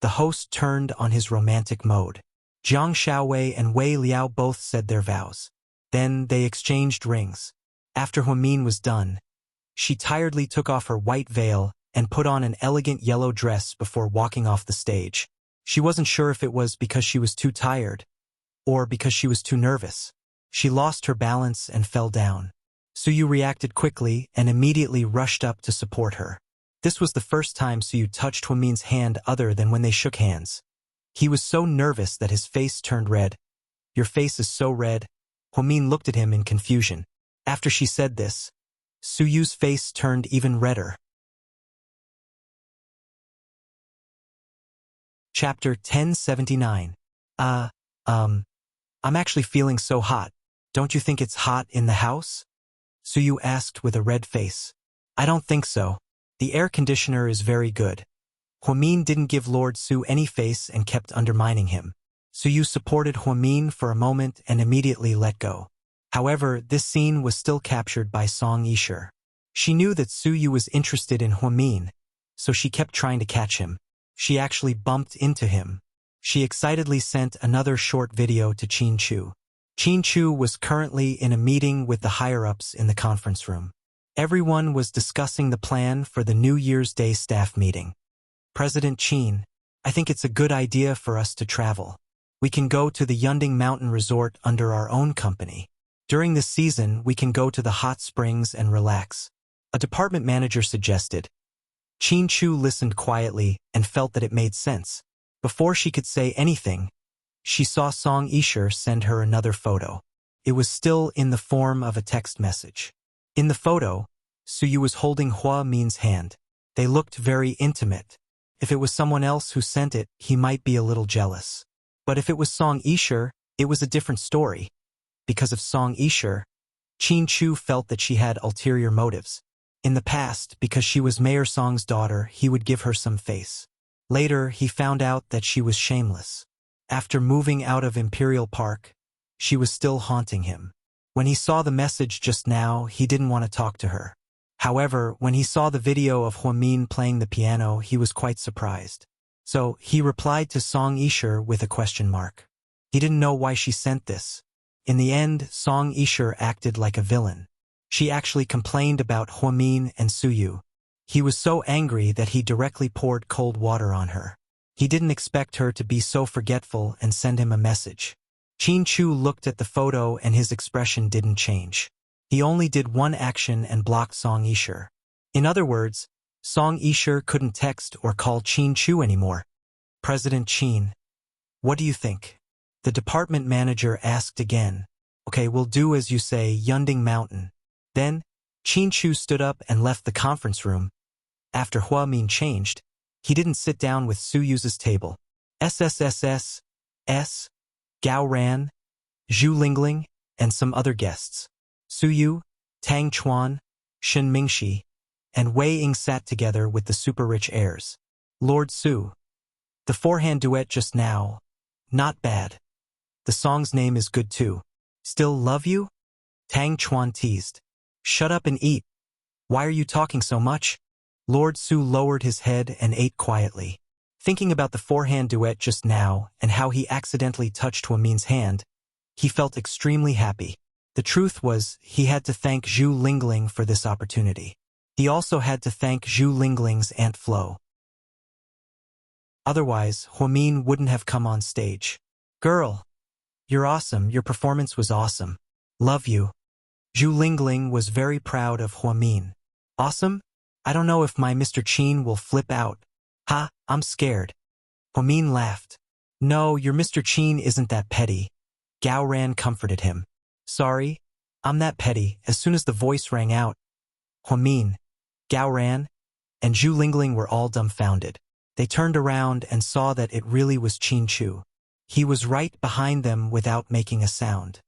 the host turned on his romantic mode. Zhang Xiaowei and Wei Liao both said their vows. Then they exchanged rings. After Huamin was done, she tiredly took off her white veil and put on an elegant yellow dress before walking off the stage. She wasn't sure if it was because she was too tired, or because she was too nervous. She lost her balance and fell down. Suyu reacted quickly and immediately rushed up to support her. This was the first time Suyu touched Huamin's hand other than when they shook hands. He was so nervous that his face turned red. Your face is so red. Huamin looked at him in confusion. After she said this, Suyu's face turned even redder. Chapter 1079. I'm actually feeling so hot. Don't you think it's hot in the house? Suyu asked with a red face. I don't think so. The air conditioner is very good. Huamin didn't give Lord Su any face and kept undermining him. Suyu supported Huamin for a moment and immediately let go. However, this scene was still captured by Song Yisher. She knew that Suyu was interested in Huamin, so she kept trying to catch him. She actually bumped into him. She excitedly sent another short video to Qin Chu. Qin Chu was currently in a meeting with the higher-ups in the conference room. Everyone was discussing the plan for the New Year's Day staff meeting. President Qin, I think it's a good idea for us to travel. We can go to the Yunding Mountain Resort under our own company. During this season, we can go to the hot springs and relax. A department manager suggested. Qin Chu listened quietly and felt that it made sense. Before she could say anything, she saw Song Yisher send her another photo. It was still in the form of a text message. In the photo, Suyu was holding Huamin's hand. They looked very intimate. If it was someone else who sent it, he might be a little jealous. But if it was Song Yisher, it was a different story. Because of Song Yisher, Qin Chu felt that she had ulterior motives. In the past, because she was Mayor Song's daughter, he would give her some face. Later, he found out that she was shameless. After moving out of Imperial Park, she was still haunting him. When he saw the message just now, he didn't want to talk to her. However, when he saw the video of Huamin playing the piano, he was quite surprised. So, he replied to Song Yisher with a question mark. He didn't know why she sent this. In the end, Song Yisher acted like a villain. She actually complained about Huamin and Suyu. He was so angry that he directly poured cold water on her. He didn't expect her to be so forgetful and send him a message. Qin Chu looked at the photo and his expression didn't change. He only did one action and blocked Song Yisher. In other words, Song Yisher couldn't text or call Qin Chu anymore. President Qin, what do you think? The department manager asked again. Okay, we'll do as you say, Yunding Mountain. Then, Qin Chu stood up and left the conference room. After Huamin changed, he didn't sit down with Suyu's table. SSSS, S, Gao Ran, Zhu Lingling, and some other guests. Suyu, Tang Chuan, Shen Mingxi, and Wei Ying sat together with the super-rich heirs. Lord Su. The forehand duet just now. Not bad. The song's name is good too. Still love you? Tang Chuan teased. Shut up and eat. Why are you talking so much? Lord Su lowered his head and ate quietly. Thinking about the forehand duet just now and how he accidentally touched Huamin's hand, he felt extremely happy. The truth was, he had to thank Zhu Lingling for this opportunity. He also had to thank Zhu Lingling's Aunt Flo. Otherwise, Huamin wouldn't have come on stage. Girl, you're awesome. Your performance was awesome. Love you. Zhu Lingling was very proud of Huamin. Awesome? I don't know if my Mr. Qin will flip out. Ha, I'm scared. Huamin laughed. No, your Mr. Qin isn't that petty. Gao Ran comforted him. Sorry, I'm that petty. As soon as the voice rang out, Huamin, Gao Ran, and Zhu Lingling were all dumbfounded. They turned around and saw that it really was Qin Chu. He was right behind them without making a sound.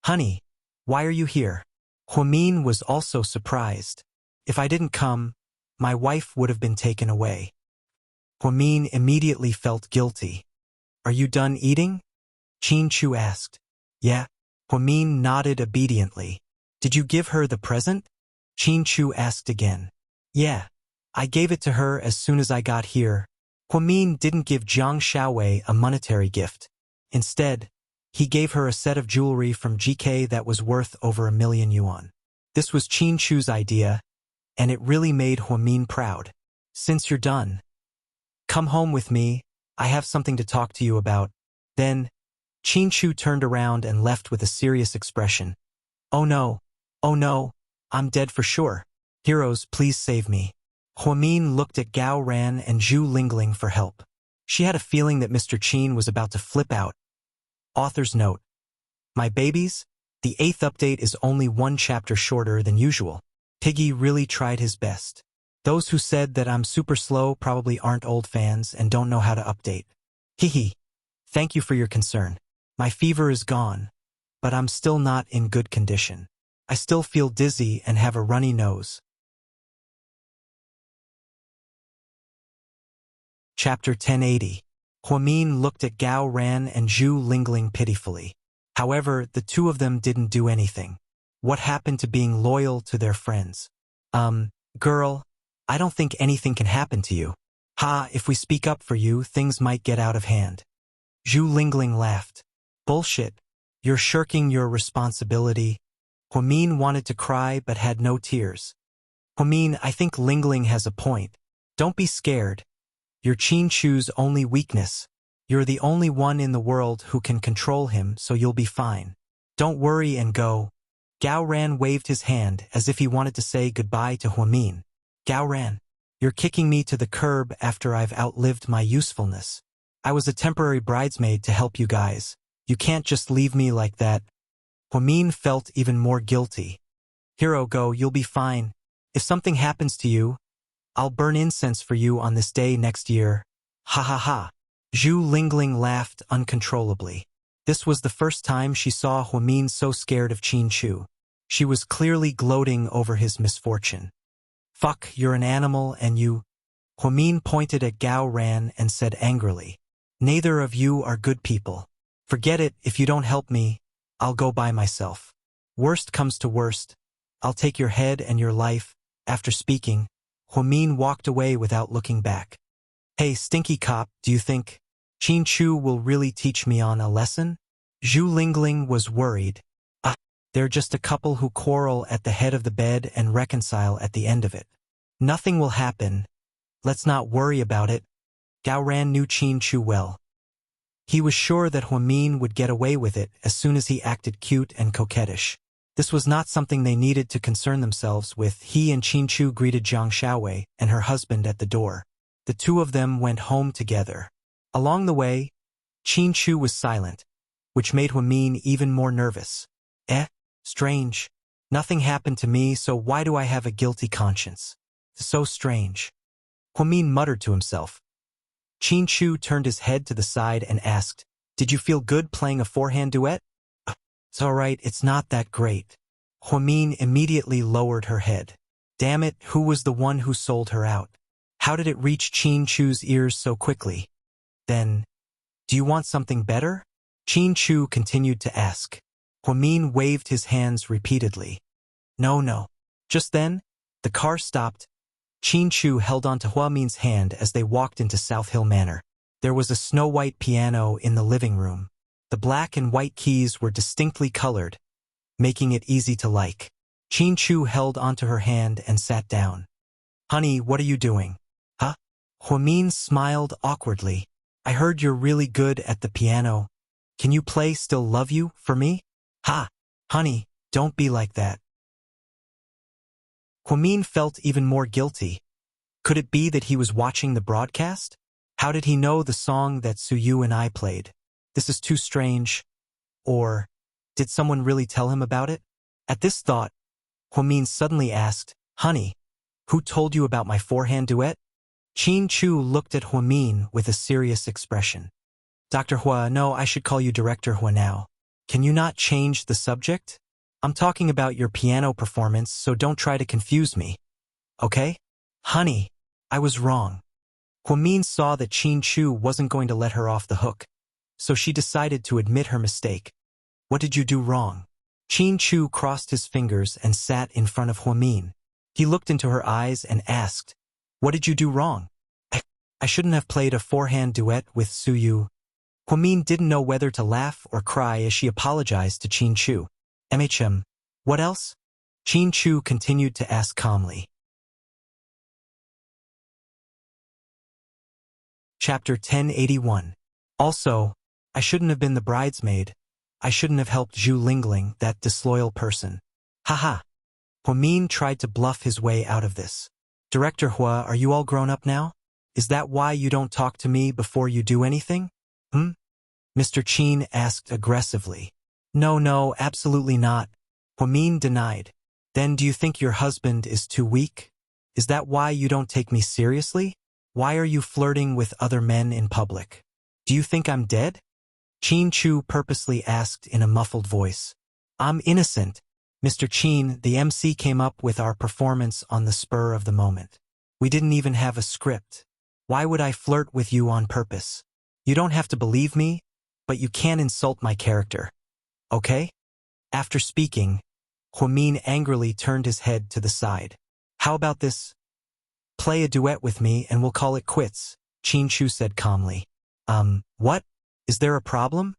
Honey, why are you here? Huamin was also surprised. If I didn't come, my wife would have been taken away. Huamin immediately felt guilty. Are you done eating? Qin Chu asked. Yeah. Huamin nodded obediently. Did you give her the present? Qin Chu asked again. Yeah. I gave it to her as soon as I got here. Huamin didn't give Zhang Xiaowei a monetary gift. Instead, he gave her a set of jewelry from GK that was worth over 1 million yuan. This was Qin Chu's idea, and it really made Huamin proud. Since you're done, come home with me. I have something to talk to you about. Then, Qin Chu turned around and left with a serious expression. Oh no, I'm dead for sure. Heroes, please save me. Huamin looked at Gao Ran and Zhu Lingling for help. She had a feeling that Mr. Qin was about to flip out. Author's note. My babies, the 8th update is only 1 chapter shorter than usual. Piggy really tried his best. Those who said that I'm super slow probably aren't old fans and don't know how to update. Hehe. Thank you for your concern. My fever is gone, but I'm still not in good condition. I still feel dizzy and have a runny nose. Chapter 1080. Huamin looked at Gao Ran and Zhu Lingling pitifully. However, the two of them didn't do anything. What happened to being loyal to their friends? Girl, I don't think anything can happen to you. Ha, if we speak up for you, things might get out of hand. Zhu Lingling laughed. Bullshit. You're shirking your responsibility. Huamin wanted to cry but had no tears. Huamin, I think Lingling has a point. Don't be scared. You're Qin Chu's only weakness. You're the only one in the world who can control him, so you'll be fine. Don't worry and go. Gao Ran waved his hand as if he wanted to say goodbye to Huamin. Gao Ran, you're kicking me to the curb after I've outlived my usefulness. I was a temporary bridesmaid to help you guys. You can't just leave me like that. Huamin felt even more guilty. Hero, go, you'll be fine. If something happens to you, I'll burn incense for you on this day next year. Ha ha ha. Zhu Lingling laughed uncontrollably. This was the first time she saw Huamin so scared of Qin Chu. She was clearly gloating over his misfortune. Fuck, you're an animal and you... Huamin pointed at Gao Ran and said angrily. Neither of you are good people. Forget it, if you don't help me, I'll go by myself. Worst comes to worst, I'll take your head and your life. After speaking, Huamin walked away without looking back. Hey, stinky cop, do you think Qin Chu will really teach me on a lesson? Zhu Lingling was worried. They're just a couple who quarrel at the head of the bed and reconcile at the end of it. Nothing will happen. Let's not worry about it. Gao Ran knew Qin Chu well. He was sure that Huamin would get away with it as soon as he acted cute and coquettish. This was not something they needed to concern themselves with. He and Qin Chu greeted Zhang Xiaowei and her husband at the door. The two of them went home together. Along the way, Qin Chu was silent, which made Huamin even more nervous. Strange. Nothing happened to me, so why do I have a guilty conscience? So strange. Huamin muttered to himself. Qin Chu turned his head to the side and asked, Did you feel good playing a four-hand duet? It's all right, it's not that great. Huamin immediately lowered her head. Damn it, who was the one who sold her out? How did it reach Qin Chu's ears so quickly? Then, do you want something better? Qin Chu continued to ask. Huamin waved his hands repeatedly. No. Just then, the car stopped. Qin Chu held onto Huamin's hand as they walked into South Hill Manor. There was a snow-white piano in the living room. The black and white keys were distinctly colored, making it easy to like. Qin Chu held onto her hand and sat down. Honey, what are you doing? Huh? Huamin smiled awkwardly. I heard you're really good at the piano. Can you play Still Love You for me? Ha! Honey, don't be like that. Huamin felt even more guilty. Could it be that he was watching the broadcast? How did he know the song that Suyu and I played? This is too strange. Or, did someone really tell him about it? At this thought, Huamin suddenly asked, Honey, who told you about my four-hand duet? Qin Chu looked at Huamin with a serious expression. Dr. Hua, no, I should call you Director Hua now. Can you not change the subject? I'm talking about your piano performance, so don't try to confuse me. Okay? Honey, I was wrong. Huamin saw that Qin Chu wasn't going to let her off the hook, so she decided to admit her mistake. What did you do wrong? Qin Chu crossed his fingers and sat in front of Huamin. He looked into her eyes and asked, What did you do wrong? I shouldn't have played a four-hand duet with Suyu. Huamin didn't know whether to laugh or cry as she apologized to Qin Chu. What else? Qin Chu continued to ask calmly. Chapter 1081. Also, I shouldn't have been the bridesmaid. I shouldn't have helped Zhu Lingling, that disloyal person. Haha. Huamin tried to bluff his way out of this. Director Hua, are you all grown up now? Is that why you don't talk to me before you do anything? Mr. Chin asked aggressively. No, absolutely not. Huamin denied. Then do you think your husband is too weak? Is that why you don't take me seriously? Why are you flirting with other men in public? Do you think I'm dead? Chin Chu purposely asked in a muffled voice. I'm innocent. Mr. Chin, the MC came up with our performance on the spur of the moment. We didn't even have a script. Why would I flirt with you on purpose? You don't have to believe me, but you can't insult my character. Okay? After speaking, Huamin angrily turned his head to the side. How about this? Play a duet with me and we'll call it quits, Chin Chu said calmly. What? Is there a problem?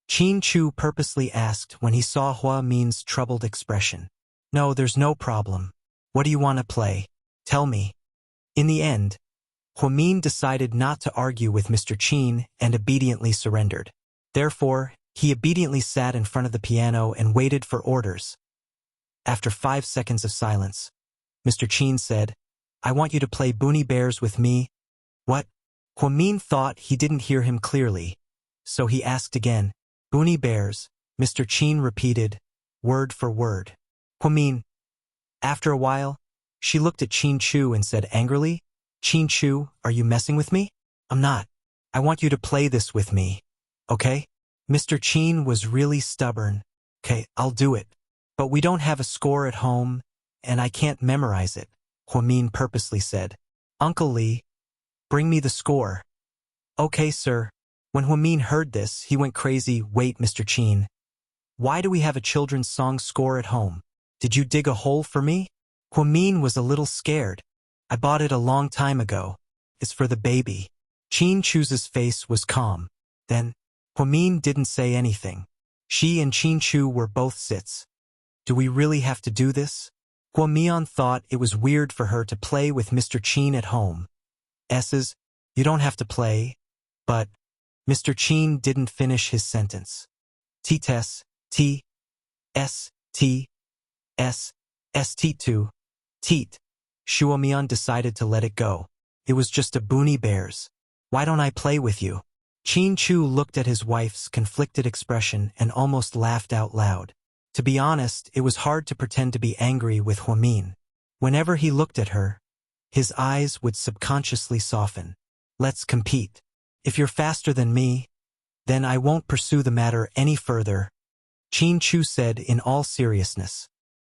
Chin Chu purposely asked when he saw Huamin's troubled expression. No, there's no problem. What do you want to play? Tell me. In the end, Huamin decided not to argue with Mr. Chin and obediently surrendered. Therefore, he obediently sat in front of the piano and waited for orders. After 5 seconds of silence, Mr. Chin said, I want you to play Boonie Bears with me. What? Huamin thought he didn't hear him clearly, so he asked again. Boonie Bears, Mr. Chin repeated, word for word. Huamin. After a while, she looked at Chin Chu and said angrily, Chin Chu, are you messing with me? I'm not. I want you to play this with me. Okay? Mr. Chin was really stubborn. Okay, I'll do it. But we don't have a score at home, and I can't memorize it, Huamin purposely said. Uncle Lee, bring me the score. Okay, sir. When Huamin heard this, he went crazy. Wait, Mr. Chin. Why do we have a children's song score at home? Did you dig a hole for me? Huamin was a little scared. I bought it a long time ago. It's for the baby. Chin Chu's face was calm. Then, Huamin didn't say anything. She and Chin Chu were both sits. Do we really have to do this? Huamian thought it was weird for her to play with Mr. Chin at home. You don't have to play, but Mr. Chin didn't finish his sentence. T-S, T-2, Teet. Huamian decided to let it go. It was just a Boonie Bears. Why don't I play with you? Chin Chu looked at his wife's conflicted expression and almost laughed out loud. To be honest, it was hard to pretend to be angry with Huamin. Whenever he looked at her, his eyes would subconsciously soften. Let's compete. If you're faster than me, then I won't pursue the matter any further, Chin Chu said in all seriousness.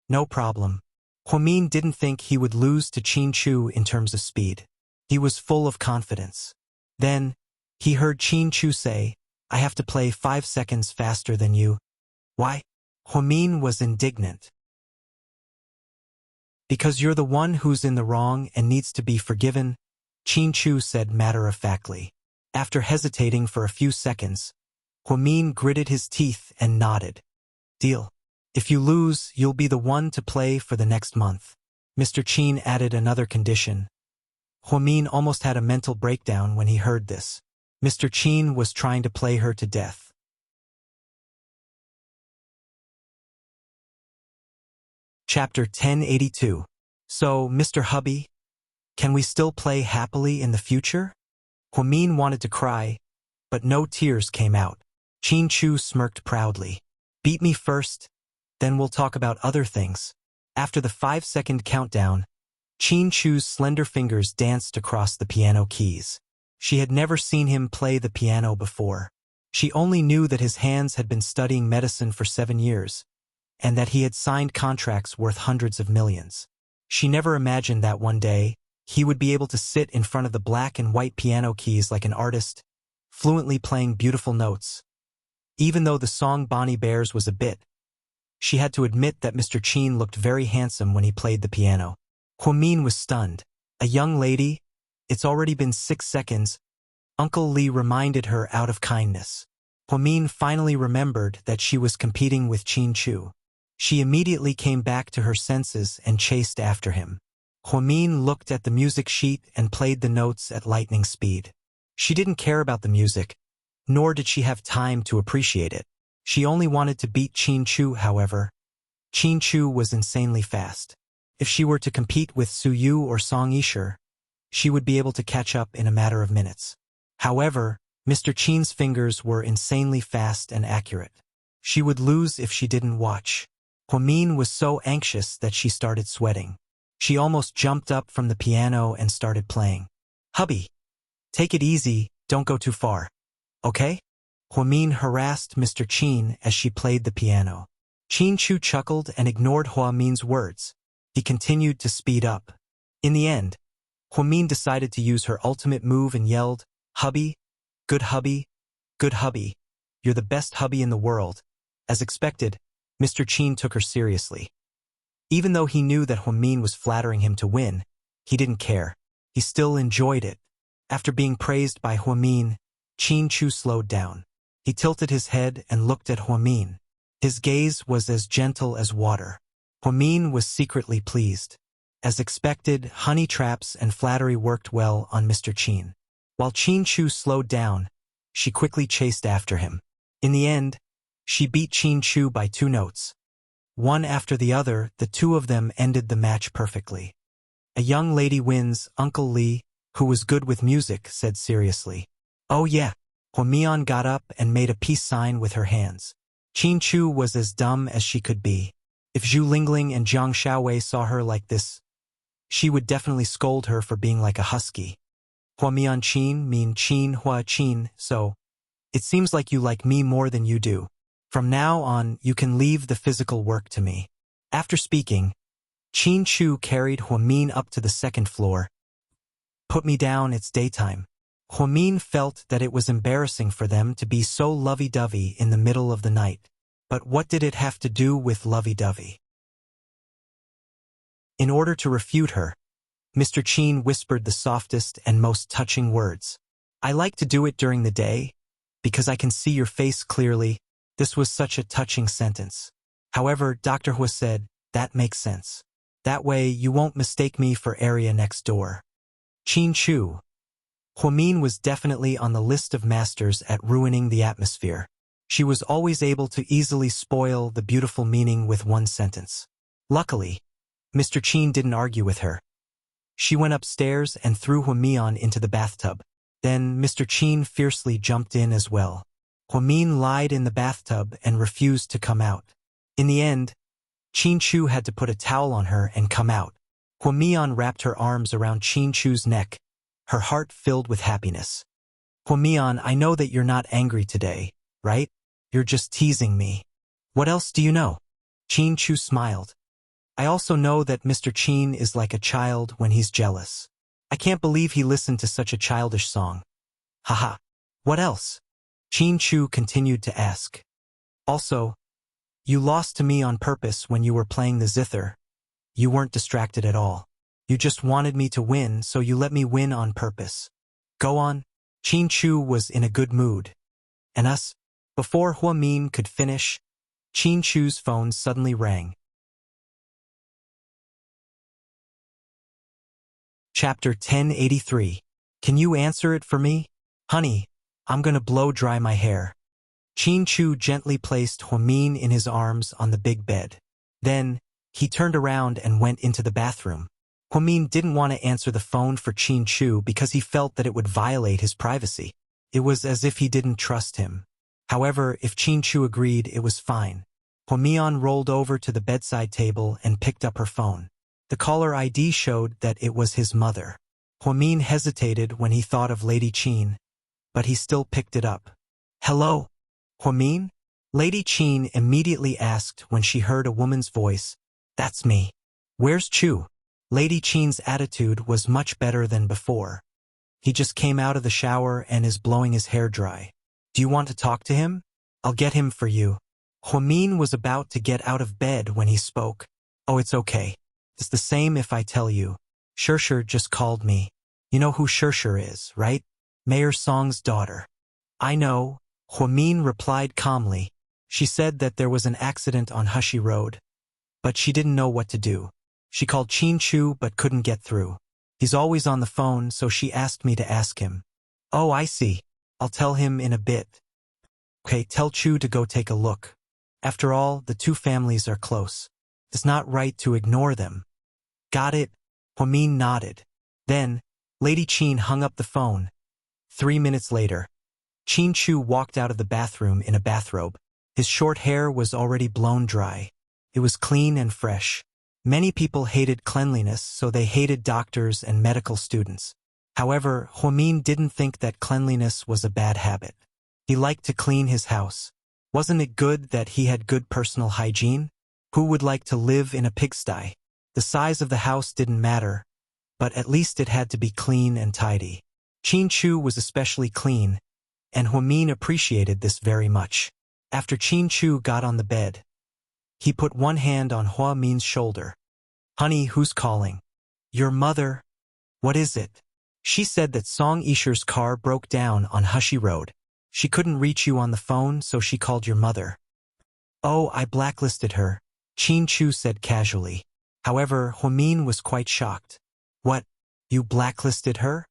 No problem. Huamin didn't think he would lose to Chin Chu in terms of speed. He was full of confidence. Then, he heard Chin Chu say, I have to play 5 seconds faster than you. Why? Huamin was indignant. Because you're the one who's in the wrong and needs to be forgiven, Chin Chu said matter-of-factly. After hesitating for a few seconds, Huamin gritted his teeth and nodded. Deal. If you lose, you'll be the one to play for the next month. Mr. Chin added another condition. Huamin almost had a mental breakdown when he heard this. Mr. Chin was trying to play her to death. Chapter 1082. So, Mr. Hubby, can we still play happily in the future? Huamin wanted to cry, but no tears came out. Chin Chu smirked proudly. Beat me first, then we'll talk about other things. After the 5-second countdown, Chin Chu's slender fingers danced across the piano keys. She had never seen him play the piano before. She only knew that his hands had been studying medicine for 7 years, and that he had signed contracts worth hundreds of millions. She never imagined that one day, he would be able to sit in front of the black and white piano keys like an artist, fluently playing beautiful notes. Even though the song Bonnie Bears was a bit, she had to admit that Mr. Chin looked very handsome when he played the piano. Huamin was stunned. A young lady? It's already been 6 seconds. Uncle Lee reminded her out of kindness. Huamin finally remembered that she was competing with Chin Chu. She immediately came back to her senses and chased after him. Huamin looked at the music sheet and played the notes at lightning speed. She didn't care about the music, nor did she have time to appreciate it. She only wanted to beat Chin Chu, however. Chin Chu was insanely fast. If she were to compete with Su Yu or Song Yisher, she would be able to catch up in a matter of minutes. However, Mr. Qin's fingers were insanely fast and accurate. She would lose if she didn't watch. Huamin was so anxious that she started sweating. She almost jumped up from the piano and started playing. "Hubby, take it easy, don't go too far. Okay?" Huamin harassed Mr. Qin as she played the piano. Qin Chu chuckled and ignored Huamin's words. He continued to speed up. In the end, Huamin decided to use her ultimate move and yelled, "Hubby, good hubby, good hubby. You're the best hubby in the world." As expected, Mr. Qin took her seriously. Even though he knew that Huamin was flattering him to win, he didn't care. He still enjoyed it. After being praised by Huamin, Qin Chu slowed down. He tilted his head and looked at Huamin. His gaze was as gentle as water. Huamin was secretly pleased. As expected, honey traps and flattery worked well on Mr. Qin. While Qin Chu slowed down, she quickly chased after him. In the end, she beat Qin Chu by 2 notes. One after the other, the two of them ended the match perfectly. "A young lady wins," Uncle Li, who was good with music, said seriously. "Oh yeah." Huamian got up and made a peace sign with her hands. Qin Chu was as dumb as she could be. If Zhu Lingling and Jiang Shaowei saw her like this, she would definitely scold her for being like a husky. "Huamian Qin mean Qin Hua Qin, so it seems like you like me more than you do. From now on, you can leave the physical work to me." After speaking, Qin Chu carried Huamin up to the 2nd floor. "Put me down, it's daytime." Huamin felt that it was embarrassing for them to be so lovey-dovey in the middle of the night. But what did it have to do with lovey-dovey? In order to refute her, Mr. Qin whispered the softest and most touching words. "I like to do it during the day, because I can see your face clearly." This was such a touching sentence. However, Dr. Hua said, "That makes sense. That way you won't mistake me for area next door." Qin Chu. Huamin was definitely on the list of masters at ruining the atmosphere. She was always able to easily spoil the beautiful meaning with one sentence. Luckily, Mr. Qin didn't argue with her. She went upstairs and threw Huamian into the bathtub. Then Mr. Qin fiercely jumped in as well. Huamin lied in the bathtub and refused to come out. In the end, Qin Chu had to put a towel on her and come out. Huamian wrapped her arms around Qin Chu's neck, her heart filled with happiness. "Huamian, I know that you're not angry today, right? You're just teasing me. What else do you know?" Qin Chu smiled. "I also know that Mr. Qin is like a child when he's jealous. I can't believe he listened to such a childish song." "Haha. What else?" Qin Chu continued to ask. "Also, you lost to me on purpose when you were playing the zither. You weren't distracted at all. You just wanted me to win, so you let me win on purpose. Go on." Qin Chu was in a good mood. "And us?" Before Huamin could finish, Qin Chu's phone suddenly rang. Chapter 1083. "Can you answer it for me?" "Honey, I'm gonna blow dry my hair." Qin Chu gently placed Huamin in his arms on the big bed. Then, he turned around and went into the bathroom. Huamin didn't want to answer the phone for Qin Chu because he felt that it would violate his privacy. It was as if he didn't trust him. However, if Qin Chu agreed, it was fine. Huamian rolled over to the bedside table and picked up her phone. The caller ID showed that it was his mother. Huamin hesitated when he thought of Lady Qin, but he still picked it up. "Hello? Huamin?" Lady Qin immediately asked when she heard a woman's voice. "That's me. Where's Chu?" Lady Qin's attitude was much better than before. "He just came out of the shower and is blowing his hair dry. Do you want to talk to him? I'll get him for you." Huamin was about to get out of bed when he spoke. "Oh, it's okay. It's the same if I tell you. Shershur just called me. You know who Shershur is, right? Mayor Song's daughter." "I know," Huamin replied calmly. She said that there was an accident on Hushi Road, but she didn't know what to do. She called Qin Chu but couldn't get through. He's always on the phone, so she asked me to ask him. "Oh, I see. I'll tell him in a bit." "Okay, tell Chu to go take a look. After all, the two families are close. It's not right to ignore them." Got it? Huamin nodded. Then, Lady Qin hung up the phone. 3 minutes later, Qin Chu walked out of the bathroom in a bathrobe. His short hair was already blown dry. It was clean and fresh. Many people hated cleanliness, so they hated doctors and medical students. However, Huamin didn't think that cleanliness was a bad habit. He liked to clean his house. Wasn't it good that he had good personal hygiene? Who would like to live in a pigsty? The size of the house didn't matter, but at least it had to be clean and tidy. Qin Chu was especially clean, and Huamin appreciated this very much. After Qin Chu got on the bed, he put one hand on Huamin's shoulder. Honey, who's calling? Your mother. What is it? She said that Song Yisher's car broke down on Hushi Road. She couldn't reach you on the phone, so she called your mother. Oh, I blacklisted her, Qin Chu said casually. However, Huamin was quite shocked. What? You blacklisted her?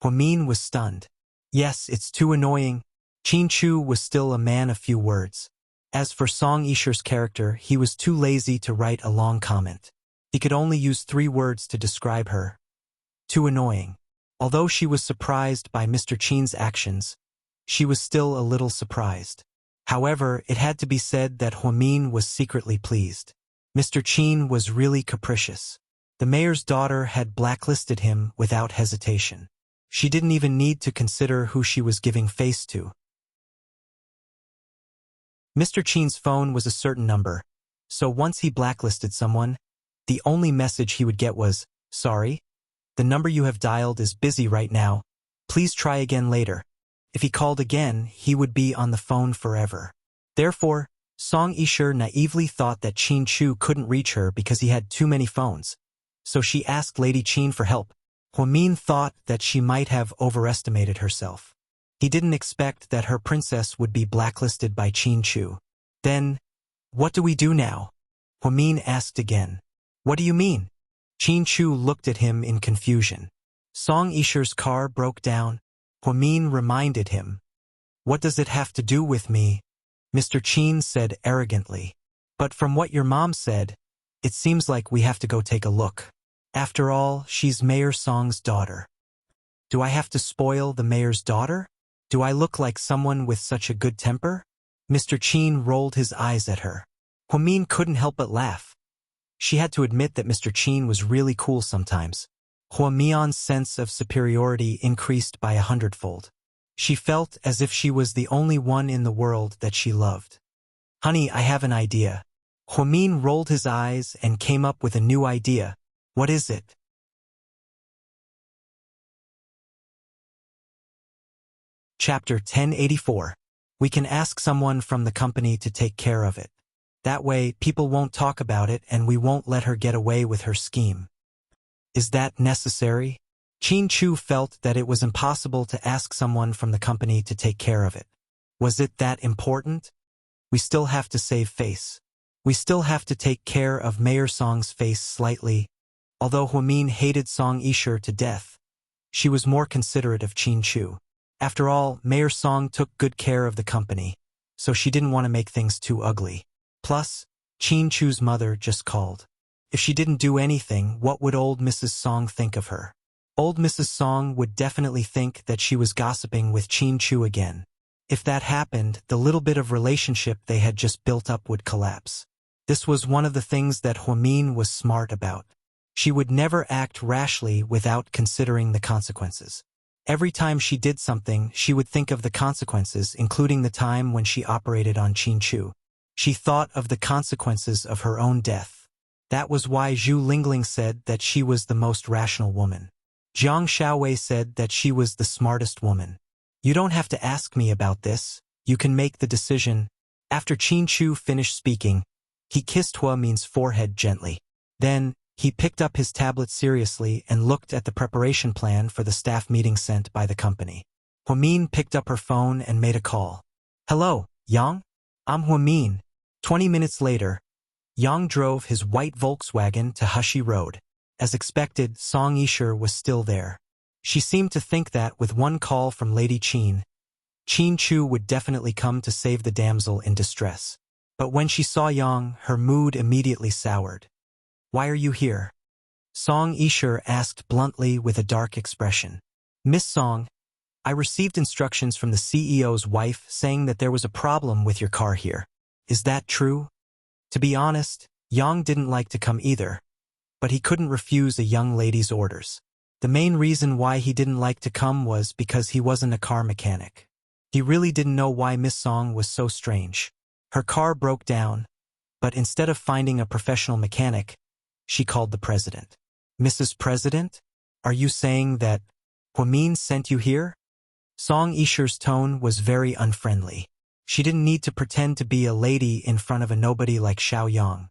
Huamin was stunned. Yes, it's too annoying. Qin Chu was still a man of few words. As for Song Yisher's character, he was too lazy to write a long comment. He could only use 3 words to describe her. Too annoying. Although she was surprised by Mr. Qin's actions, she was still a little surprised. However, it had to be said that Huamin was secretly pleased. Mr. Qin was really capricious. The mayor's daughter had blacklisted him without hesitation. She didn't even need to consider who she was giving face to. Mr. Qin's phone was a certain number, so once he blacklisted someone, the only message he would get was, "Sorry, the number you have dialed is busy right now. Please try again later." If he called again, he would be on the phone forever. Therefore, Song Yisher naively thought that Qin Chu couldn't reach her because he had too many phones. So she asked Lady Qin for help. Huamin thought that she might have overestimated herself. He didn't expect that her princess would be blacklisted by Qin Chu. Then, what do we do now? Huamin asked again. What do you mean? Qin Chu looked at him in confusion. Song Yisher's car broke down. Huamin reminded him. What does it have to do with me? Mr. Qin said arrogantly. But from what your mom said, it seems like we have to go take a look. After all, she's Mayor Song's daughter. Do I have to spoil the mayor's daughter? Do I look like someone with such a good temper? Mr. Qin rolled his eyes at her. Huamin couldn't help but laugh. She had to admit that Mr. Qin was really cool sometimes. Huamin's sense of superiority increased by 100-fold. She felt as if she was the only one in the world that she loved. Honey, I have an idea. Huamin rolled his eyes and came up with a new idea. What is it? Chapter 1084. We can ask someone from the company to take care of it. That way, people won't talk about it and we won't let her get away with her scheme. Is that necessary? Qin Chu felt that it was impossible to ask someone from the company to take care of it. Was it that important? We still have to save face. We still have to take care of Mayor Song's face slightly. Although Huamin hated Song Yisher to death, she was more considerate of Qin Chu. After all, Mayor Song took good care of the company, so she didn't want to make things too ugly. Plus, Qin Chu's mother just called. If she didn't do anything, what would old Mrs. Song think of her? Old Mrs. Song would definitely think that she was gossiping with Qin Chu again. If that happened, the little bit of relationship they had just built up would collapse. This was one of the things that Huamin was smart about. She would never act rashly without considering the consequences. Every time she did something, she would think of the consequences, including the time when she operated on Qin Chu. She thought of the consequences of her own death. That was why Zhu Lingling said that she was the most rational woman. Jiang Xiaowei said that she was the smartest woman. You don't have to ask me about this. You can make the decision. After Qin Chu finished speaking, he kissed Huamin's forehead gently. Then, he picked up his tablet seriously and looked at the preparation plan for the staff meeting sent by the company. Huamin picked up her phone and made a call. Hello, Yang? I'm Huamin. 20 minutes later, Yang drove his white Volkswagen to Hushi Road. As expected, Song Yisher was still there. She seemed to think that with one call from Lady Qin, Qin Chu would definitely come to save the damsel in distress. But when she saw Yang, her mood immediately soured. Why are you here? Song Yisher asked bluntly with a dark expression. Miss Song, I received instructions from the CEO's wife saying that there was a problem with your car here. Is that true? To be honest, Yang didn't like to come either, but he couldn't refuse a young lady's orders. The main reason why he didn't like to come was because he wasn't a car mechanic. He really didn't know why Miss Song was so strange. Her car broke down, but instead of finding a professional mechanic, she called the president. Mrs. President, are you saying that Huamin sent you here? Song Yisher's tone was very unfriendly. She didn't need to pretend to be a lady in front of a nobody like Xiao Yang.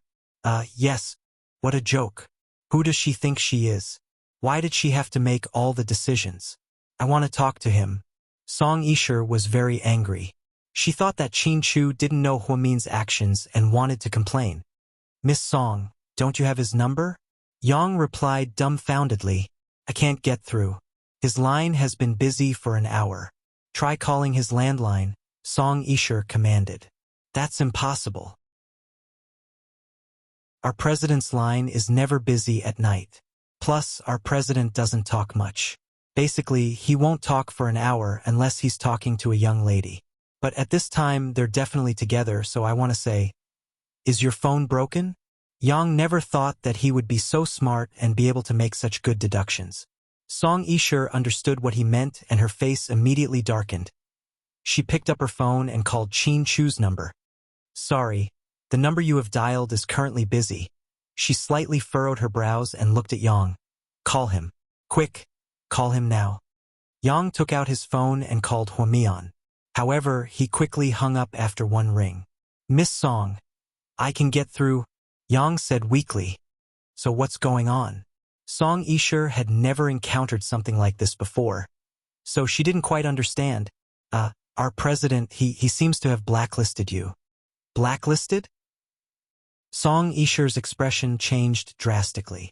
Yes. What a joke. Who does she think she is? Why did she have to make all the decisions? I want to talk to him. Song Yisher was very angry. She thought that Qin Chu didn't know Huamin's actions and wanted to complain. Miss Song, don't you have his number? Yang replied dumbfoundedly. I can't get through. His line has been busy for an hour. Try calling his landline, Song Yisher commanded. That's impossible. Our president's line is never busy at night. Plus, our president doesn't talk much. Basically, he won't talk for an hour unless he's talking to a young lady. But at this time, they're definitely together, so I want to say, is your phone broken? Yang never thought that he would be so smart and be able to make such good deductions. Song Yisher understood what he meant and her face immediately darkened. She picked up her phone and called Qin Chu's number. Sorry, the number you have dialed is currently busy. She slightly furrowed her brows and looked at Yang. Call him. Quick, call him now. Yang took out his phone and called Huamian. However, he quickly hung up after one ring. Miss Song, I can get through, Yang said weakly. So what's going on? Song Yisher had never encountered something like this before, so she didn't quite understand. Our president, he seems to have blacklisted you. Blacklisted? Song Yisher's expression changed drastically.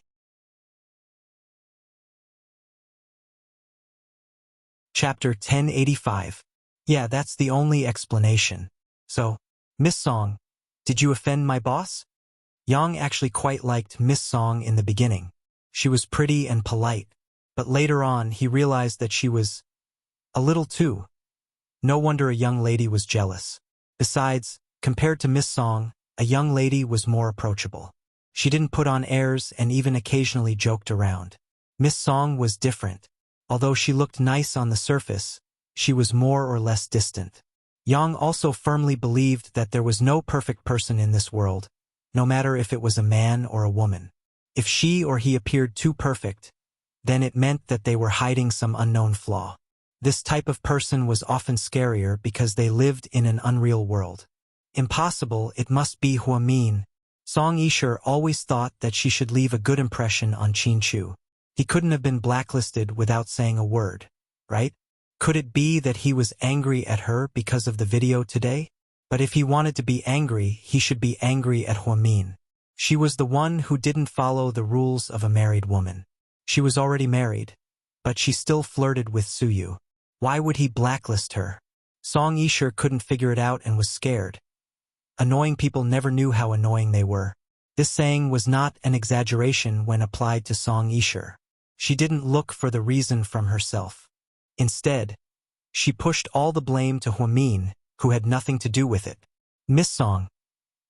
Chapter 1085. Yeah, that's the only explanation. So, Miss Song, did you offend my boss? Yang actually quite liked Miss Song in the beginning. She was pretty and polite, but later on he realized that she was a little too. No wonder a young lady was jealous. Besides, compared to Miss Song, a young lady was more approachable. She didn't put on airs and even occasionally joked around. Miss Song was different. Although she looked nice on the surface, she was more or less distant. Yang also firmly believed that there was no perfect person in this world, no matter if it was a man or a woman. If she or he appeared too perfect, then it meant that they were hiding some unknown flaw. This type of person was often scarier because they lived in an unreal world. Impossible, it must be Huamin. Song Yisher always thought that she should leave a good impression on Qin Chu. He couldn't have been blacklisted without saying a word, right? Could it be that he was angry at her because of the video today? But if he wanted to be angry, he should be angry at Huamin. She was the one who didn't follow the rules of a married woman. She was already married, but she still flirted with Suyu. Why would he blacklist her? Song Yisher couldn't figure it out and was scared. Annoying people never knew how annoying they were. This saying was not an exaggeration when applied to Song Yisher. She didn't look for the reason from herself. Instead, she pushed all the blame to Huamin, who had nothing to do with it. Miss Song,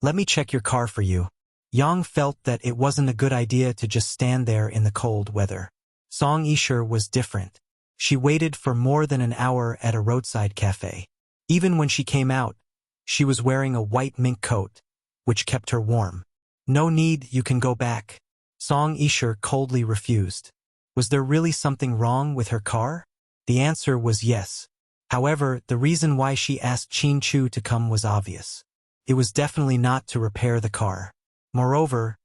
let me check your car for you. Yang felt that it wasn't a good idea to just stand there in the cold weather. Song Yisher was different. She waited for more than an hour at a roadside cafe. Even when she came out, she was wearing a white mink coat, which kept her warm. No need, you can go back. Song Yisher coldly refused. Was there really something wrong with her car? The answer was yes. However, the reason why she asked Qin Chu to come was obvious. It was definitely not to repair the car. Moreover,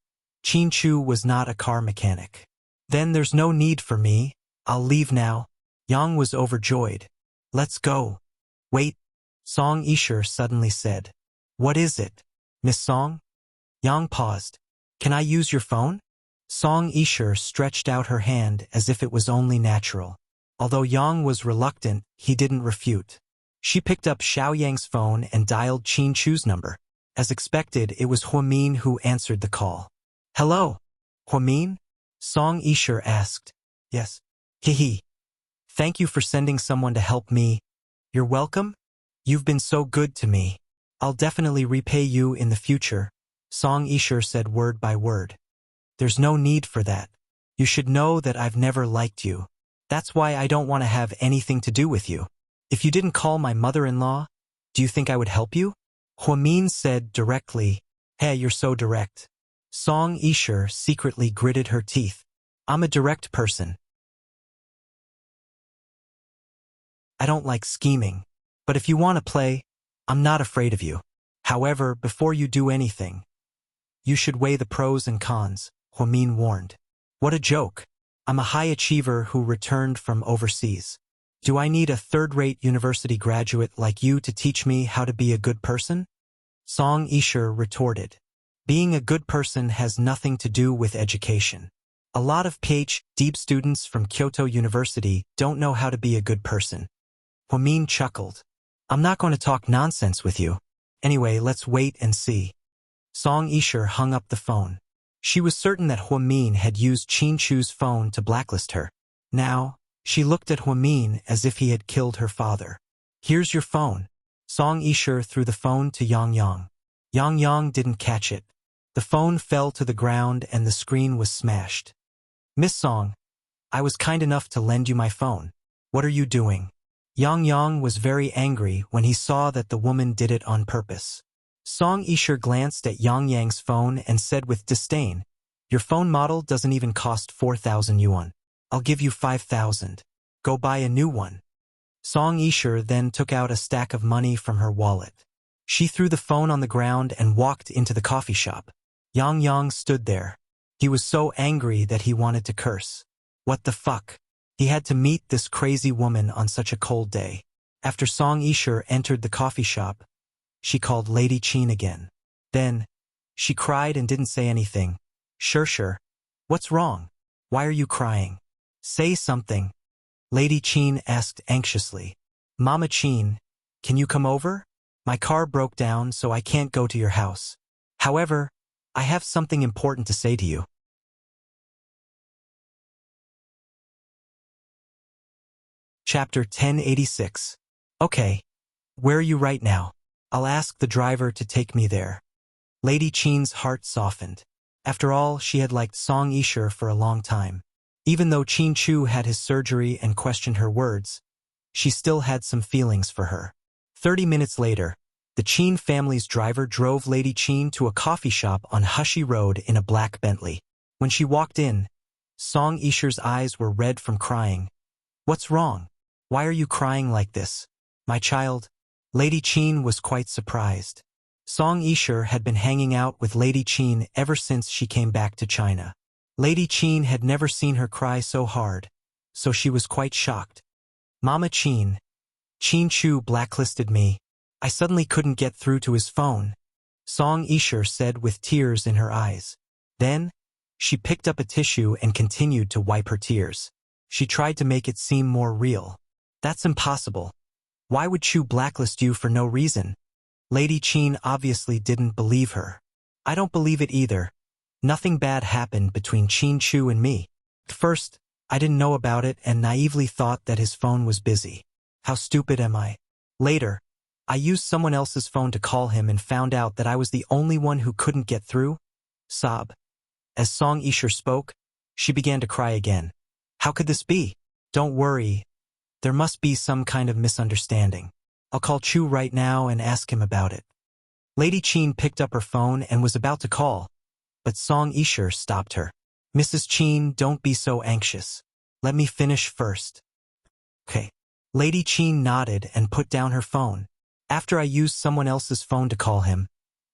Qin Chu was not a car mechanic. Then there's no need for me. I'll leave now. Yang was overjoyed. Let's go. Wait, Song Yisher suddenly said. What is it, Miss Song? Yang paused. Can I use your phone? Song Yisher stretched out her hand as if it was only natural. Although Yang was reluctant, he didn't refute. She picked up Xiao Yang's phone and dialed Qin Chu's number. As expected, it was Huamin who answered the call. Hello, Huamin? Song Isher asked. Yes. Hehe. Thank you for sending someone to help me. You're welcome? You've been so good to me. I'll definitely repay you in the future, Song Isher said word by word. There's no need for that. You should know that I've never liked you. That's why I don't want to have anything to do with you. If you didn't call my mother-in-law, do you think I would help you? Huamin said directly. Hey, you're so direct. Song Isher secretly gritted her teeth. I'm a direct person. I don't like scheming. But if you want to play, I'm not afraid of you. However, before you do anything, you should weigh the pros and cons, Huamin warned. What a joke. I'm a high achiever who returned from overseas. Do I need a third-rate university graduate like you to teach me how to be a good person? Song Isher retorted. Being a good person has nothing to do with education. A lot of PhD students from Kyoto University don't know how to be a good person. Huamin chuckled. I'm not going to talk nonsense with you. Anyway, let's wait and see. Song Isher hung up the phone. She was certain that Huamin had used Qin Chu's phone to blacklist her. Now, she looked at Huamin as if he had killed her father. Here's your phone. Song Isher threw the phone to Yang Yang. Yang Yang didn't catch it. The phone fell to the ground and the screen was smashed. Miss Song, I was kind enough to lend you my phone. What are you doing? Yang Yang was very angry when he saw that the woman did it on purpose. Song Isher glanced at Yang Yang's phone and said with disdain, Your phone model doesn't even cost 4,000 yuan. I'll give you 5,000. Go buy a new one. Song Isher then took out a stack of money from her wallet. She threw the phone on the ground and walked into the coffee shop. Yang Yang stood there. He was so angry that he wanted to curse. What the fuck? He had to meet this crazy woman on such a cold day. After Song Isher entered the coffee shop, she called Lady Qin again. Then, she cried and didn't say anything. Sure. What's wrong? Why are you crying? Say something. Lady Qin asked anxiously. Mama Qin, can you come over? My car broke down, so I can't go to your house. However, I have something important to say to you. Chapter 1086. Okay. Where are you right now? I'll ask the driver to take me there. Lady Qin's heart softened. After all, she had liked Song Isher for a long time. Even though Qin Chu had his surgery and questioned her words, she still had some feelings for her. 30 minutes later, the Qin family's driver drove Lady Qin to a coffee shop on Hushi Road in a black Bentley. When she walked in, Song Isher's eyes were red from crying. What's wrong? Why are you crying like this? My child? Lady Qin was quite surprised. Song Isher had been hanging out with Lady Qin ever since she came back to China. Lady Qin had never seen her cry so hard, so she was quite shocked. Mama Qin, Qin Chu blacklisted me. I suddenly couldn't get through to his phone, Song Isher said with tears in her eyes. Then, she picked up a tissue and continued to wipe her tears. She tried to make it seem more real. That's impossible. Why would Chu blacklist you for no reason? Lady Qin obviously didn't believe her. I don't believe it either. Nothing bad happened between Qin Chu and me. At first, I didn't know about it and naively thought that his phone was busy. How stupid am I? Later, I used someone else's phone to call him and found out that I was the only one who couldn't get through. Sob. As Song Isher spoke, she began to cry again. How could this be? Don't worry. There must be some kind of misunderstanding. I'll call Chu right now and ask him about it. Lady Qin picked up her phone and was about to call, but Song Isher stopped her. Mrs. Qin, don't be so anxious. Let me finish first. Okay. Lady Qin nodded and put down her phone. After I used someone else's phone to call him,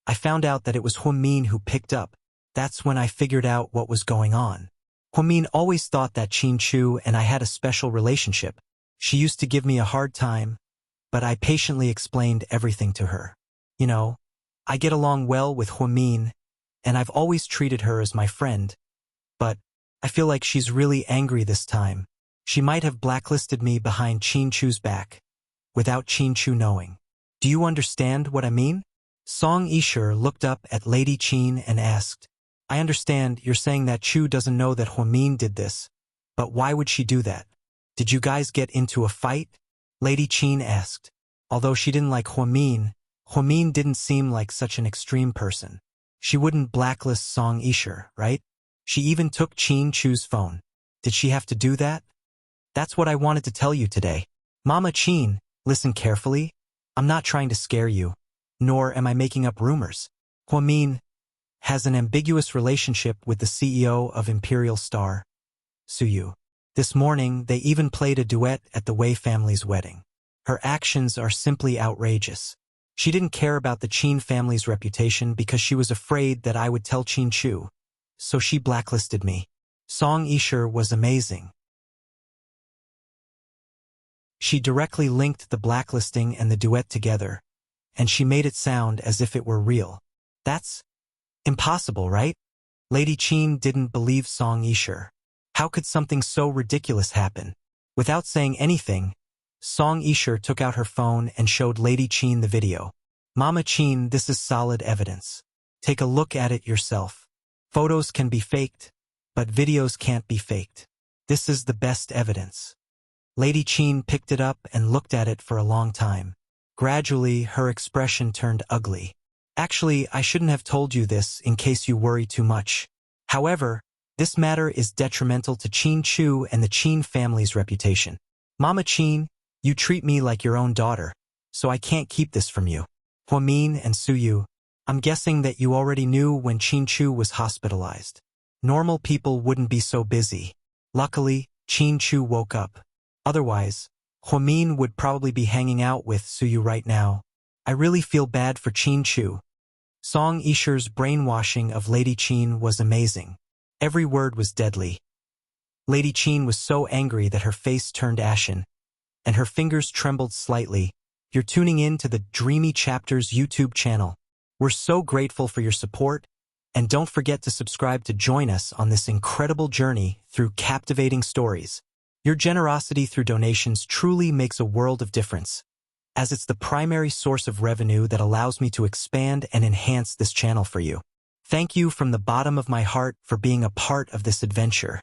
I found out that it was Huamin who picked up. That's when I figured out what was going on. Huamin always thought that Qin Chu and I had a special relationship. She used to give me a hard time, but I patiently explained everything to her. You know, I get along well with Huamin, and I've always treated her as my friend. But I feel like she's really angry this time. She might have blacklisted me behind Qin Chu's back, without Qin Chu knowing. Do you understand what I mean? Song Isher looked up at Lady Qin and asked, I understand you're saying that Chu doesn't know that Huamin did this, but why would she do that? Did you guys get into a fight? Lady Qin asked. Although she didn't like Huamin didn't seem like such an extreme person. She wouldn't blacklist Song Yisha, right? She even took Qin Chu's phone. Did she have to do that? That's what I wanted to tell you today. Mama Qin, listen carefully. I'm not trying to scare you, nor am I making up rumors. Huamin has an ambiguous relationship with the CEO of Imperial Star, Suyu. This morning, they even played a duet at the Wei family's wedding. Her actions are simply outrageous. She didn't care about the Qin family's reputation because she was afraid that I would tell Qin Chu, so she blacklisted me. Song Yisha was amazing. She directly linked the blacklisting and the duet together, and she made it sound as if it were real. That's impossible, right? Lady Qin didn't believe Song Yisha. How could something so ridiculous happen? Without saying anything, Song Yisha took out her phone and showed Lady Qin the video. Mama Qin, this is solid evidence. Take a look at it yourself. Photos can be faked, but videos can't be faked. This is the best evidence. Lady Qin picked it up and looked at it for a long time. Gradually, her expression turned ugly. Actually, I shouldn't have told you this in case you worry too much. However, this matter is detrimental to Qin Chu and the Qin family's reputation. Mama Qin, you treat me like your own daughter, so I can't keep this from you. Huamin and Suyu, I'm guessing that you already knew when Qin Chu was hospitalized. Normal people wouldn't be so busy. Luckily, Qin Chu woke up. Otherwise, Huamin would probably be hanging out with Suyu right now. I really feel bad for Qin Chu. Song Yisha's brainwashing of Lady Qin was amazing. Every word was deadly. Lady Qin was so angry that her face turned ashen, and her fingers trembled slightly. You're tuning in to the Dreamy Chapters YouTube channel. We're so grateful for your support, and don't forget to subscribe to join us on this incredible journey through captivating stories. Your generosity through donations truly makes a world of difference, as it's the primary source of revenue that allows me to expand and enhance this channel for you. Thank you from the bottom of my heart for being a part of this adventure.